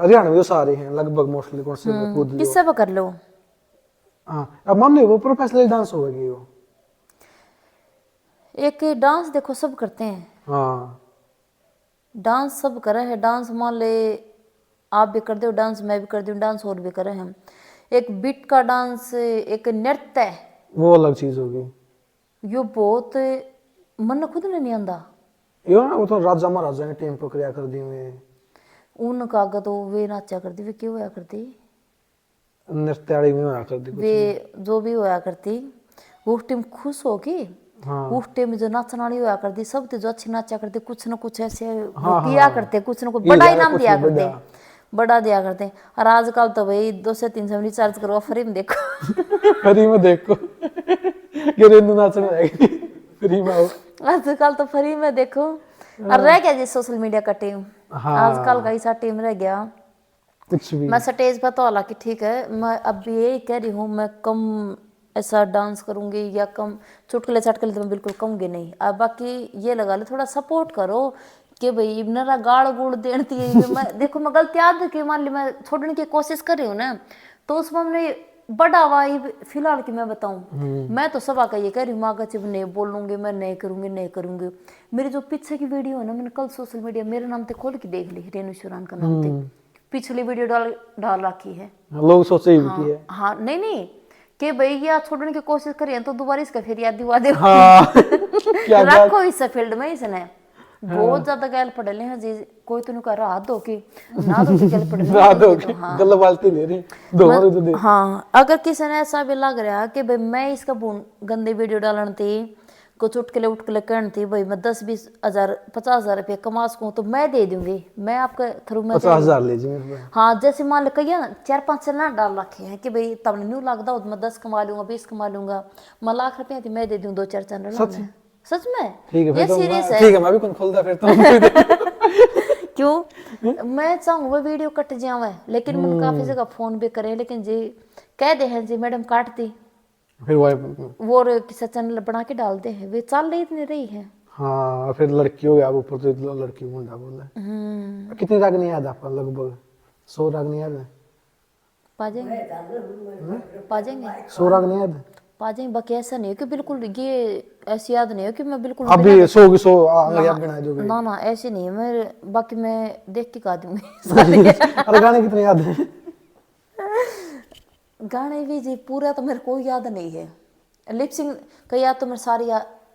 हरियाणा में तो सारे हैं लगभग मोस्टली, कौन से में कूद लियो। किससे भी कर लो। हाँ, अब मान लो वो प्रोफेशनल डांस होगा कि वो। एक डांस देखो सब करते हैं, हाँ डांस सब करे हैं, डांस मान ले आप भी कर दो डांस, मैं भी कर दूं डांस, और भी करे हैं। एक बीट का डांस, एक नृत्य है, वो अलग चीज होगी। यो बहुत मन खुद ने नहीं आंदा। यो ना, वो तो राजा महाराजा ने टेम पकड़िया कर दी हुए उनका आगे तो वे नाचा करती, वे क्यों होया करती, नृत्याड़ी में होया कर दी कुछ। वे जो भी होया करती वो टीम खुश होगी। हाँ उस टाइम में जो नाचने वाली हुआ करती सब थे, जो अच्छी नाचा करते, कुछ ना कुछ ऐसे हाँ, दिया हाँ। करते, कुछ ना कुछ ये बड़ा ज्यादा इनाम कुछ दिया नहीं, करते, बड़ा। बड़ा दिया करते। और आजकल तो भाई 200-300 रिचार्ज करो फ्री में देखो। फ्री में देखो कि रेंदु नाचने आएगी फ्री में आओ। आजकल तो फ्री में देखो। और रह गया जी सोशल मीडिया का टीम, हाँ। आजकल का ऐसा टीम रह गया। कुछ भी मैं स्टेज पर तो हालांकि ठीक है, मैं अब भी यही कह रही हूँ, मैं कम ऐसा डांस करूंगी या कम चुटकुले चटकुले तो मैं बिल्कुल कहूंगी नहीं। अब बाकी ये लगा लो थोड़ा सपोर्ट करो कि भाई मेरा गाड़ गुड़ देती है, मैं देखो मैं गलती याद के मान ली मैं छोड़ने की कोशिश कर रही हूँ ना, तो उसमें हमने बड़ा हुआ फिलहाल की मैं बताऊं, मैं तो सब का ये कह रही हूँ, माँ जब नहीं बोलूंगी, मैं नहीं करूंगी, नहीं करूंगी। मेरी जो पीछे की वीडियो है ना, मैंने कल सोशल मीडिया मेरे नाम से खोल के देख ली, रेनू शुरान का नाम से पिछली वीडियो डाल रखी है। लोग सोचे ही की है। हाँ नहीं नहीं कि भैया छोड़ने की कोशिश करिए तो दोबारा इसका फिर याद दिवा दे। हाँ क्या रखो इस फील्ड में इसने बहुत ज्यादा गैल पड़े हैं जी, कोई तो नहीं रहा दो की ना दो की गैल पड़े रात हो गई, गल बाल्टी ले रही दोनों तो दे। हाँ अगर किसी ने ऐसा भी लग रहा कि भाई मैं इसका गंदी वीडियो डालने थी, कुछ उठकले उठकले करनी थी, भाई मैं 10-20 हजार 50 हजार रुपये कमा सकूँ तो मैं दे दूंगी, मैं आपके थ्रू में 50,000 ले जी मेरे पास। हाँ जैसे मान लो कहिए ना 4-5 चैनल डाल रखे हैं कि भाई तब न्यू लगता हो तो मैं 10 कमा लूंगा, 20 कमा लूंगा, मैं लाख रुपया थी मैं दे दूं 2-4 चैनल। सच में ठीक है ये फिर तो सीरियस है। ठीक है, मैं भी कौन खोलता फिर तो क्यों मैं चाहूँ वो वीडियो कट जावे, लेकिन मैंने काफी जगह फोन भी करे, लेकिन जी कह दे हैं जी मैडम काट दी, फिर वो किसी चैनल बना के डालते हैं, वे चल रही इतनी रही है। हाँ फिर लड़की हो गया ऊपर तो लड़की मुंडा बोला। कितनी रागनी याद आपका? लगभग 100 रागनी याद है? पा जाएंगे पा जाएंगे 100 रागनी याद है? पा जाएंगे। बाकी ऐसा नहीं है कि बिल्कुल ये ऐसी याद नहीं है कि मैं बिल्कुल अभी 100 की 100 याद बना दोगे? ना ना ऐसे नहीं है, मैं बाकी मैं देख के गा दूंगी। अरे गाने कितने याद है? गाने भी जी पूरा तो मेरे को याद नहीं है, लिपसिंग का याद तो मेरे सारी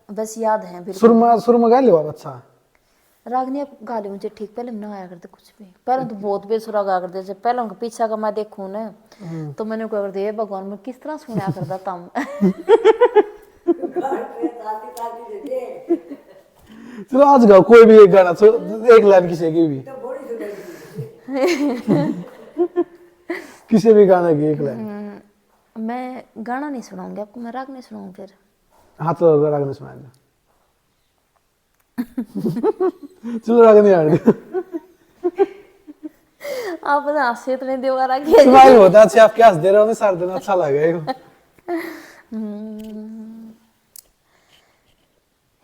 बस याद है बिल्कुल। सुरमा गा लियो आप? अच्छा रागनी आप गा ली मुझे ठीक, पहले ना आया करते कुछ भी, पहले तो बहुत बेसुरा गा करते थे, पहले उनका पीछा का मैं देखूं ना तो मैंने क्या करते ये भगवान मैं किस तरह सुना करता था। चलो आज गाओ कोई भी एक गाना, एक लाइन किसी की भी किसी भी गाने की एक लाइन। मैं गाना नहीं सुनाऊंगी आपको, मैं राग नहीं सुनाऊंगी फिर। हाँ तो राग नहीं सुनाएंगे। चलो राग नहीं आने आप बता हंसे इतने दीवार आ गया स्माइल होता है अच्छा, आप क्या हंस दे रहे हो? सारे दिन अच्छा लगेगा।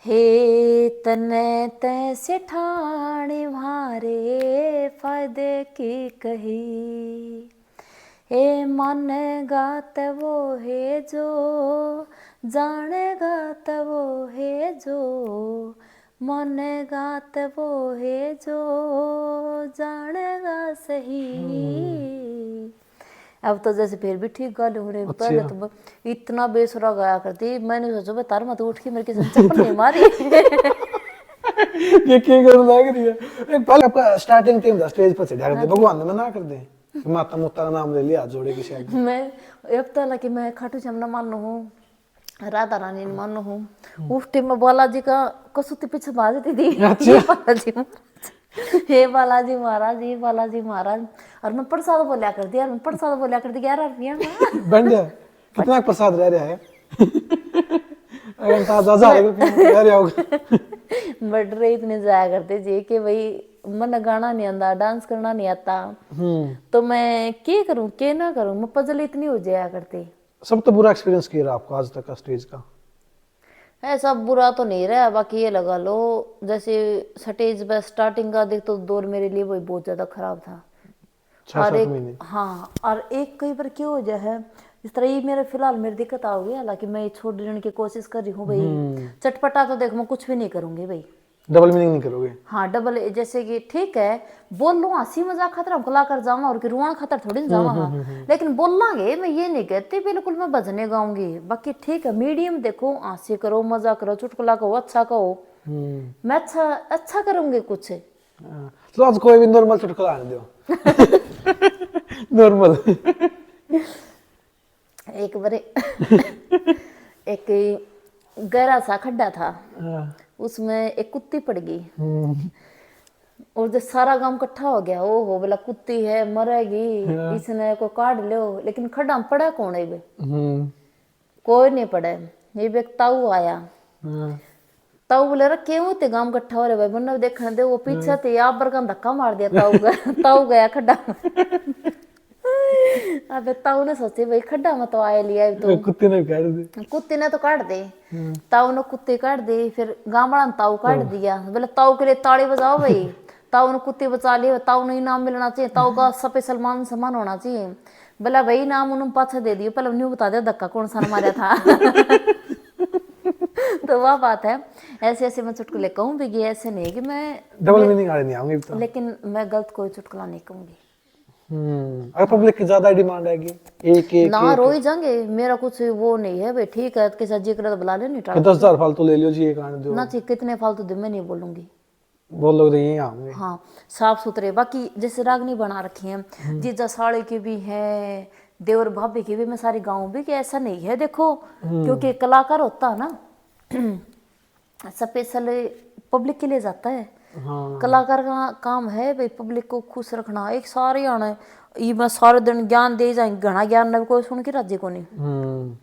हे तने तैसे ठाणे मारे फायदे की कही, हे मानेगा वो है जो जानेगा वो है जो, मानेगा वो है जो जानेगा सही। अब तो जैसे फिर भी ठीक गा लूं रे, पहले तो इतना बेसुरा गाया करती, मैंने सोचा तार मत उठ के मेरे किसी चप्पल नहीं मारी। ये क्या करने लग रही है? एक पहले आपका स्टार्टिंग टीम था स्टेज पर चढ़ा करते, भगवान ने मना कर दे माता मुत्ता का नाम ले लिया जोड़े की शायद। मैं अब तो हालांकि मैं खाटू श्याम न मानो हूँ, राधा रानी न मानो हूँ, उस टाइम में बालाजी का कसौती पीछे भाजती थी। बालाजी हे बालाजी महाराज, हे बालाजी महाराज, और मैं प्रसाद बोलिया कर दिया, मैं प्रसाद बोलिया कर दिया 11 रुपया बन गया। कितना प्रसाद रह रहा है? अगर 10,000 रुपये रह रहा होगा। बढ़ रहे इतने जाया करते जी कि भाई मन गाना नहीं आता, डांस करना नहीं आता, तो मैं क्या करूं क्या ना करूं, मैं पजल इतनी हो जाया करती। सब तो बुरा एक्सपीरियंस किया आपको आज तक का स्टेज का? ऐसा बुरा तो नहीं रहा, बाकी ये लगा लो जैसे स्टेज पर स्टार्टिंग का देख तो दौर मेरे लिए वही बहुत ज्यादा खराब था। 6-7 महीने। हाँ, और एक कई बार क्या हो जाए है इस तरह ही मेरे फिलहाल मेरी दिक्कत आ गई, हालांकि मैं छोड़ देने की कोशिश कर रही हूँ भाई। चटपटा तो देख मैं कुछ भी नहीं करूंगी भाई। डबल मीनिंग नहीं करोगे? हाँ डबल, जैसे कि ठीक है बोल लो हंसी मजाक खातर हम कला कर जावा और कि रुआन खातर थोड़ी ना जावा। हाँ लेकिन बोलांगे, मैं ये नहीं कहती बिल्कुल मैं भजने गाऊंगी, बाकी ठीक है मीडियम देखो, हंसी करो मजाक करो चुटकुला कहो अच्छा कहो, मैं अच्छा करूंगी कुछ। तो आज कोई भी नॉर्मल चुटकुला आने दो। नॉर्मल। एक बार एक गहरा सा खड्डा था, उसमें एक कुत्ती पड़ गई और जब सारा गांव इकट्ठा हो गया, ओ हो बोला कुत्ती है मरेगी, इसने को काट लो, लेकिन खड्डा में पड़ा कौन है बे? कोई नहीं पड़ा। ये भी एक ताऊ आया, ताऊ बोले रे क्यों ते गांव इकट्ठा हो रहे भाई बन्ने देखने दे, वो पीछे थे आप बरका धक्का मार दिया ताऊ गया खड्डा में। अबे ताऊ ने सोचे भाई खड्डा में तो आए लिया तो कुत्ते ने काट दी, कुत्ते ने तो काट दे, ताऊ ने कुत्ते काट दे, फिर गांव वाला ने ताऊ काट दिया। बोले ताऊ के लिए ताड़ी बजाओ भाई, ताऊ ने कुत्ते बचा लिए, ताऊ ने इनाम मिलना चाहिए, ताऊ का सफेद सम्मान होना चाहिए। बोला भाई इनाम उन्होंने पाछा दे दियो, पहले उन्हें बता दे धक्का कौन सा मारा था। तो वह बात है, ऐसे ऐसे मैं चुटकुले कहूँ भी, ऐसे नहीं कि मैं डबल मीनिंग आ नहीं आऊंगी तो। लेकिन मैं गलत कोई चुटकुला नहीं कहूंगी। अगर पब्लिक की ज्यादा डिमांड आएगी एक ना रो ही जाएंगे, मेरा कुछ वो नहीं है भाई, ठीक है किसी जी करे तो बुला ले, नहीं 10,000 फालतू ले लियो जी, एक आने दो ना चाहिए, कितने फालतू दे मैं नहीं बोलूंगी, बोल लोग यही आऊंगे। हाँ साफ सुथरे। बाकी जैसे रागनी बना रखी है, जीजा साड़ी की भी है, देवर भाभी की भी, मैं सारी गाँव भी, कि ऐसा नहीं है देखो, क्योंकि कलाकार होता है ना स्पेशल पब्लिक के लिए जाता है। हाँ। कलाकार का काम है भाई पब्लिक को खुश रखना, एक सारे आना ये मैं सारे दिन ज्ञान दे जाएंगे, घना ज्ञान न कोई सुन के राज्य को नहीं,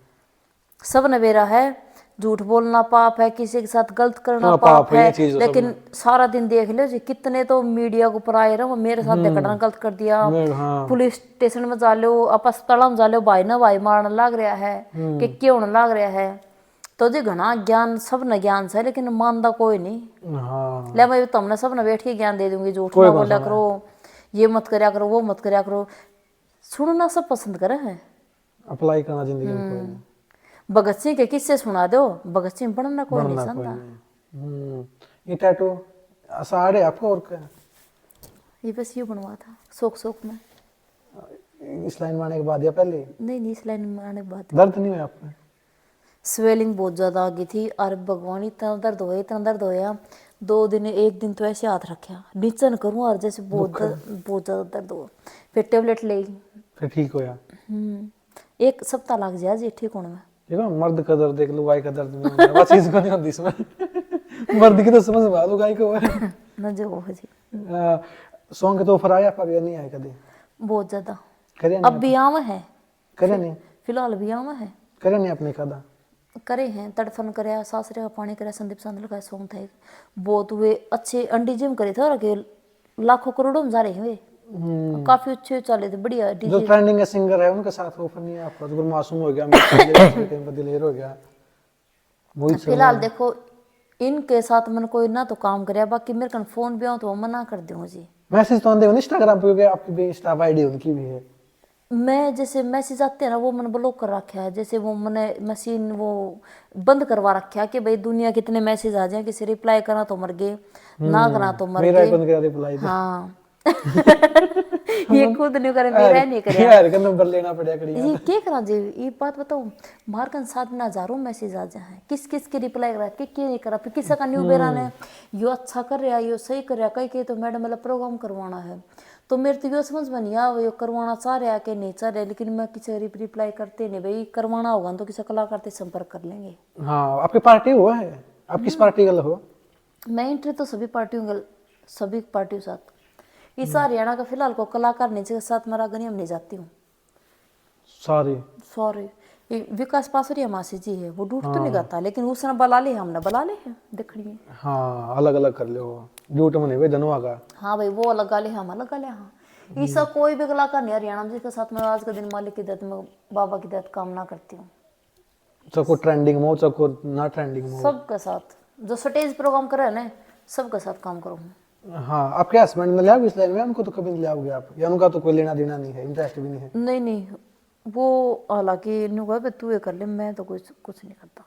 सब नवेरा है। झूठ बोलना पाप है, किसी के साथ गलत करना पाप है, लेकिन सारा दिन देख लो जी कितने तो मीडिया को ऊपर आए रहो, मेरे साथ देखना गलत कर दिया, पुलिस स्टेशन में जा लो, आप अस्पताल में जा लो, भाई ना भाई मारने लग रहा है कि क्यों होने लग रहा है। तो जी घना ज्ञान सब न ज्ञान से, लेकिन मानदा कोई नहीं। हाँ। ले मैं तुमने सब न बैठ के ज्ञान दे दूंगी, झूठ ना बोला करो, ये मत करया करो, वो मत करया करो, सुनना सब पसंद करे है, अप्लाई करना जिंदगी में। भगत सिंह के किस्से सुना दो, भगत सिंह बनना कोई नहीं जानता। ये टैटू साड़े आपको और क्या? ये बस ये बनवा था शौक में। इस लाइन में आने के बाद या पहले? नहीं इस लाइन में आने के बाद। दर्द नहीं हुआ आपको? स्वेलिंग बहुत ज्यादा आ गई थी, और भगवान इतना दर्द होया 2 दिन, एक दिन तो ऐसे हाथ रखा नीचे न करूँ, और जैसे बहुत ज्यादा दर्द हुआ, फिर टेबलेट ले, फिर ठीक होया। 1 सप्ताह लग जाए जी ठीक होने में। देखो मर्द का दर्द देख लो, गाय का दर्द नहीं होता, बस चीज को नहीं होती इसमें। मर्द की तो समझ में आ लो, गाय को है न जो हो जी। सॉन्ग के तो ऑफर आया पर नहीं आया कभी? बहुत ज्यादा। करे अब भी आवा है, करे नहीं फिलहाल भी आवा है, करे नहीं आपने कदा करे हैं, तड़फन करया, सासरे का पानी करया, संदीप सांदल का सॉन्ग था, बहुत हुए अच्छे, अंडी जिम करे थे, और लाखों करोड़ों में जा रहे हुए, काफी अच्छे चले थे, बढ़िया। जो ट्रेंडिंग है सिंगर है उनके साथ ऑफर नहीं है आपका? तो मासूम हो गया, दिलेर हो गया, फिलहाल देखो इनके साथ मैंने कोई ना तो काम कराया, बाकी मेरे कन फोन भी आओ तो मना कर दूं जी। मैसेज तो आते हो इंस्टाग्राम पे, आपकी भी इंस्टा आईडी उनकी भी है? मैं जैसे मैसेज आते हैं ना वो मैंने ब्लॉक कर रखा है, जैसे वो मैंने मशीन वो बंद करवा रखा है कि भाई दुनिया कितने मैसेज आ जाए, किसी रिप्लाई करा तो मर गए, ना करा तो मर गए। बंद करा रिप्लाई। हाँ ये खुद नहीं करे, मेरा नहीं करे यार का नंबर लेना पड़ेगा कड़ी ये क्या करा जी। ये बात बताओ, मार का 7,000 मैसेज आ जाए, किस किस के रिप्लाई करा कि नहीं करा, फिर किसी का न्यू बेरा ने यो अच्छा कर रहा यो सही कर रहा, कहीं कहीं तो मैडम मतलब प्रोग्राम करवाना है, तो मेरे तो यो समझ में नहीं आ करवाना चाह रहा कि नहीं चाह रहा, लेकिन मैं किसी रिप्लाई करते नहीं, भाई करवाना होगा तो किसी कलाकार से संपर्क कर लेंगे। हाँ आपकी पार्टी हुआ है? आप किस पार्टी का हो? मैं एंट्री तो सभी पार्टियों साथ, इस हरियाणा का फिलहाल को कलाकार नहीं के साथ मेरा गनियम नहीं जाती हूँ। सॉरी विकास पासरिया मासी जी है, वो डूट तो नहीं गाता, लेकिन उसने बला ले, हमने बला ले देखनी। हाँ अलग अलग कर लो, डूट में नहीं भाई धनुआ का। हाँ भाई वो अलग गाले, हम अलग गाले। हाँ ऐसा कोई भी कलाकार नहीं हरियाणा में जिसके साथ मैं आज के दिन मालिक की दत्त में बाबा की दत्त कामना करती हूँ। चको ट्रेंडिंग में हो, चको ना ट्रेंडिंग में हो। सबके साथ जो स्टेज प्रोग्राम करे ना सबके साथ काम करूँ। हाँ, आपके हस्बैंड ने लिया इस लाइन में? उनको तो कभी नहीं लियाओगे आप, या उनका तो कोई लेना देना नहीं है, इंटरेस्ट भी नहीं है? नहीं नहीं, वो हालांकि इन्हों कहा तू ये कर ले, मैं तो कुछ नहीं करता।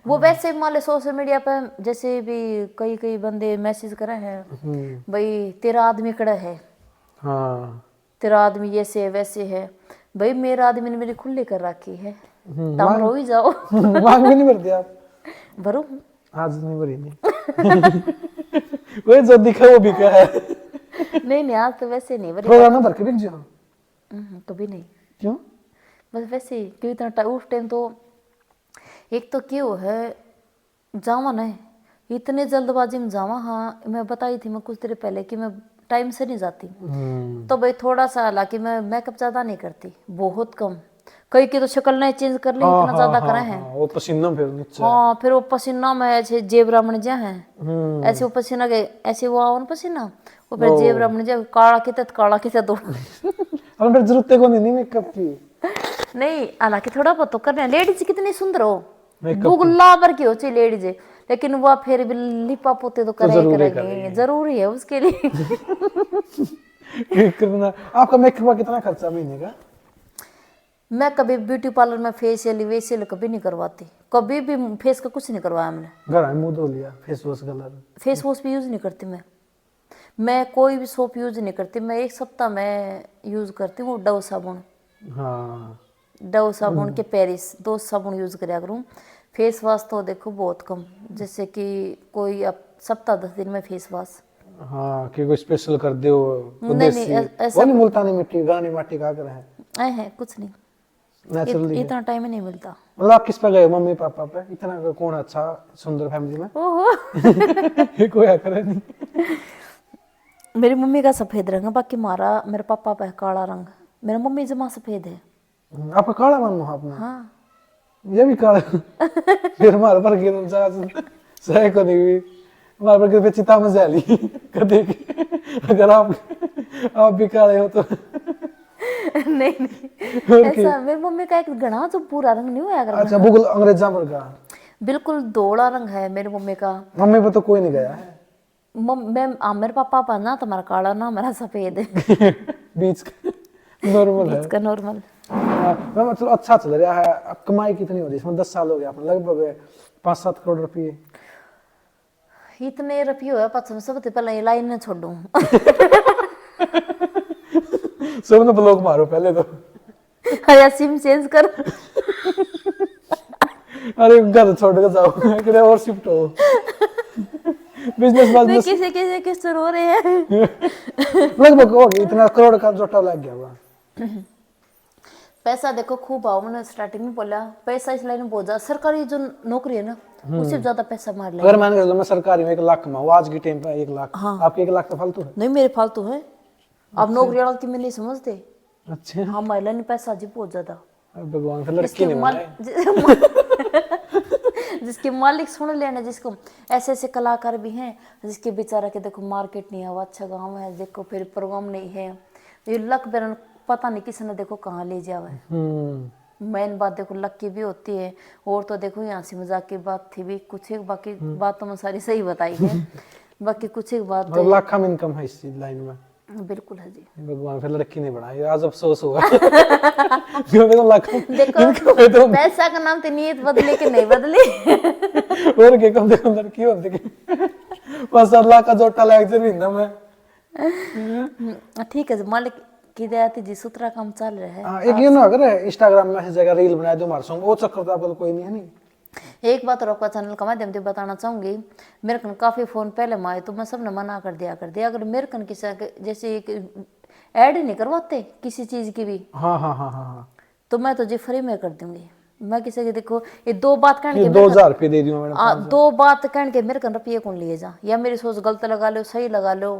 वो वैसे मान ले सोशल मीडिया पे जैसे भी कई कई बंदे मैसेज करे हैं भाई तेरा आदमी कड़ा है, हाँ तेरा आदमी ऐसे है वैसे है। भाई मेरा आदमी ने मेरी खुली कर रखी है, तुम रो ही जाओ। मांग भी नहीं भरते आप? भरो आज नहीं भरी नहीं। कोई जो दिखा वो बिका है। नहीं आज तो वैसे नहीं भरी। प्रोग्राम में भर के बिक जाओ? कभी नहीं, क्यों? बस वैसे ही क्यों इतना उस टाइम तो एक तो क्यों है जावा नहीं इतने जल्दबाजी में जावा। हाँ मैं बताई थी मैं कुछ देर पहले कि मैं टाइम से नहीं जाती, तो भाई थोड़ा सा हालांकि मैं मेकअप ज्यादा नहीं करती, बहुत कम। कई की तो शक्ल नहीं चेंज कर ली, इतना ज्यादा करे हैं। वो पसीना फिर नीचे। हाँ फिर वो पसीना में ऐसे जेबरा बन जा है, ऐसे वो पसीना के ऐसे वो आओ पसीना वो फिर जेबरा बन जा काला कितना दो। अब फिर जरूरत को नहीं मेकअप की। नहीं हालांकि थोड़ा बहुत तो करना है। लेडीज कितनी सुंदर हो, गुल्ला भर की हो चाहिए लेडीज, लेकिन वो फिर भी लिपा पोते तो करेंगे, जरूरी है उसके लिए। करना। आपका मेकअप का कितना खर्चा महीने का? मैं कभी ब्यूटी पार्लर में फेशियल वेशियल कभी नहीं करवाती, कभी भी फेस का कुछ नहीं करवाया मैंने। घर में मुंह धो लिया, face wash colour? Face wash भी यूज नहीं करती मैं कोई भी सोप यूज नहीं करती। मैं एक सप्ताह में यूज करती हूँ डव साबुन। हाँ डव साबुन के पेरिस 2 साबुन यूज कराया करूँ। फेस वॉश तो देखो बहुत कम, जैसे कि कोई अब सप्ताह 10 दिन में फेस वॉश। हाँ कि कोई स्पेशल कर दो? नहीं ऐसा नहीं, मुल्तानी मिट्टी गानी मिट्टी का कर है कुछ नहीं, नेचुरली। इतना टाइम ही नहीं मिलता। मतलब आप किस पे गए? मम्मी पापा पे? इतना कौन अच्छा सुंदर फैमिली में? ओहो। कोई करे नहीं। मेरी मम्मी का सफेद रंग है, बाकी मेरे पापा पे काला रंग। मेरी मम्मी जमा सफेद है। आपका काला मन हो आपने? हाँ ये भी काला। फिर हमारे पर गिर सह को नहीं हुई हमारे पर गिर चिता में जाली कदे अगर आप भी काले हो तो। नहीं ऐसा मेरी मम्मी का एक घना जो पूरा रंग नहीं हुआ। अच्छा बिल्कुल अंग्रेजा पर का बिल्कुल धोला रंग है मेरी मम्मी का। मम्मी पे तो कोई नहीं गया है। मेरे पापा पर ना तुम्हारा काला ना मेरा सफेद है। बीच का नॉर्मल है। बीच का नॉर्मल। मतलब अच्छा चल रहा है। अब कमाई कितनी हो रही है इसमें? 10 साल हो गया आपने, लगभग 5-7 करोड़ रुपये। इतने रुपये हुए पता सबसे पहले ये लाइन छोड़ दूं। सबने ब्लॉक मारो पहले तो। अरे सिम चेंज कर। अरे घर छोड़ के जाओ कहीं और शिफ्ट हो। बिजनेस किस रो रहे हैं। लगभग हो गया, इतना करोड़ का जोटा लग गया हुआ। पैसा देखो खूब आओ, मैंने स्टार्टिंग में बोला पैसा इस लाइन में बहुत ज्यादा। सरकारी जो नौकरी है ना उससे ज्यादा पैसा मार ले। अगर मान के चलो मैं सरकारी में 1 लाख कमाऊं आज की टाइम पे 1 लाख। हाँ। आपके 1 लाख तो फालतू है? नहीं मेरे फालतू है। अब नौकरी वाला की मैं नहीं समझते। अच्छा हाँ महिला ने पैसा जी बहुत ज्यादा। भगवान फिर लड़की नहीं बनाए। जिसके मालिक सुन लेना, जिसको ऐसे ऐसे कलाकार भी हैं जिसके बेचारा के देखो मार्केट नहीं है, वो अच्छा गांव है, देखो फिर प्रोग्राम नहीं है, ये लक बेरन पता नहीं किसने देखो कहाँ ले जावा है। मेन बात देखो लक की भी होती है, और तो देखो यहाँ से मजाक की बात थी भी कुछ एक, बाकी बात तो मैं सारी सही बताई है। बाकी कुछ एक बात लाख में इनकम है इस लाइन में। बिल्कुल है जी। भगवान फिर लड़की नहीं बढ़ाई, आज अफसोस हुआ। तो लाख देखो पैसा का नाम तो नीयत बदले के नहीं बदली। और के कम से कम लड़की होती है 5-7 लाख का जोटा लग जाए महीना में। ठीक है मालिक की दया थी जी, सुतरा काम चल रहा है। एक ये ना अगर इंस्टाग्राम में ऐसी जगह रील बनाए दो हमारे संग, वो चक्कर तो आपको कोई नहीं है? नहीं एक बात और आपका चैनल का माध्यम से बताना चाहूंगी, मेरे कन काफी फोन पहले में आए तो मैं सबने मना कर दिया अगर मेरे कन किसी जैसे एक ऐड नहीं करवाते किसी चीज की भी, हाँ तो मैं तो जी फ्री में कर दूंगी। मैं किसी के देखो ये 2 बात कहने के 2000 रुपये दे दियो मैडम। 2 बात कहने के मेरे कन रुपये कौन लिए जा, या मेरी सोच गलत लगा लो सही लगा लो।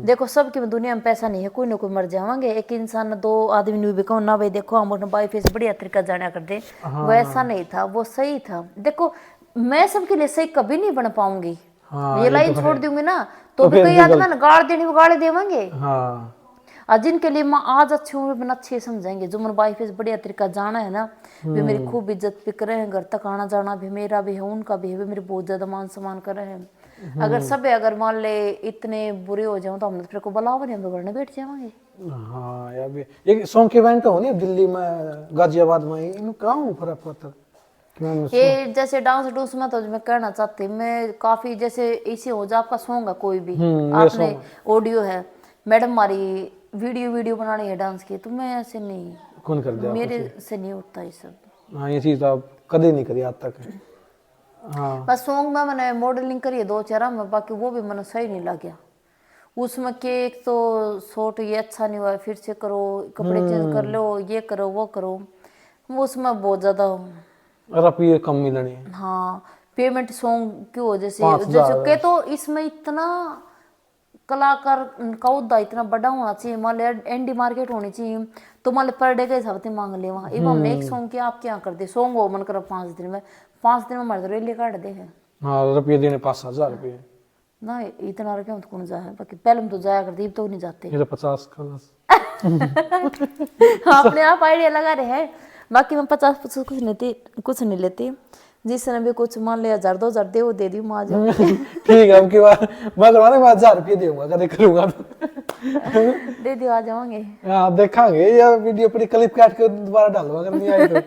देखो सबकी दुनिया में पैसा नहीं है, कोई ना कोई मर जावांगे। एक इंसान 2 आदमी ने भी कहो ना भाई देखो हम अपने बाई फेस बढ़िया तरीका जाना कर दे, वो ऐसा नहीं था, वो सही था। देखो मैं सबके लिए सही कभी नहीं बन पाऊंगी। ये लाइन छोड़ दूंगी ना तो भी कई आदमी ना गाड़ देनी गाड़ी देवांगे। और जिनके लिए मैं आज अच्छी हूँ बिना अच्छे समझेंगे, जो मन वाइफ से बढ़िया तरीका जाना है ना, वे मेरी खूब इज्जत भी करे हैं, घर तक आना जाना भी मेरा भी है, उनका भी है, वे मेरे बहुत ज्यादा मान सम्मान कर रहे हैं। अगर सब अगर मान ले इतने बुरे हो जाऊं तो हम तो फिर को बुलाओ नहीं, हम तो घर में बैठ जाएंगे। हाँ यार भी एक सॉन्ग के इवेंट हो नहीं दिल्ली में गाजियाबाद में, इन कहाँ हूँ फर्क पड़ता ये जैसे डांस डूस में तो मैं कहना चाहती हूँ, मैं काफी जैसे इसी हो जा आपका सॉन्ग है कोई भी, आपने ऑडियो है, मैडम हमारी वीडियो बनानी है डांस की, तो मैं ऐसे नहीं, कौन कर दिया मेरे से नहीं होता ये सब। हाँ ये चीज तो आप कभी नहीं करी आज तक। हाँ बस सॉन्ग में मैंने मॉडलिंग करी है 2 4 में, बाकी वो भी मैंने सही नहीं लगा उसमें के, एक तो शॉर्ट ये अच्छा नहीं हुआ, फिर से करो, कपड़े चेंज कर लो, ये करो वो करो, वो उसमें बहुत ज्यादा और आप ये कम मिलनी है। हाँ पेमेंट सॉन्ग की वजह से 5,000 जैसे के, तो इसमें इतना कलाकार का उद्दा इतना बड़ा होना चाहिए, मान लिया एनडी मार्केट होनी चाहिए, तो मान लिया पर डे के हिसाब से मांग ले वहाँ। अब हमने एक सॉन्ग किया, आप क्या कर दे सॉन्ग हो मन करो 5 दिन में, 5 दिन में हमारे तो रेली काट दे है हाँ रुपये देने 5,000 रुपये, ना, इतना रुपया तो कौन जाए, बाकी पहले हम तो जाया करते, अब तो नहीं जाते। ये तो 50 का अपने आप आइडिया लगा रहे हैं, बाकी मैं 50 कुछ नहीं लेती, जिसने भी कुछ मान लिया 1,000 2,000 दे वो दे दी माँ जाओ। ठीक है अब की बार मैं करवाने मैं 1,000 रुपये दूंगा कभी करूंगा दे दियो आ जाओगे। हाँ देखांगे या वीडियो पूरी क्लिप काट के दोबारा डालूंगा अगर नहीं आई तो।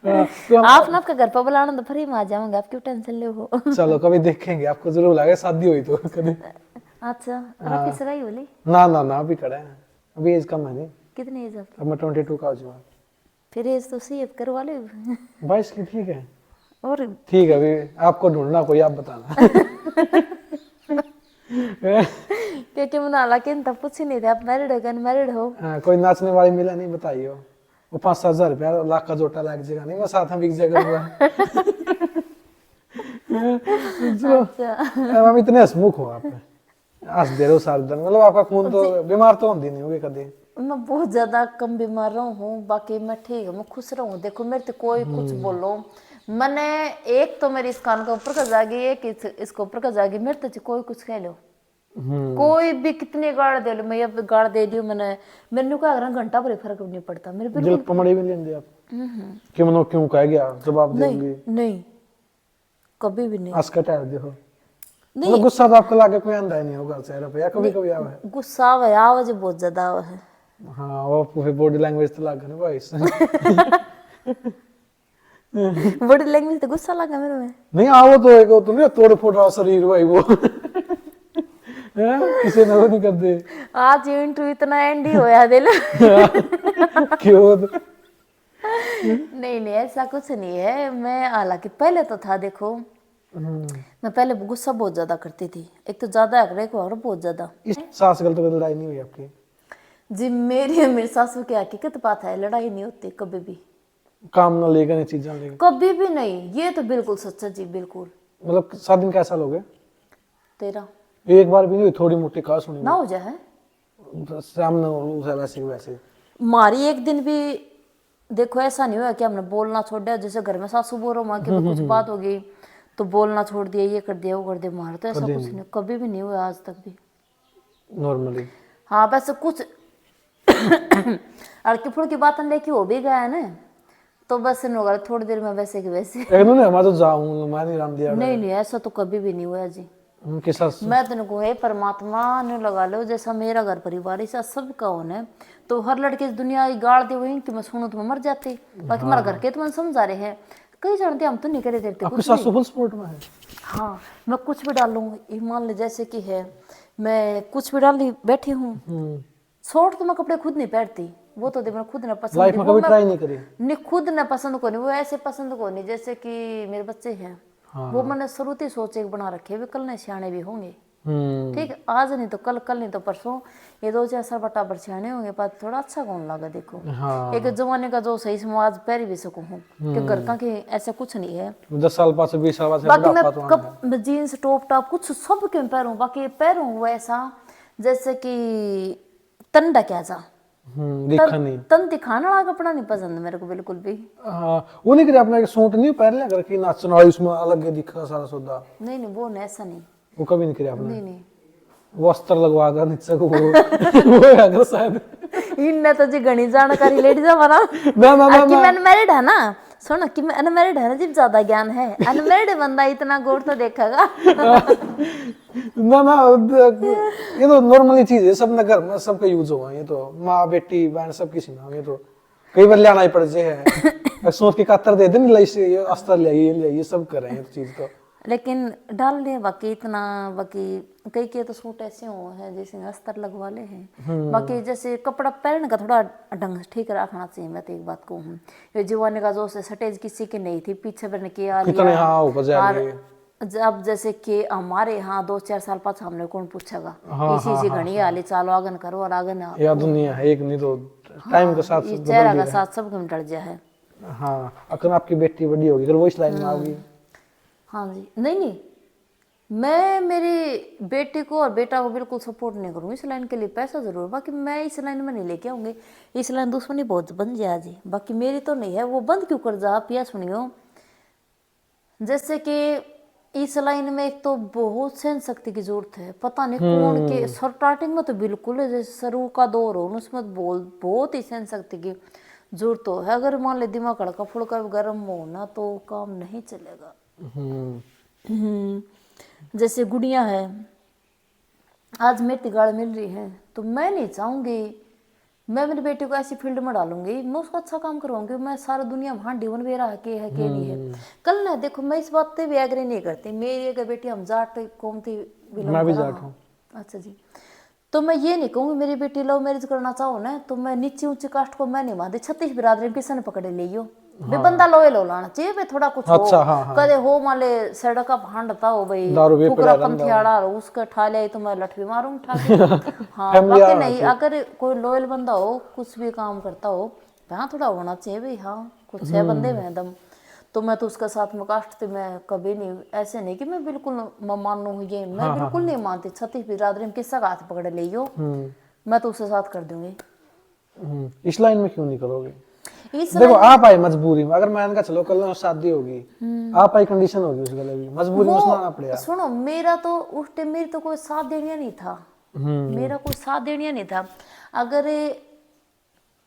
तो आप ना आपका घर पर बुलाना तो फ्री में आ जाऊंगा, आप क्यों टेंशन ले हो। चलो कभी देखेंगे, आपको जरूर लगे शादी हुई तो कभी। अच्छा आपकी सगाई बोली? ना अभी कड़ा है, अभी एज कम है नहीं। कितनी एज आपकी? अब मैं 22 का हो जाऊंगा। फिर एज तो सी करवा ले। 22 की ठीक है, और ठीक है अभी आपको ढूंढना कोई, आप बताना। क्योंकि मैंने हालांकि तब पूछ ही नहीं थे, आप मैरिड हो क्या अनमैरिड हो। कोई नाचने वाली मिला नहीं बताइए, वो 5-7 रुपया लाख का जोटा लाग जाएगा नहीं, मैं साथ में बिक जाएगा। अच्छा हम इतने हसमुख हो आप हंस दे रहे हो सारे दिन, मतलब आपका खून तो बीमार तो होती नहीं होगी कभी? मैं बहुत ज्यादा कम बीमार हूँ, बाकी मैं ठीक हूँ, मैं खुश रहूँ। देखो मेरे तो कोई कुछ बोलो, मैंने एक तो मेरी इस कान के ऊपर का जाएगी, एक इसके ऊपर का जाएगी, मेरे तो कोई कुछ कह लो, कोई भी कितनी गाड़ दे लो, मैं ये गाड़ दे दी मैंने, मेरे को अगर घंटा भर फर्क नहीं पड़ता मेरे दिल बिल्कुल। पमड़ी भी लेंगे आप क्यों मनो क्यों कह गया जवाब देंगे? नहीं कभी भी नहीं। हंस के टहल देखो, नहीं मतलब गुस्सा तो आपको लागे कोई आंदा ही नहीं होगा चेहरे पे, या कभी कभी आवा है? गुस्सा आवा है, आवाज बहुत ज्यादा आवा है। हाँ वो फिर बॉडी लैंग्वेज तो लागे ना भाई। बॉडी लैंग्वेज तो गुस्सा लगा मेरे में। नहीं आओ तो एक तुम नहीं तोड़ फोड़ रहा शरीर भाई वो। किसी ने वो नहीं कर दे आज ये इंटरव्यू इतना एंडी होया दिल। क्यों? नहीं ऐसा कुछ नहीं है, मैं हालांकि पहले तो था, देखो मैं पहले गुस्सा बहुत ज्यादा करती थी, एक तो ज्यादा अगले को और बहुत ज्यादा। इस सास गल तो लड़ाई नहीं हुई आपकी? जी मेरी सासू की हकीकत बात है, लड़ाई नहीं होती कभी भी, काम ना लेकर नहीं चीजें लेकर कभी भी नहीं, ये तो बिल्कुल सच्चा जी बिल्कुल। मतलब 7 दिन कैसा लोगे? 13 एक बार भी नहीं हुई? थोड़ी मोटी कहा सुनी ना हो जाए सामने उसे वैसे ही वैसे मारी एक दिन भी। देखो ऐसा नहीं हुआ कि हमने बोलना छोड़ दिया, जैसे घर में सासू बोल रहा कि कुछ बात हो गई तो बोलना छोड़ दिया, ये कर दिया वो कर दिया, मारा तो ऐसा कुछ नहीं, कभी भी नहीं हुआ आज तक भी नॉर्मली। हाँ बस कुछ अड़की फुड़की बात लेके हो भी गया है ना, तो बस इन होगा थोड़ी देर में वैसे के वैसे। नहीं मैं तो जाऊं, मैं नहीं राम दिया नहीं ऐसा तो कभी भी नहीं हुआ जी। उनके साथ मैं तेन को है परमात्मा ने लगा लो, जैसा मेरा घर परिवार ऐसा सबका होना है, तो हर लड़के इस दुनिया की गाड़ दे वही कि मैं सुनूं तो मैं मर जाती, बाकी हमारा घर के तो मैं समझा रहे हैं, कई जानते हम तो नहीं करे देते आपके साथ फुल सपोर्ट में है? हाँ मैं कुछ भी डालूं, मान ले जैसे कि है मैं कुछ भी डाल ली बैठी हूँ, शॉर्ट तो मैं कपड़े खुद नहीं पहनती, वो तो मैं खुद ना पसंद, लाइफ में कभी ट्राई नहीं करी? नहीं खुद ना पसंद को नहीं, वो ऐसे पसंद को नहीं जैसे कि मेरे बच्चे हैं, वो मैंने शुरू से सोच एक बना रखे, वे कल नहीं सियाने भी होंगे, ठीक है, आज नहीं तो कल, कल नहीं तो परसों, ये 2-4 साल बटाबर सियाने होंगे, पर थोड़ा अच्छा कौन लगा। देखो एक जमाने का जो सही समाज पहन भी सकूं हूँ कि घर का के ऐसा कुछ नहीं है, 10 साल बाद 20 साल बाद बाकी मैं कब जीन्स टॉप टॉप कुछ सब के पैरों, बाकी पैरों वो ऐसा जैसे कि तन ढक्या जा, दिखा नहीं, तन दिखाने वाला कपड़ा नहीं पसंद मेरे को बिल्कुल भी। वो नहीं करे आपने सूट नहीं पहन लिया करके नाचना और इसमें अलग दिखा सारा सौदा? नहीं वो नहीं ऐसा नहीं, वो कभी नहीं करे आपने? नहीं वो अस्तर लगवा कर नीचे को वो है अगर शायद इनने तो जी घनी जानकारी लेडीज हमारा ना कि मैं अनमैरिड है ना, सुनो कि मैं अनमैरिड है ना, जी ज्यादा ज्ञान है, अनमैरिड बंदा इतना गौर तो देखेगा। ना ये तो नॉर्मली चीज है, सब घर में सबका यूज हुआ ये तो, माँ बेटी बहन सब किसी में, ये तो कई बार लेना ही पड़ जाए है सोच के कातर दे दे नहीं लाई से ये अस्तर ले ये सब कर रहे हैं चीज तो। लेकिन डाल ले बाकी इतना, बाकी कई के तो सूट ऐसे हो है जैसे अस्तर लगवा ले हैं, बाकी जैसे कपड़ा पहनने का थोड़ा ढंग ठीक रखना चाहिए। मैं तो एक बात कहूँ, ये जवानी का जो सटेज किसी की नहीं थी, पीछे बन के आ कितने लिया। हाँ ऊपर जा और रही जब जैसे कि हमारे यहाँ 2-4 साल पास हमने कौन पूछेगा, इसी से घनी हाली चालो आगन करो और आगन या दुनिया है एक, नहीं तो टाइम के साथ ये सब चेहरा बदल का भी साथ सब कम डर जा है। है। हाँ अगर आपकी बेटी बड़ी होगी अगर वो इस लाइन में आओगी, हाँ जी, नहीं नहीं, मैं मेरी बेटी को और बेटा को बिल्कुल सपोर्ट नहीं करूँगी इस लाइन के लिए, पैसा जरूर, बाकी मैं इस लाइन में नहीं लेके आऊंगी। इस लाइन दुश्मनी बहुत बन जाए जी, बाकी मेरी तो नहीं है, वो बंद क्यों कर जा। आप यह सुनियो, जैसे कि इस लाइन में एक तो बहुत सहन शक्ति की जरूरत है, पता नहीं कौन के स्टार्टिंग में तो बिल्कुल है, जैसे शुरू का दौर हो उसमें बहुत ही सहन शक्ति की जरूरत हो है। अगर मान ले दिमाग हड़का फुड़का गर्म हो ना तो काम नहीं चलेगा। जैसे गुड़िया है, आज मेरी गाड़ मिल रही है तो मैं नहीं चाहूंगी मैं मेरी बेटी को ऐसी फील्ड में डालूंगी, मैं उसको अच्छा काम करवाऊंगी, मैं सारा दुनिया भांडी बन बेरा है के नहीं है कल ना। देखो मैं इस बात पे भी एग्री नहीं करती, मेरी अगर बेटी हम जाट कौन थी, मैं भी जाट हूँ। अच्छा जी, तो मैं ये नहीं कहूँगी मेरी बेटी लव मैरिज करना चाहो ना तो मैं नीचे ऊंची कास्ट को मैं नहीं मानती। 36 बिरादरी किसी ने पकड़े लियो वे बंदा लोए लो लाना चाहिए भाई, थोड़ा कुछ अच्छा, हो हाँ। कदे हो माले सड़क का भांडता हो भाई, दारू भी फुकरा पिला पंथियाड़ा उसका ठा लिया तो मैं लठ भी मारूंगी ठा के। हाँ बाकी नहीं, अगर कोई लॉयल बंदा हो कुछ भी काम करता हो हाँ थोड़ा होना चाहिए भाई, हाँ कुछ है बंदे में दम, तो मैं तो उसके साथ में कास्ट थी, मैं कभी नहीं ऐसे नहीं कि मैं बिल्कुल मानू ये, मैं बिल्कुल नहीं मानती। 36 बिरादरी में किसका हाथ पकड़ लियो मैं तो उसके साथ कर दूंगी। इस लाइन में क्यों नहीं करोगे? इस देखो आप आई मजबूरी में, अगर मैं चलो कल शादी होगी आप आई कंडीशन होगी उस गले की, मजबूरी में सुनाना पड़ेगा। सुनो मेरा तो उस टाइम मेरी तो कोई साथ देनिया नहीं था, मेरा कोई साथ देनिया नहीं था। अगर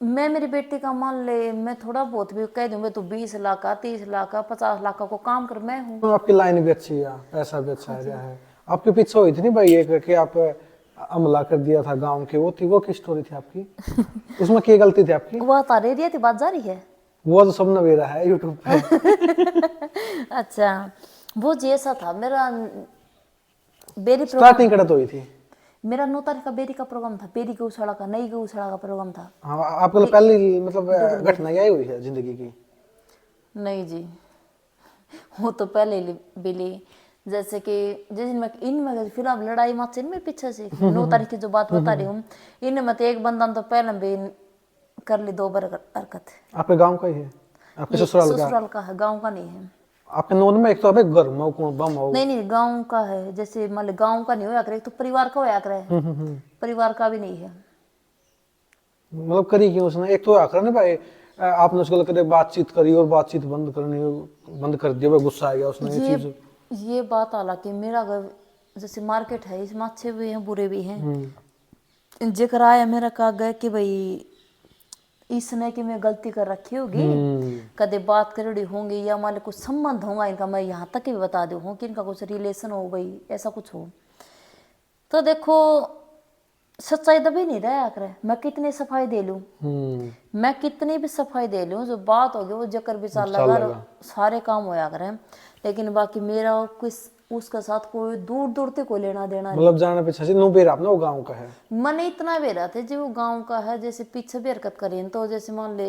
मैं मेरी बेटी का मान ले मैं थोड़ा बहुत भी कह दूं मैं तो 20 लाख का 30 लाख का 50 लाख का को काम कर मैं हूँ। तो आपकी लाइन भी अच्छी है, पैसा भी अच्छा है। आपके पीछे हुई थी नहीं भाई एक कि आप हमला कर दिया था गांव के, वो थी वो की स्टोरी थी आपकी? उसमें क्या गलती थी आपकी? वो तारे दिया थी बात जारी है वो तो सब नवेरा है यूट्यूब पे। अच्छा वो जैसा था मेरा बेरी स्टार्टिंग कड़त हुई थी मेरा 9 तारीख का बेरी का प्रोग्राम था, बेरी गौशाला का नई गौशाला का प्रोग्राम था। हाँ आपको पहली मतलब घटना यही हुई है जिंदगी की? नहीं जी वो तो पहले भी ली, जैसे कि जिस दिन मैं इनमें फिर अब लड़ाई मत से इनमें पीछे से 9 तारीख की जो बात बता रही हूँ इनमें तो एक बंदा तो पहले भी कर ली 2 बार हरकत। आपके गांव का ही है? आपके ससुराल का है, गांव का नहीं है। आपके नोन में एक तो अबे घर में कौन बम हो? नहीं गांव का है, जैसे मान लो गांव का नहीं होया करे तो परिवार का होया करे, परिवार का भी नहीं है। मतलब करी क्यों उसने? एक तो आकर ना भाई आपने उसको कदे बातचीत करी और बातचीत बंद कर दिया, गुस्सा आ गया उसने ये चीज। ये बात हालांकि मेरा घर जैसे मार्केट है इसमें अच्छे भी हैं बुरे भी हैं। जेकर आया मेरा कहा गया कि भाई इसने कि मैं गलती कर रखी होगी, कदे बात करी होंगी या मान लो कुछ संबंध होगा इनका, मैं यहाँ तक भी बता दूँ कि इनका कुछ रिलेशन हो भाई ऐसा कुछ हो, तो देखो सच्चाई दबी नहीं रहा करे। मैं कितनी सफाई दे लूं, मैं कितनी भी सफाई दे लूं, जो बात होगी वो जकर भी चाल लगा सारे काम होया करे, लेकिन बाकी मेरा कुछ उसके साथ कोई दूर दूर तक कोई लेना देना नहीं। मतलब जाने पीछे से नो बेर अपना वो गांव का है, मन इतना बेरा थे जो वो गांव का है। जैसे पीछे भी हरकत करें तो जैसे मान ले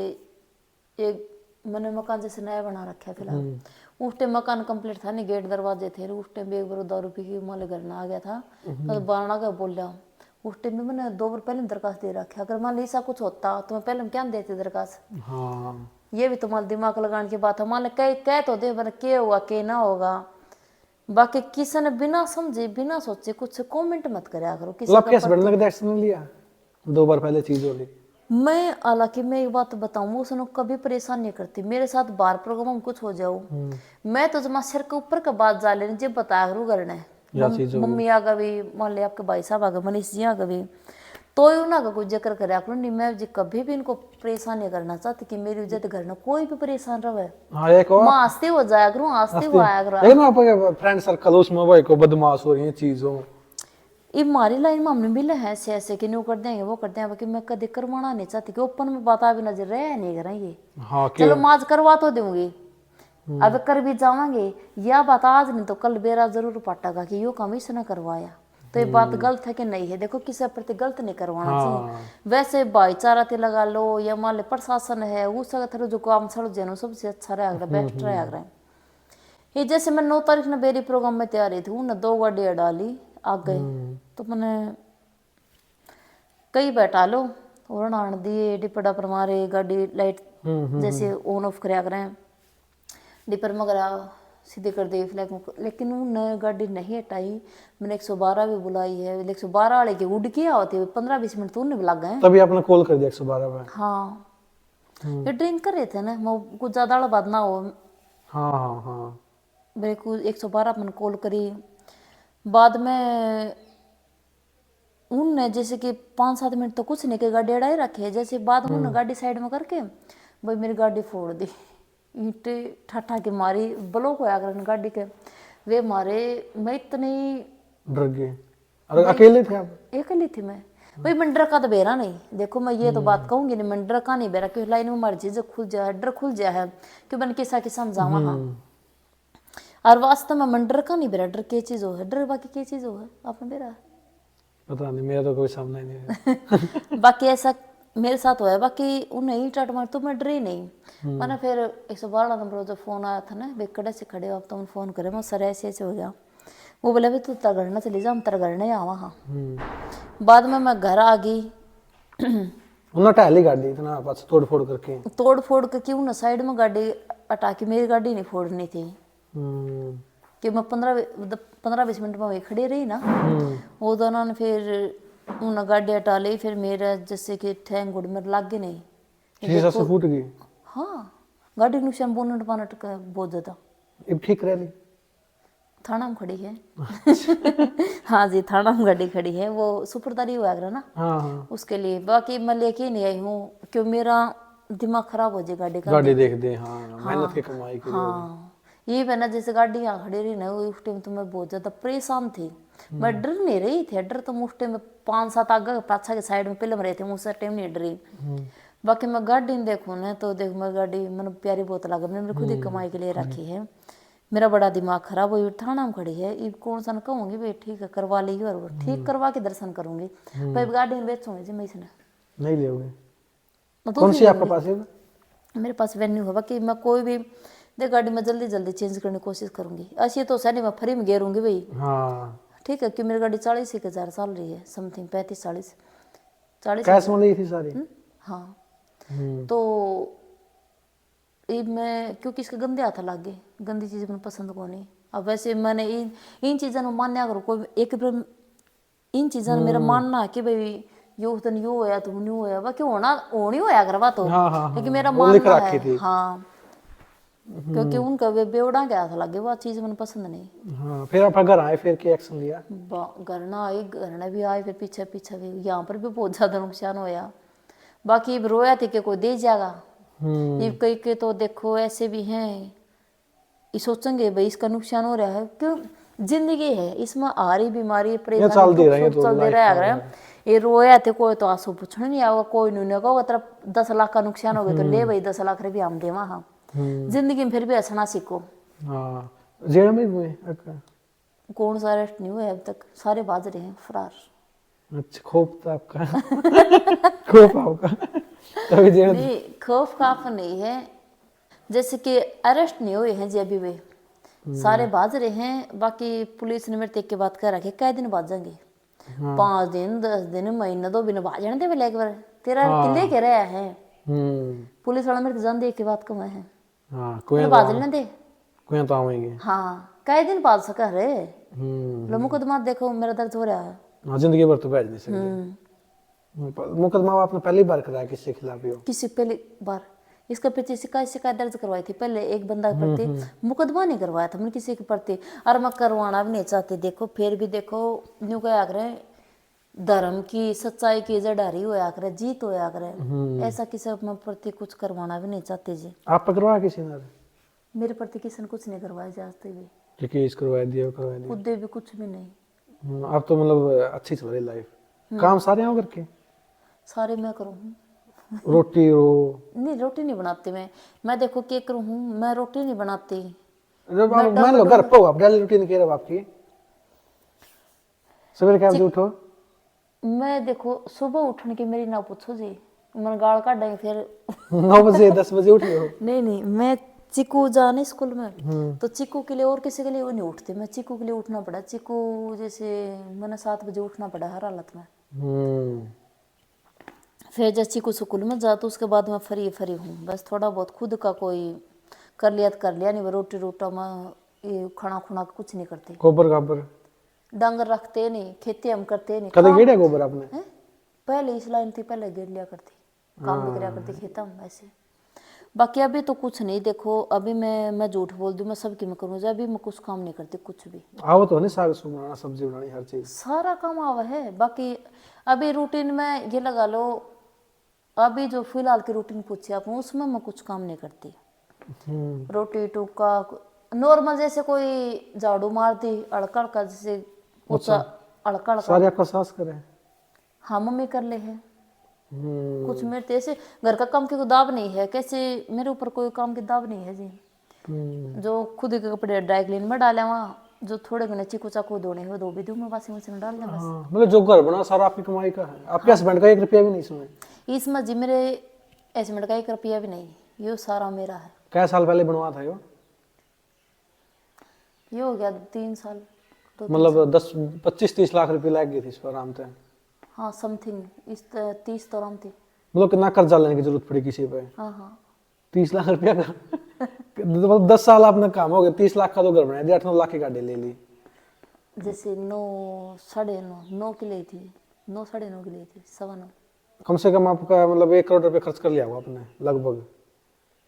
एक मैंने मकान जैसे नया बना रखा है फिलहाल, उस टाइम मकान कंप्लीट था नहीं, गेट दरवाजे थे, उस टाइम एक बार दारू पी के मान घर ना आ गया था तो बारना का बोल रहा, उस टाइम में मैंने 2 बार पहले दरखास्त दे रखा, अगर मान ली ऐसा कुछ होता तो मैं पहले क्या देती दरखास्त। हाँ ये भी तुम्हारा दिमाग लगाने की बात है, मान लो कह तो दे मैंने क्या होगा क्या ना होगा, बाकी किसी ने बिना समझे बिना सोचे कुछ कमेंट मत करया करो किसी का। केस बढ़ने का एक्शन नहीं लिया 2 बार पहले चीज हो गई। मैं हालांकि मैं एक बात बताऊं उसने कभी परेशान नहीं करती, मेरे साथ बाहर प्रोग्राम में कुछ हो जाओ मैं तो जमा सिर के ऊपर का बात जा लेने जब बताया करूँ करना है या चीज हो मम्मी आ गई, मान लिया आपके भाई साहब आ गए, मनीष जी आ गए, तो ही उन्होंने कोई जिक्र कराया करो नहीं। मैं जी कभी भी इनको परेशान नहीं करना चाहती कि मेरी वजह से घर में कोई भी परेशान रहे। हाँ एक और मां हंसते हो जाया करूँ, हंसते हो आया करो। लेकिन आपके फ्रेंड सर्कल उसमें वो को बदमाश हो रही है चीजों ये हमारी लाइन में हमने मिले हैं ऐसे ऐसे कि न्यू कर देंगे वो कर देंगे, कि मैं कभी करवाना नहीं चाहती कि ओपन में बता भी नजर रहे नहीं करेंगे। हाँ चलो माज करवा तो दूंगी, अब कर भी जावांगे, या बात आज नहीं तो कल बेरा जरूर पाटेगा कि यो काम इसने करवाया, तो ये बात गलत है कि नहीं है। देखो किसी प्रति गलत नहीं करवाना चाहिए। वैसे भाईचारा ते लगा लो या मान लो प्रशासन है उसका थोड़ा जो काम छड़ जेनो सबसे अच्छा रहेगा, बेस्ट रहेगा। ये जैसे मैं 9 तारीख ने बेरी प्रोग्राम में तैयारी थी, उन्हें 2 गाड़ियां डाली आ गए, तो मैंने कई बैठा लो और आन दिए डिपड़ा पर मारे गाड़ी लाइट जैसे ऑन ऑफ कराया करें डिपर मगरा सीधे कर दे फ्लैग में, लेकिन उन्होंने गाड़ी नहीं हटाई। मैंने 112 भी बुलाई है, 112 वाले के उड़ के होते 15-20 मिनट तो उन्हें भी लग गए। तभी आपने कॉल कर दिया 112 पे। हाँ ये ड्रिंक कर रहे थे ना, वो कुछ ज्यादा वाला बात ना हो। हाँ हाँ हाँ मेरे को 112 मैंने कॉल करी, बाद में उनने जैसे कि 5-7 मिनट तो कुछ नहीं के गाड़ी अड़ाई रखे है, जैसे बाद में उन्होंने गाड़ी साइड में करके भाई मेरी गाड़ी फोड़ दी, ईंटे ठाठा के मारी, ब्लॉक होया कर गाड़ी के वे मारे। मैं इतनी डर गए। और अकेले थे आप? अकेली थी मैं भाई, मैं डर का तो बेरा नहीं। देखो मैं ये तो बात कहूंगी नहीं, मैं डर का नहीं बेरा, क्योंकि लाइन में हमारी चीजें खुल जाए, डर खुल जाए है कि मैंने किसा किसा समझावा। हाँ और वास्तव में मन डर का नहीं बेरा, डर के चीज हो है, डर बाकी के चीज हो है आपने बेरा पता नहीं, मेरा तो कोई सामना ही नहीं है। बाकी ऐसा मेरे साथ हुआ है। बाकी उन्हें ही टट मार तो मैं डरी नहीं। मैंने फिर 112 नंबर जो फोन आया था ना, बेकड़े से खड़े हो आप, तो उन्हें फोन करे मैं सर ऐसे ऐसे हो गया। वो बोले भाई तू तेरा घर ना चली जा, हम तेरा घर नहीं आवा। हाँ बाद में मैं घर आ गई। उन्होंने टहली गाड़ी इतना बस तोड़ फोड़ करके, तोड़ फोड़ के क्यों ना साइड में गाड़ी हटा के, मेरी गाड़ी नहीं फोड़नी थी कि मैं 15-20 मिनट में वही खड़ी रही ना। वो दोनों ने फिर उन्हें गाड़ी हटा ली, फिर मेरा जैसे कि ठैंग गुड़ मेरे लग गई नहीं, शीशा से फूट गई। हाँ गाड़ी का नुकसान बोनट पानट का बहुत ज्यादा। अब ठीक रह ली? थाना में खड़ी है। हाँ जी थाना में गाड़ी खड़ी है, वो सुपुर्दारी हुआ कर ना हाँ हाँ उसके लिए। बाकी मैं लेके नहीं आई हूँ क्यों मेरा दिमाग खराब हो जाए गाड़ी का। गाड़ी देख दे। हाँ मेहनत की कमाई के लिए। हाँ ये मैंने जैसे गाड़ी यहाँ खड़ी रही ना उस टाइम तो मैं बहुत ज्यादा परेशान थी। मैं डर नहीं रही थी, डर तो उस टाइम में 5-7 आगे पाछा के साइड में पहले में रहते उस टाइम नहीं डरी। बाकी मैं गाड़ी नहीं देखूँ ना तो देख मैं गाड़ी मैंने प्यारी बहुत लगा, मैंने खुद ही कमाई के लिए रखी है। मेरा बड़ा दिमाग खराब हुई, थाना में खड़ी है, ये कौन सा कहूंगी भाई ठीक है करवा ली और वो ठीक करवा के दर्शन करूंगी। भाई गाड़ी में बेचूंगी जी मैं इसने नहीं लोगे? तो कौन सी आपके पास है? मेरे पास वेन्यू होगा कि मैं कोई भी देख गाड़ी में जल्दी जल्दी चेंज करने की कोशिश करूंगी। ऐसी तो सैनी मैं फ्री में गेरूंगी भाई। हाँ ठीक है कि मेरी गाड़ी 40,000 चल रही है, समथिंग 35-40 कैश में ली थी सारी? हाँ तो ये मैं क्योंकि इसके गंदे हाथ लागे, गंदी चीज मैंने पसंद को नहीं। अब वैसे मैंने इन चीज़ों में मान्या करो कोई एक इन चीज़ों में मेरा मानना है कि भाई यो तन यो होया तो न्यू होया बाकी होना होनी होया करवा तो। लेकिन मेरा मानना है हाँ क्योंकि उनका वे बेवड़ा के हाथ लगे वो चीज मैंने पसंद नहीं। हाँ फिर आप घर आए, फिर क्या एक्शन लिया? घर ना आई, घर ने भी आए, फिर पीछे पीछे भी यहाँ पर भी बहुत ज्यादा नुकसान होया। बाकी रोया थी कि कोई दे जाएगा। ये कई के तो देखो ऐसे भी हैं ये सोचेंगे भाई इसका नुकसान हो रहा है, क्यों जिंदगी है इसमें आ रही बीमारी परेशानी चल दे रहा है। ये रोया थे कोई तो आंसू पूछने नहीं आएगा, कोई नहीं कहोगा तेरा 10 लाख का नुकसान हो गया तो ले भाई 10 लाख रुपया हम देवा। हाँ जिंदगी में फिर भी हंसना सीखो। जेल में हुए? कौन सा अरेस्ट नहीं हुआ अब तक, सारे बाज रहे हैं फरार। अच्छा खौफ था आपका? खौफ आपका तभी जेल नहीं खौफ काफ नहीं है, जैसे कि अरेस्ट नहीं हुए हैं जी अभी वे सारे बाज रहे हैं। बाकी पुलिस ने मेरे तक के बात कर रखी कै दिन बाजेंगे 5 दिन 10 दिन महीना 2 महीने बाज जाने दे एक बार तेरा किले के रहा है। पुलिस वाला मेरे जान दे के बात कम है। हाँ कोई बाज लेने दे कोई तो आवेंगे। हाँ कै दिन बाज सका रे लो मुकदमा देखो मेरा दर्द हो रहा है। हाँ जिंदगी भर तो भेज नहीं सकते। मुकदमा आपने पहली बार कराया किसके खिलाफ? ही हो किसी पहली बार इसके प्रति शिकायत दर्ज करवाई थी पहले, एक बंदा के प्रति मुकदमा नहीं करवाया था मैंने किसी के प्रति, और मैं करवाना भी नहीं चाहती। देखो फिर भी देखो न्यू क्या करे, धर्म की सच्चाई की जड़ारी होया करे, जीत होया करे, ऐसा किसी के प्रति कुछ करवाना भी नहीं चाहते जी। आप पकड़वा किसी ने? मेरे प्रति किसी ने कुछ नहीं करवाया जी आज तक भी, जो केस करवा दिया करवा दिया। खुद भी कुछ भी नहीं। अब तो मतलब अच्छी चल रही लाइफ, काम सारे हैं करके? सारे मैं करूँ, रोटी रो? नहीं रोटी नहीं बनाती मैं देखो क्या करूँ, मैं रोटी नहीं बनाती। जब आप मान लो घर पे हो, आप डेली रूटीन कह रहे हो आपकी, सवेरे क्या बजे उठो? मैं देखो सुबह उठने की मेरी ना पूछो जी, मन गाल काटेंगे फिर 9 बजे 10 बजे उठ रहे हो? नहीं मैं चिकू जाने स्कूल में, तो चिकू के लिए और किसी के लिए वो नहीं उठती, मैं चिकू के लिए उठना पड़ा। चिकू जैसे मैंने 7 बजे उठना पड़ा हर हालत में। फिर जब चिकू स्कूल में जा तो उसके बाद मैं फ्री हूँ, बस थोड़ा बहुत खुद का कोई कर लिया तो कर लिया, नहीं रोटी रोटा में ये खाना खुना कुछ नहीं करती। गोबर गाबर डांगर रखते नहीं, खेती हम करते नहीं। कदे गेड़े गोबर आपने? पहले इस लाइन थी, पहले गिर लिया करती, काम भी कराया करती खेता में ऐसे। बाकी अभी तो कुछ नहीं, देखो अभी मैं झूठ बोल दूं, मैं सबकी मैं करूँ, अभी मैं कुछ काम नहीं करती कुछ भी। आओ तो नहीं, साग सूग बनाना, सब्जी बनानी, हर चीज सारा काम आवा है। बाकी अभी रूटीन में ये लगा लो, अभी जो फिलहाल की रूटीन पूछी आप, उसमें मैं कुछ काम नहीं करती। रोटी टुका नॉर्मल, जैसे कोई झाड़ू मार दी अड़का अड़का, जैसे अड़का अड़का सारे आपका सास करे? हाँ मम्मी कर ले है। कुछ मेरे तो ऐसे घर का काम की कोई दाब नहीं है, कैसे मेरे ऊपर कोई काम की दाब नहीं है जी। जो खुद के कपड़े ड्राई क्लीन में डाले, वहाँ जो थोड़े घने चिकू चाकू धोने वो धो भी दूँ मैं, वाशिंग मशीन में डाल दें बस। मतलब जो घर बना सारा आपकी कमाई का है? आपके हस्बैंड का 1 रुपया भी नहीं इसमें? इसमें जी मेरे हस्बैंड का 1 रुपया भी नहीं, ये सारा मेरा है। क्या साल पहले बनवा था ये हो गया 3 साल, मतलब 10 25 30 लाख रुपए लग गई थी इस पर आराम से? हाँ समथिंग इस 30 तो आराम थी। मतलब कितना कर्जा लेने की जरूरत पड़ी किसी पे? हाँ 30 लाख रुपया का मतलब 10 साल आपने काम हो गया, 30 लाख का तो घर बना दिया, 8-9 लाख की गाड़ी ले ली। जैसे 9 साढ़े 9 की ली थी, 9 साढ़े 9 की ली थी, 9.25। कम से कम आपका मतलब 1 करोड़ रुपए खर्च कर लिया होगा आपने लगभग,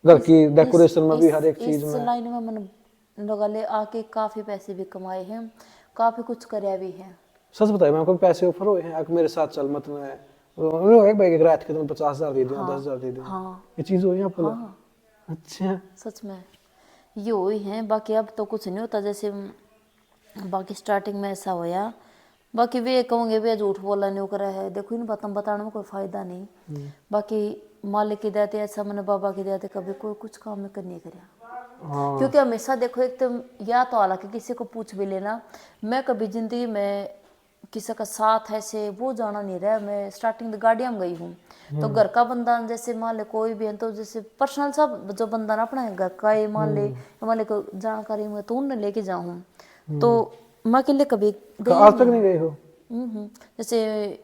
घर की डेकोरेशन में भी, हर एक चीज इस में। लाइन में मैंने लगा ले आके काफी पैसे भी कमाए हैं, काफी कुछ कराया भी है। सच बताइए, मैं आपको पैसे ऑफर हुए हैं आप मेरे साथ चल मत में, एक भाई एक रात के तुम 50,000 दे दिया, 10,000 दे दिया, हाँ ये चीज हुई है आपको? हाँ अच्छा, सच में ये हुई है। बाकी अब तो कुछ नहीं होता, जैसे बाकी स्टार्टिंग में ऐसा होया। बाकी वे कहूँगे वे झूठ बोला नहीं करा है, देखो इन बातों बताने में कोई फायदा नहीं। बाकी मालिक की देते ऐसा, मैंने बाबा की देते कभी कोई कुछ काम में कर नहीं कराया। क्योंकि हमेशा देखो, एक तो या तो हालांकि किसी को पूछ भी लेना, मैं कभी जिंदगी में किसी का साथ ऐसे वो जाना नहीं रहा। मैं स्टार्टिंग गाड़ियाँ में गई हूँ, तो घर का बंदा जैसे मान ले कोई भी है, तो जैसे पर्सनल सब जो बंदा ना अपना घर का ये मान ले को जानकारी में तो उन्हें लेके जाऊँ, तो मैं अकेले कभी गई आज तक नहीं गए हो? जैसे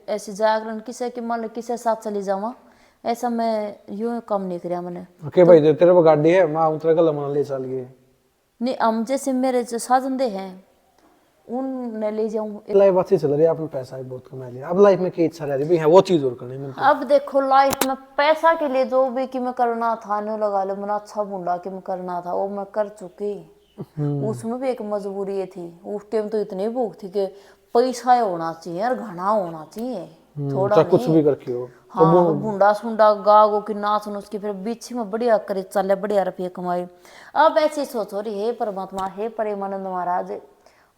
ऐसे जागरण किसी के मान लो किसी साथ चली जावा, ऐसा मैं यूं काम नहीं कराया मैंने। ओके भाई तेरे वो गाड़ी है, माँ उतरा कल मन ले चल गए नहीं, हम जैसे मेरे जो साजंदे हैं उन ले जाऊं। लाइफ अच्छी चल रही है, आपने पैसा भी बहुत कमा लिया, अब लाइफ में क्या इच्छा रह रही है? वो चीज और करनी मिलती है। अब देखो लाइफ में पैसा के लिए जो भी कि मैं करना था नो लगा लो, मैंने अच्छा बूंदा कि मैं करना था वो मैं कर चुकी। उसमें भी एक मजबूरी थी, उस टाइम तो इतनी भूख थी कि पैसा होना चाहिए और घना होना चाहिए, थोड़ा कुछ भी करके हो। हाँ भूडा सुंडा गा गो की नाच उसकी फिर बीच में बढ़िया करे चले, बढ़िया रुपये कमाए। अब ऐसी सोच हो रही है परमात्मा, हे प्रेमानंद महाराज,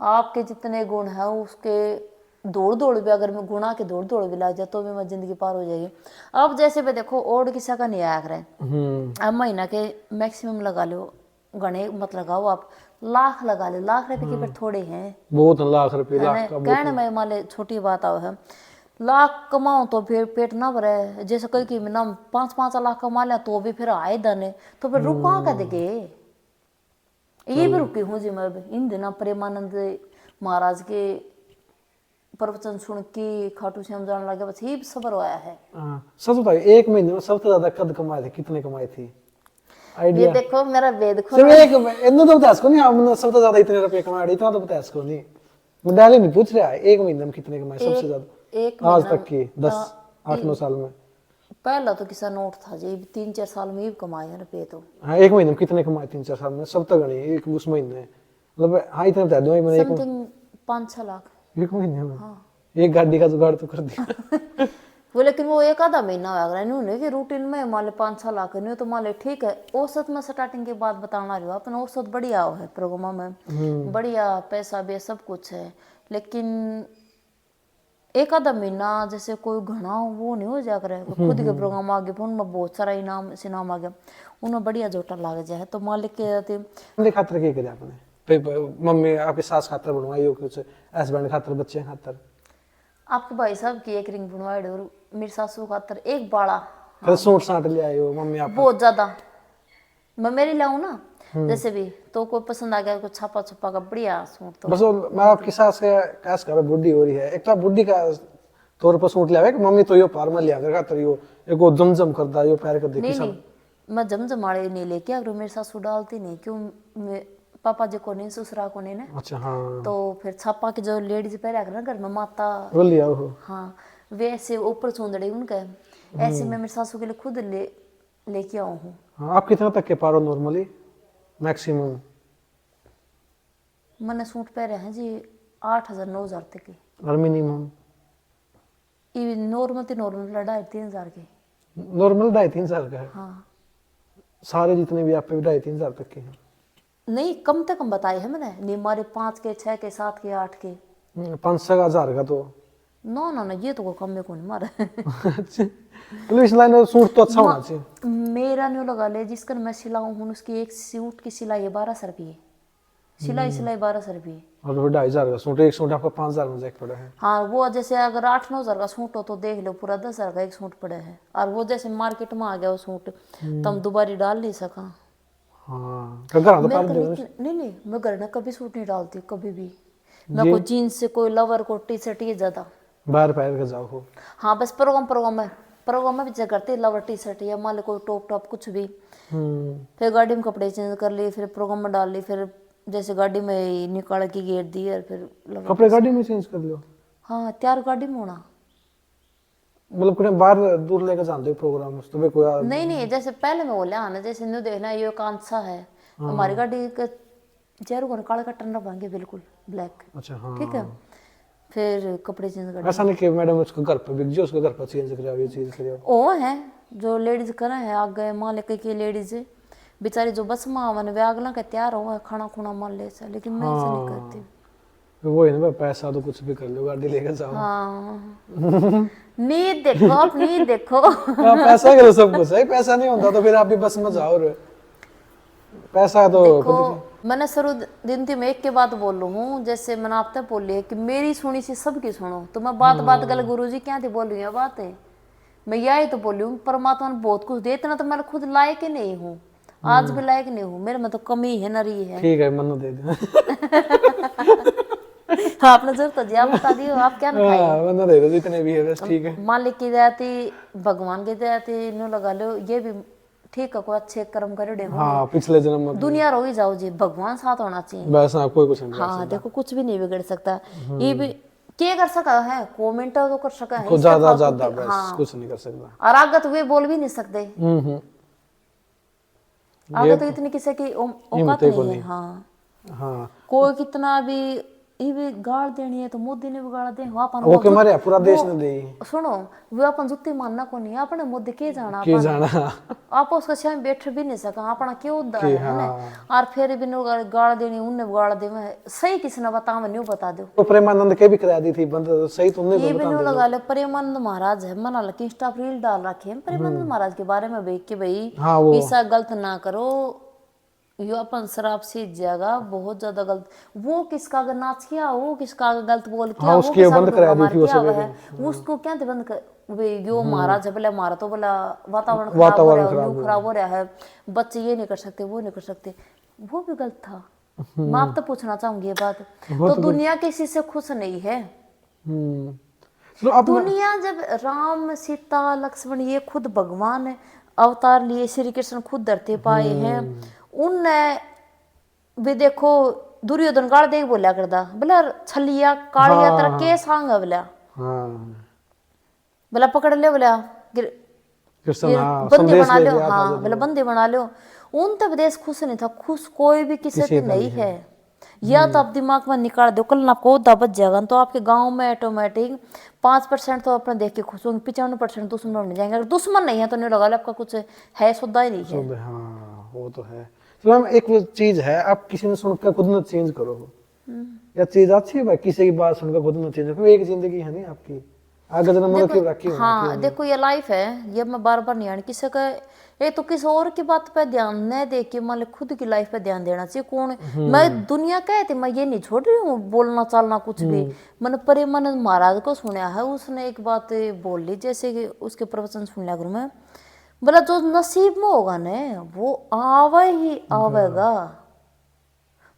आपके जितने गुण हैं उसके दौड़ दौड़ भी, अगर मैं गुणा के दौड़ दौड़ भी ला जाए तो भी मैं जिंदगी पार हो जाएगी। अब जैसे भी देखो और किसी का नहीं आया करें, अब महीना के मैक्सिमम लगा लो, गणे मत लगाओ आप, लाख लगा ले, लाख रुपए की फिर थोड़े हैं, बहुत लाख रुपए, लाख का कहने में मान ले छोटी बात आओ है। लाख कमाओ तो फिर पेट ना भरे, जैसे कई की ना 5-5 लाख कमा लिया तो भी फिर आए दने, तो फिर रुक कहाँ कर देंगे। ये भी रुकी हूँ जी मैं इन दिनों प्रेमानंद महाराज के प्रवचन सुन के खाटू श्याम जाने लगे, बस ये सबर आया है। सच बताइए, एक महीने में सबसे ज्यादा कद कमाए थे, कितने कमाए थे? ये देखो मेरा वेद सिर्फ एक इतना तो बता इसको नहीं, आपने सबसे ज्यादा इतने रुपए कमाए, इतना तो बता इसको नहीं, मैं डाले नहीं पूछ रहा है, एक महीने में कितने कमाए सबसे ज्यादा एक आज तक की 10-8-9 साल में? पहला तो किसा नोट था जी 3-4 साल में ही कमाए हैं रुपये तो हाँ, एक महीने में कितने कमाए 3-4 साल में? सब तक गणी एक उस महीने, मतलब हाँ इतना बता दो मैंने एक समथिंग 5-6 लाख। महीने में एक गाड़ी का जुगाड़ तो कर दिया। वो लेकिन वो एक आधा महीना हो गया नहीं कि रूटीन में मान ले 5-6 लाख नहीं तो मान ले ठीक है। औसत में स्टार्टिंग के बाद बताना रही हो अपन औसत बढ़िया है प्रोग्राम में बढ़िया पैसा भी सब कुछ है लेकिन एक आधा महीना जैसे कोई घना वो नहीं हो जा करे खुद के प्रोग्राम आ गए फोन में बहुत सारा इनाम आ गया उन्हें बढ़िया जोटा लग जाए तो मालिक के अपने खातर क्या करे आपने? मम्मी आपके सास खातर बनवाई हो कुछ, हस्बैंड खातर, बच्चे खातर? आपके भाई साहब की एक रिंग बनवाई और मेरी सासू खातर एक बाड़ा फिर सूट साट ले आए हो मम्मी आप? बहुत ज्यादा मैं मेरी लाऊं ना जैसे भी तो कोई पसंद आ गया कुछ छापा छुपा का बढ़िया सूट तो बस वो मैं आपकी सास के काश का बुढ़ी हो रही है एक तो बुढ़ी का तौर पर सूट ले आवे कि मम्मी तो यो पार में लिया कर खातर यो एक वो जमजम करदा यो पैर कर देखी नहीं सब। नहीं मैं जमजम वाले नहीं लेके अगर मेरी सासू डालती नहीं क्यों पापा जी को नहीं ससुरा को नहीं ना अच्छा हाँ तो फिर छापा के जो लेडीज पहले कर ना घर में माता वो लिया हो। हाँ वैसे ऊपर चूंदड़े उनका ऐसे मैं मेरी सासू के लिए खुद लेके आऊँ हूँ। हाँ आप कितना तक के पारो नॉर्मली मैक्सिमम? मैंने सूट पहने हैं जी 8,000-9,000 तक के और मिनिमम? ये नॉर्मल 2,500-3,000 के नॉर्मल 2,500-3,000 का है? हाँ सारे जितने भी आप पे 2,500-3,000 तक के हैं? नहीं कम से कम बताए हैं मैंने नहीं मारे 5 के 6 के 7 के 8 के 5,000 का तो नो ना ना ये तो कोई कम में को नहीं मारा अच्छा मतलब इस लाइन में सूट तो अच्छा होना चाहिए। मेरा नहीं लगा ले जिसका मैं सिलाऊं हूँ उसकी एक सूट की सिलाई है 1,200 रुपये सिलाई 1,200 रुपये और 2,500 का सूट एक सूट आपका 5,000 में जाके पड़ा है। हाँ वो जैसे अगर 8-9 हज़ार का सूट हो तो देख लो पूरा 10,000 का एक सूट पड़ा है और वो जैसे मार्केट में आ गया वो सूट तो हम दोबारा डाल नहीं सका। हाँ तो घर तो मैं पार कभी नहीं मैं घर में कभी सूट नहीं डालती कभी भी मैं कोई जीन्स से कोई लवर को टी शर्ट ये ज्यादा बाहर पैर के जाओ हो। हाँ बस प्रोग्राम में भी जगह करते लवर टी शर्ट या मान लो कोई टॉप कुछ भी फिर गाड़ी में कपड़े चेंज कर लिए फिर प्रोग्राम में डाल ली फिर जैसे गाड़ी में ही निकाल के गेट दी और फिर कपड़े गाड़ी में चेंज कर लो? हाँ तैयार गाड़ी में होना मतलब कहीं बाहर दूर लेकर जाते हो प्रोग्राम तो भी कोई नहीं जैसे पहले मैं बोला आना जैसे न्यू देखना ये कांसा है हमारी गाड़ी का चेहरे को काला का टर्न भांगे बिल्कुल ब्लैक अच्छा हाँ ठीक है फिर कपड़े चेंज कर ऐसा नहीं कि मैडम उसको घर पर बिक जाओ उसको घर पर चेंज कराओ ये चीज कराओ। ओ है जो लेडीज करे है आगे मान ले की लेडीज बेचारी जो बस माँ मन वे अगला का तैयार हो खाना खुना मान ले से लेकिन मैं ऐसा नहीं करती वो है ना पैसा तो कुछ भी कर लो गाड़ी लेकर जाओ। हाँ नींद देखो आप नींद देखो हाँ पैसा करो सब कुछ है पैसा नहीं होता तो फिर आप भी बस में जाओ रे पैसा तो देखो मैंने शुरू दिन थी मैं एक के बात बोल रहा हूँ जैसे मैंने आप तक बोली है कि मेरी सुनी सी सबकी सुनो तो मैं बात गल गुरुजी क्या थी बोल रही है बात है मैं यही तो बोली हूँ परमात्मा ने बहुत कुछ दे इतना तो मैं खुद लायक ही नहीं हूँ आज भी लायक नहीं हूँ मेरे में तो कमी है न रही है। ठीक है मनो दे दो आपने जरूर तो आप बता दियो आप क्या ना खाए मनो दे दो जितने भी है बस ठीक है। मालिक की जाती भगवान की जाती नो लगा लो ये भी ठीक है कोई अच्छे कर्म करे हाँ पिछले जन्म में दुनिया रो ही जाओ जी भगवान साथ होना चाहिए बस हाँ कोई कुछ नहीं। हाँ देखो कुछ भी नहीं बिगड़ सकता ये भी क्या कर सका है कमेंट तो कर सका है कुछ ज्यादा बस कुछ नहीं कर सकता और आगे तो वे बोल भी नहीं सकते आगे तो इतनी किसी की औकात नहीं है। हाँ हाँ कोई कितना भी ये भी गाड़ देनी है तो मोदी ने भी गाड़ दे अपन वो के मारे पूरा देश ने दे सुनो वो अपन जुत्ती मानना को नहीं अपने मोदी के जाना के जाना आप उसका छाम बैठ भी नहीं सका अपना क्यों उद्धार है ना और फिर भी गाड़ देनी उनने गाड़ दे मैं सही किसी ने बता मैं नहीं बता दो तो प्रेमानंद के भी करा दी थी बंद सही तुमने ये भी नहीं लगा ले प्रेमानंद महाराज है मना लगे इंस्टा रील डाल रखे हैं प्रेमानंद महाराज के बारे में देख के भाई ऐसा गलत ना करो यो अपन शराब से जगह बहुत ज्यादा गलत वो किसका अगर नाच किया वो किसका गलत बोल किया वो उसकी बंद करा दी थी उसको क्या थे बंद कर यो महाराज है बोला मारा तो बोला वातावरण खराब हो रहा है बच्चे ये नहीं कर सकते वो नहीं कर सकते वो भी गलत था। मैं आप तो पूछना चाहूंगी ये बात तो दुनिया किसी से खुश नहीं है। दुनिया जब राम सीता लक्ष्मण ये खुद भगवान अवतार लिए श्री कृष्ण खुद धरते पाए हैं उनने भी देखो दुर्योधन गाड़ देख बोला करदा बोला छलिया कालिया तेरा के सांग बोला बोला पकड़ ले बोला कृष्ण ये हाँ बंदे संदेश बना ले लो, गया था हाँ जब मतलब बंदे बना लो। उन तब देश खुश नहीं था, खुश कोई भी किसी किसी से का नहीं नहीं है। या तो आप दिमाग में निकाल दो, कल ना पौधा बच जाएगा तो आपके गांव में ऑटोमेटिक 5% तो अपने देख के खुश होंगे, 95% दुश्मन बन जाएंगे। अगर दुश्मन नहीं है तो नहीं लगा लो आपका कुछ है, सौदा ही नहीं है। शुभ हाँ वो तो है। तो मैम एक वो चीज है, आप किसी ने सुनकर खुद न चेंज करो, या चीज अच्छी है भाई, किसी की बात सुनकर खुद न चेंज करो, एक जिंदगी है नहीं आपकी, आगे जन्म में क्यों रखी देखो हुई है, क्यों हाँ, नहीं? देखो ये लाइफ है, ये मैं बार बार नहीं आनी किसी का। एक तो किसी और की बात पे ध्यान न दे के मान लो खुद की लाइफ पे ध्यान देना चाहिए। कौन मैं दुनिया कहती, मैं ये नहीं छोड़ रही हूँ बोलना चालना कुछ भी। मैंने पर मैंने महाराज को सुना है, उसने एक बात बोल ली, जैसे कि उसके प्रवचन सुन लिया करूँ मैं, बोला जो नसीब में होगा ना वो आवे ही आवेगा।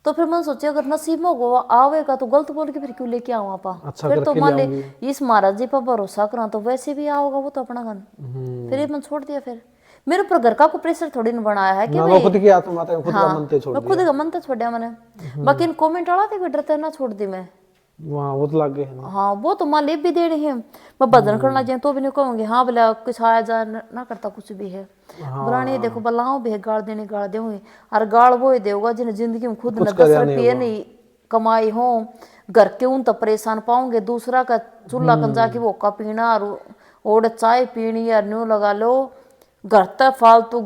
तो फिर मैंने सोचा अगर नसीब में होगा वो आवेगा तो गलत बोल के फिर क्यों लेके आऊँ आपा। अच्छा फिर तो करके मान ले लाऊंगी। इस महाराज जी पर भरोसा करा तो वैसे भी आओगा वो तो अपना गन। फिर ये मैंने छोड़ दिया। फिर मेरे ऊपर घर का को प्रेशर थोड़ी ना बनाया है कि ना भाई खुद की आत्मा था, खुद का मन ते छोड़ मैं खुद दिया। का मन तो छोड़ा मैंने। बाकी इन कमेंट वाला थे डरते ना छोड़ दी मैं। वहाँ वो तो लग गए हैं ना। हाँ वो तो मान ले भी दे रही है, मैं भजन करना चाहिए तो भी नहीं कहूंगी हाँ बोला कुछ आया जा ना करता कुछ भी है। बुरानी देखो बलाओ भी है, गाड़ देने गाड़ दूंगी। और गाड़ वो ही देगा जिन्हें जिंदगी में खुद कुछ ने 10 करया नहीं रुपये होगा। नहीं कमाई हो, घर के उन तो परेशान पाऊंगे, दूसरा का चूल्हा कन जाके वो का पीना और ओड चाय पीनी या न्यू लगा लो। घर तक फालतू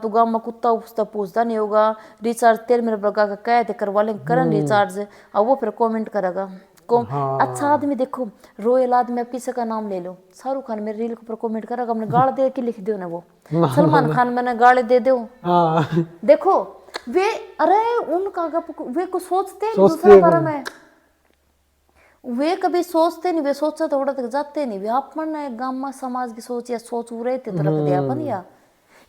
गम में कुत्ता उसका पूछता नहीं होगा। रिचार्ज 13 महीने का कह दे करवा लेंगे करन रिचार्ज, और वो फिर कमेंट करेगा। अच्छा आदमी देखो रोयल आदमी, आप किसी का नाम ले लो, शाहरुख खान मेरे रील के ऊपर कमेंट करेगा, हमने गाड़ दे के लिख दो ना वो, सलमान खान मैंने गाड़ी दे दो। हाँ देखो वे अरे उनका वे कुछ सोचते हैं सोचते दूसरा हैं बारे में, वे कभी सोचते नहीं, वे सोचा तो उड़ा तक जाते नहीं। वे अपन गामा समाज की सोच या सोच वो रहते तो रख दिया अपन। या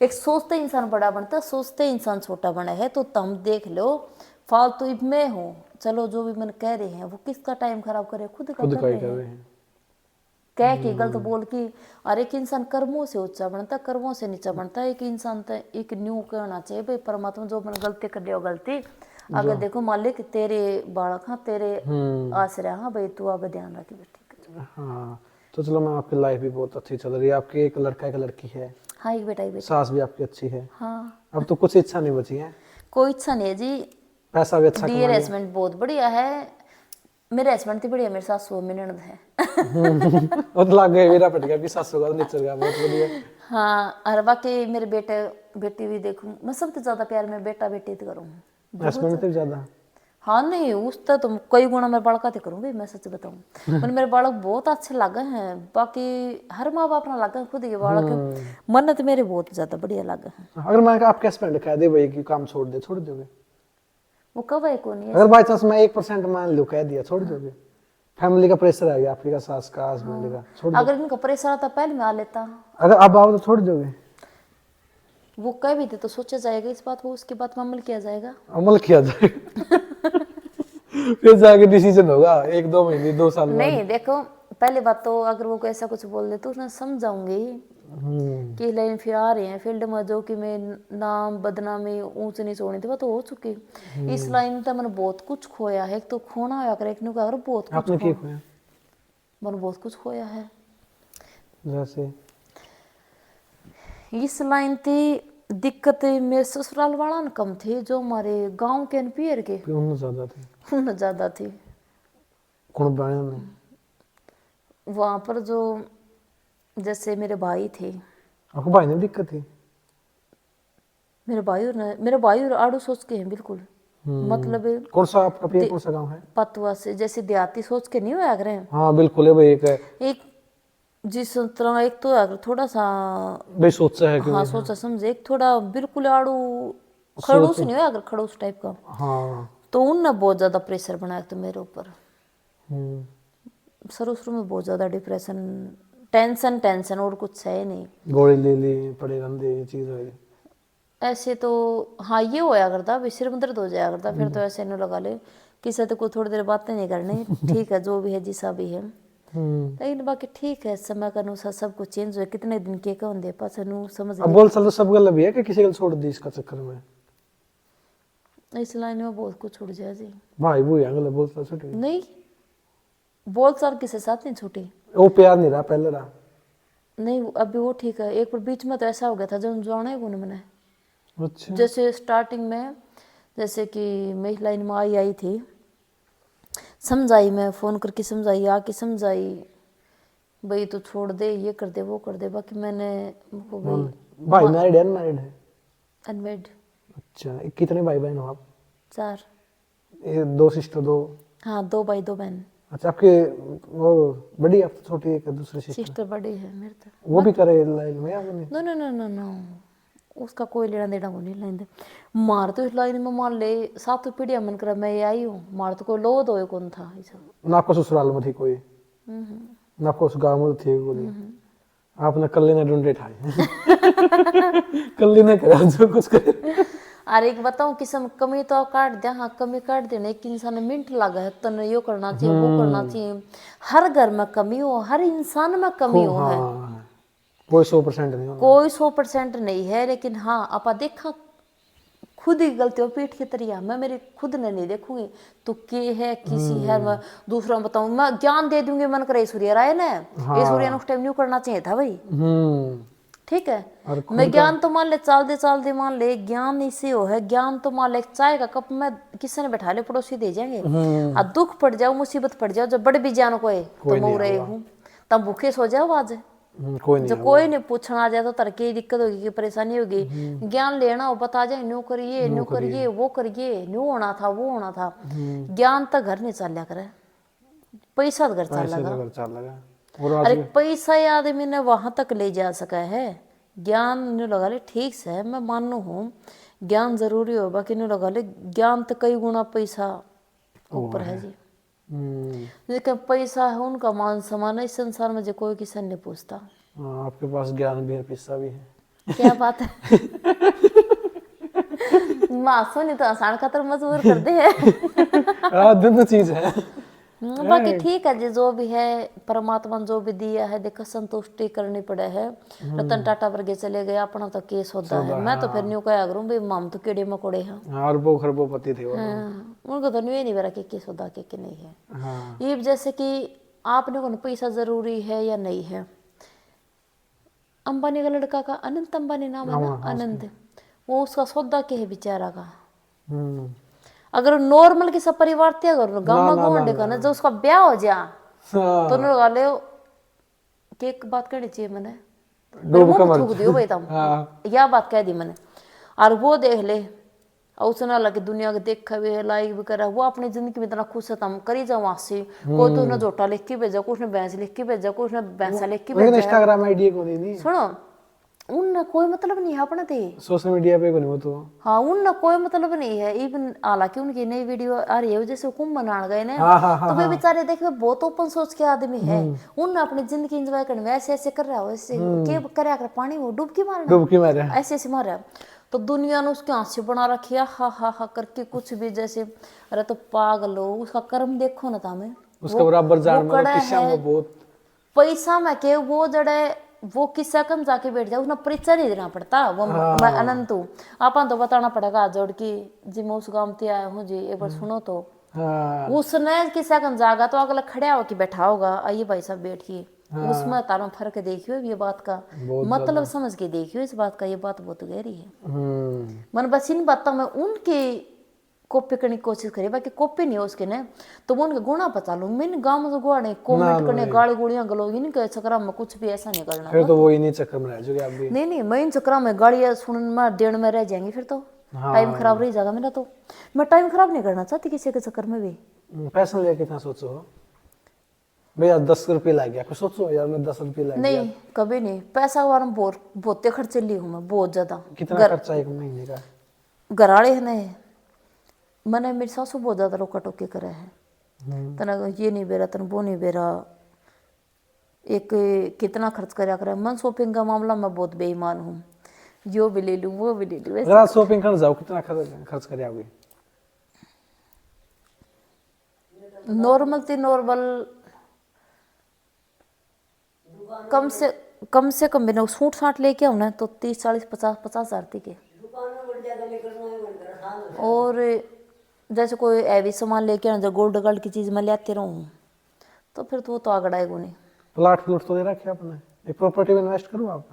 एक सोचते इंसान बड़ा बनता, सोचते इंसान छोटा बना है। तो तुम देख लो फालतू में हो, चलो जो भी मन कह रहे हैं वो किसका टाइम खराब करे, खुद का खुद कर का ही रहे कर हैं। रहे हैं। कह के गलत बोल की, और एक इंसान कर्मों से ऊंचा बनता, कर्मों से नीचा बनता है। एक इंसान तो एक न्यू कहना चाहिए भाई परमात्मा जो मन गलती कर लिया गलती, अगर देखो मालिक तेरे बालक हाँ तेरे आश्रय हाँ भाई तू आगे ध्यान रखी ठीक है। हाँ तो चलो मैम, आपकी लाइफ भी बहुत अच्छी चल रही है, आपकी एक लड़का एक लड़की है, हाँ एक बेटा एक बेटा। सास भी आपकी अच्छी है। हाँ अब तो कुछ इच्छा नहीं बची है, कोई इच्छा नहीं है जी। पैसा भी अच्छा कमा डियर लिया। हस्बैंड बहुत बढ़िया है, मेरे हस्बैंड तो बढ़िया, मेरे सासू मेरी ननद है। वो तो लग गए मेरा पट गया, भी सासू का निचर गया, बहुत बढ़िया। हाँ और बाकी मेरे बेटे बेटी भी देखूं, मैं सबसे ज्यादा प्यार मेरे बेटा बेटी तो करूँ। हस्बैंड से भी ज्यादा। हाँ नहीं उसका तो कई गुना मेरे बालका थे करूँगी, मैं सच बताऊँ। पर मेरे बालक बहुत अच्छे लगे हैं, बाकी हर माँ बाप ना लगे खुद के बालक, मन तो मेरे बहुत ज्यादा बढ़िया लगे हैं। अगर मैं आपके हस्बैंड कह दे भाई कि काम छोड़ दे, छोड़ दोगे? वो कब है कौन है? अगर बाई चांस मैं 1% मान लो कह दिया, छोड़ दोगे? फैमिली का प्रेशर आ गया, आपकी का, सास का, हस्बैंड का, छोड़ दो? अगर इनका प्रेशर आता पहले मैं आ लेता। अगर अब आओ तो छोड़ दोगे? वो कह भी थे तो सोचा जाएगा इस बात को, उसके बाद में अमल किया जाएगा। अमल किया जाएगा। फिर जाके डिसीजन होगा 1-2 महीने 2 साल बाद। नहीं देखो पहले बात तो अगर वो ऐसा कुछ बोल दे तो उसने समझाऊंगी कि लाइन फिर आ रहे हैं फील्ड में जो कि मैं नाम बदनामी ऊंच नीच होनी थी वो तो हो चुकी। इस लाइन में मैंने बहुत कुछ खोया है, एक तो खोना होया कर, एक अगर बहुत कुछ आपने क्या खोया? मैंने बहुत कुछ खोया है। जैसे इस लाइन थी दिक्कत मेरे ससुराल वाला न कम थी, जो हमारे गांव के एनपीआर के उन्हें ज्यादा थे। उन ज्यादा थी। कौन बनाया ने? वहां पर जो जैसे मेरे भाई थे, आपको भाई ने दिक्कत थी? मेरे भाई और आड़ू सोच के हैं बिल्कुल, मतलब कौन सा आपका पिया कौन सा गांव है? पतवा से जैसे देहाती सोच के नहीं होया करे। हाँ बिल्कुल है भाई, एक है एक जिस तरह एक तो अगर थोड़ा सा भाई सोचा है कि हाँ सोचा समझे, एक थोड़ा बिल्कुल आड़ू खड़ूस नहीं होया अगर खड़ूस टाइप का, हाँ। तो उनने बहुत ज्यादा प्रेशर बनाया तो मेरे ऊपर। हम्म। शुरू में बहुत ज्यादा डिप्रेशन टेंशन और कुछ है नहीं। गोली ले ली पड़े रंधे ये चीज है ऐसे तो हाँ ये होया करता, अभी सिर में दर्द हो जाया करता, फिर तो ऐसे नहीं लगा ले किसी तो कोई थोड़ी देर बातें नहीं करनी, ठीक है जो भी है जिसा भी है। लेकिन बाकी ठीक है, समय के अनुसार सब कुछ चेंज हुआ, कितने दिन के कौन दे पास समझ अब बोल चल तो सब गल भी है कि किसी गल छोड़ दी इसका चक्कर में? इस लाइन में बहुत कुछ छूट जाए जी। भाई वो गल बोल चल छूट गई नहीं बोल सर किसी साथ नहीं छूटी। वो प्यार नहीं रहा पहले रहा। नहीं अभी वो ठीक है। एक बार बीच में तो ऐसा हो गया था जब जाना ही कौन मैंने, अच्छा। जैसे स्टार्टिंग में जैसे कि मैं इस लाइन में आई थी, समझाई, मैं फोन करके समझाई, आके समझाई, भाई तो छोड़ दे, ये कर दे वो कर दे, बाकी मैंने उनको भाई भाई मैरिड है अनमैरिड है? अनमेड। अच्छा, कितने भाई बहन हो आप? 4। ये 2 सिस्टर 2? हाँ 2 भाई 2 बहन। अच्छा, आपके वो बड़ी, आप तो छोटी है, एक दूसरी सिस्टर? सिस्टर बड़ी है मेरे तो। वो भी करे लाइन में या वो नहीं? No no no no no, उसका कोई लेना देना वो नहीं लेंदे। मार तो इस लाइन में मान ले 7 पीढ़ियां मन कर मैं आई हूँ, मार तो कोई लो दो कौन था ऐसा। ना आपको ससुराल में थी कोई? ना आपको उस गाँव में थी कोई? आपने कल्ली ने ढूंढे ठाए कल्ली ने करा जो कुछ करे। अरे एक बताऊं किसम कमी तो काट दिया, हाँ कमी काट देने, एक इंसान मिनट लगा है तो यो करना चाहिए वो करना चाहिए। हर घर में कमी हो, हर इंसान में कमी हो है, हाँ, कोई 100% नहीं होना। कोई 100% नहीं है। लेकिन हाँ आपा देखा खुद ही गलती हो पीठ की तरिया, मैं मेरी खुद ने नहीं देखूंगी तो के है किसी है, मैं दूसरा बताऊं, मैं ज्ञान दे दूंगी मन करे सूर्य राय ने, ये सूर्य ने उस टाइम न्यू करना चाहिए था भाई, ठीक है। मैं ज्ञान तो मान ले चाल दे मान ले, ज्ञान इसे हो है, ज्ञान तो मान ले चाय का कप में किसी ने बैठा ले पड़ोसी दे जाएंगे, अब दुख पड़ जाओ मुसीबत पड़ जाओ, जब बड़े भी जानो कोई तो मैं रही हूँ, तब भूखे सो जाओ आज, कोई नहीं, जो कोई नहीं पूछना आ जाए तो तरक्की दिक्कत होगी कि परेशानी होगी, ज्ञान लेना हो बता जाए न्यू करिए वो करिए, न्यू होना था वो होना था। ज्ञान तो घर नहीं चल करे, पैसा तो घर चल लगा। अरे पैसा ही आदमी ने वहां तक ले जा सका है, ज्ञान नहीं लगा ले, ठीक से मैं मानू हूँ ज्ञान जरूरी हो, बाकी नहीं लगा ले, ज्ञान तो कई गुना पैसा ऊपर है जी। लेकिन पैसा है उनका मान सम्मान है, इस संसार में जो कोई किसी नहीं पूछता। आपके पास ज्ञान भी है, पैसा भी है, क्या बात है मासो नहीं तो आसान खातर मजबूर कर दे है दोनों चीज है। बाकी ठीक है जी, जो भी है परमात्मा ने जो भी दिया है देखो संतुष्टि करनी पड़े है। रतन टाटा वर्गे चले गए, अपना तो केस होता है, मैं तो फिर न्यू कहा करूं भाई माम तो कीड़े मकोड़े हैं, और वो खरबोपति थे वो। उनको तो न्यू नहीं बेरा के केस होता के नहीं है। हाँ। ये जैसे कि आपने को पैसा जरूरी है या नहीं है, अंबानी का लड़का का अनंत अंबानी नाम है ना, अनंत, वो उसका सौदा के है बेचारा का। अगर नॉर्मल किसा परिवार थे, अगर गामा गोंडे का ना जो उसका ब्याह हो जा तो न लगा ले कि एक बात कहनी चाहिए मैंने, थूक दियो भाई तुम, यह बात कह दी मैंने। और वो देख ले और उसने लगे दुनिया के देखा भी है लाइक भी करा, वो अपनी जिंदगी में इतना खुश है, तुम करी जाओ वहां से, कोई तो उसने जोटा लिख के भेजा, कुछ ने भैंस लिख के भेजा, कुछ ने भैंसा लिख के भेजा, इंस्टाग्राम आईडी को नहीं सुनो उनने कोई मतलब नहीं है अपने थे, सोशल मीडिया पे को तो हाँ उनने कोई मतलब नहीं है। इवन हालांकि उनकी नई वीडियो आ रही है, जैसे कुंभ मनाने गए ना, तो वे बेचारे देखे बहुत ओपन सोच के आदमी है, उनने अपनी जिंदगी एंजॉय करने में ऐसे ऐसे कर रहा है, ऐसे के कर कर पानी वो डुबकी मारना ऐसे ऐसे मार रहा है, तो दुनिया ने उसके आंसू बना रखी है, हा हा हा करके कुछ भी जैसे, अरे तो पागल हो, उसका कर्म देखो ना था मैं उसका बराबर जान में किस्सा में बहुत पैसा में के वो जड़े वो किस्सा कम जाके बैठ जाए, उसने परिचय नहीं देना पड़ता, वो मैं अनंत हूँ, आपन तो बताना पड़ेगा जोड़ की जी मैं उस गांव से आया हूँ जी, एक बार सुनो तो। उसने किस्सा कम जागा तो अगला खड़ा होके बैठा होगा, आइए भाई साहब बैठिए, उसमें तारों फर्क देखियो ये बात का मतलब समझ के देखियो इस बात का, ये बात बहुत गहरी है। मन बस इन बातों में उनकी कॉपी करने की कोशिश करी, बाकी कॉपी नहीं हो उसके ने, तो वो उनके गुणा पता लूं, मैंने गांव में गुआड़े कमेंट करने गाली गुड़ियां गलोगी नहीं कहे चक्कर में कुछ भी ऐसा नहीं करना, फिर तो वो ही नहीं चक्कर में रह जाओगे आप भी। नहीं मैं इन चक्कर में गालियां सुनने में देर में रह जाएंगी, फिर तो टाइम खराब रह जाएगा मेरा, तो मैं टाइम खराब नहीं करना चाहती किसी के चक्कर में भी। पैसा लिया कितना सोचो भैया, 10 रुपये लग गया, कुछ सोचो यार मैं 10 रुपये लग गया, नहीं कभी नहीं, पैसा वाला बहुत खर्चे ली हूँ मैं, बहुत ज्यादा। कितना खर्चा एक महीने का? घराड़े है मैंने मेरी सासू बहुत ज्यादा रोका टोके करे है, तना ये नहीं बेरा तन वो नहीं बेरा, एक कितना खर्च कराया करे, मन शॉपिंग का मामला मैं बहुत बेईमान हूँ, जो भी ले लूँ वो भी ले लूँ। अगर शॉपिंग कर जाओ कितना खर्च करोगे? नॉर्मल कम से कम बिना सूट साट लेके आऊँ ना तो 30-40-50 हज़ार के, और जैसे कोई हैवी सामान लेके आना, जो गोल्ड की चीज मैं लेते रहूँ तो फिर तो आगड़ा है नहीं। प्लाट तो दे रखे आपने? एक प्रॉपर्टी में इन्वेस्ट करूँ आप?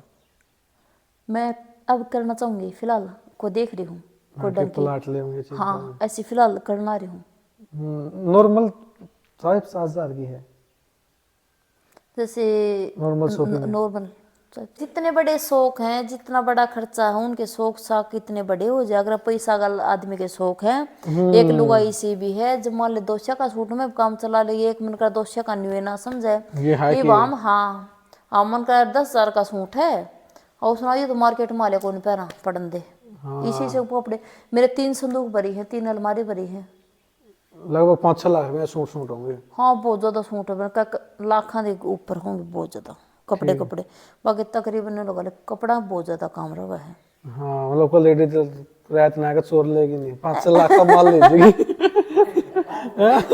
मैं अब करना चाहूंगी, फिलहाल को देख रही हूँ हाँ, कोडन कि की। प्लाट ले होंगे चीज। हाँ ऐसी फिलहाल करना रही हूँ। नॉर्मल 7,000 की है, जैसे नॉर्मल शॉपिंग है। नॉर्मल जितने बड़े शौक हैं, जितना बड़ा खर्चा है, उनके शौक साक कितने बड़े हो जाए। अगर पैसा का आदमी के शौक है, एक लुगाई से भी है, जब मान ले 200 का सूट में काम चला ले, एक मन का 200 का न्यू ना समझे ये है ये कि वाम। हाँ मन का 10,000 का सूट है और सुनाइए तो मार्केट में आले को नहीं पहना पड़न दे। इसी से कपड़े मेरे 3 संदूक भरी है, 3 अलमारी भरी है। लगभग 5-6 लाख में सूट होंगे। हाँ बहुत ज्यादा सूट है, लाखों के ऊपर होंगे बहुत ज्यादा कपड़े। बाकी तकरीबन लगा ले कपड़ा बहुत ज्यादा काम रहा है। हाँ मतलब को लेडी तो रात में आकर चोर लेगी नहीं, 5-6 लाख का माल ले जाएगी।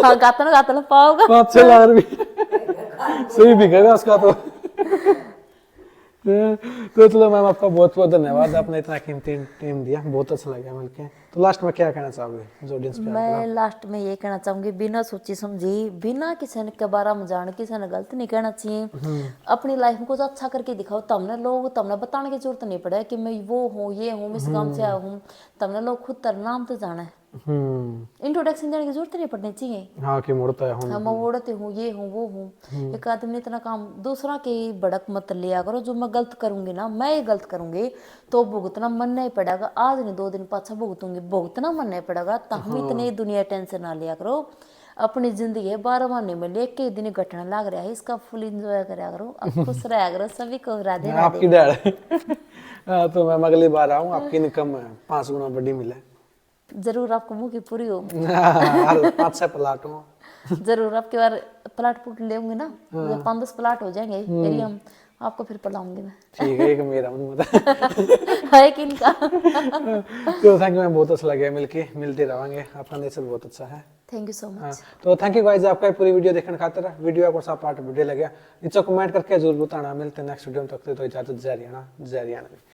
हाँ गातन पाओगा 5-6 लाख भी सही बिकेगा उसका तो चलो मैम, आपका बहुत बहुत धन्यवाद, आपने इतना कीमती टाइम दिया, बहुत अच्छा लगा मिलके। तो लास्ट में क्या कहना चाहोगे जो ऑडियंस पे? मैं लास्ट में ये कहना चाहूंगी, बिना सोची समझी, बिना किसी ने के बारे में जान, किसी ने गलत नहीं कहना चाहिए। अपनी लाइफ में कुछ अच्छा करके दिखाओ, तमने लोग तमने बताने की जरूरत नहीं पड़े कि मैं वो हूँ ये हूँ, मैं इस काम से आया हूँ। तमने लोग खुद तेरा नाम तो जाना है, इंट्रोडक्शन देने की जरूरत नहीं पड़नी चाहिए। हाँ कि मुड़ता है हम ओढ़ते हूँ, ये हूँ वो हूँ। एक आदमी ने इतना काम दूसरा की भड़क मत लिया करो। जो मैं गलत करूंगी ना, मैं ये गलत करूंगी तो भुगतना मन नहीं पड़ेगा। आज नहीं 2 दिन पाछा भुगतूंगी, भुगतना मन नहीं पड़ेगा। तो हम इतनी दुनिया टेंशन ना लिया करो। अपनी जिंदगी है 12 महीने में, एक ही दिन घटना लग रहा है, इसका फुल इंजॉय करा करो, अब खुश रहा करो। सभी को राधे आपकी राधे। डैड तो मैं अगली बार आऊँ, आपकी इनकम 5 गुना बड़ी मिले। जरूर आपको मुंह की पूरी हो। 5-6 प्लाट हो जरूर आपके बार प्लाट पुट लेंगे ना, 5-10 प्लाट हो जाएंगे एरिया में, आपको फिर पलाऊंगी मैं। ठीक है, एक मेरा मतलब है कि इनका। तो थैंक यू मैम, बहुत अच्छा लगा मिलके, मिलते रहेंगे, आपका नेचर बहुत अच्छा है। Thank you so much. तो थैंक यू गाइस, आपका पूरी वीडियो देखने खातिर। वीडियो आपको सा पार्ट वीडियो लगे नीचे कमेंट करके जरूर बताना। मिलते हैं नेक्स्ट वीडियो में, तक तो इजाजत, जय हरियाणा जय हरियाणा।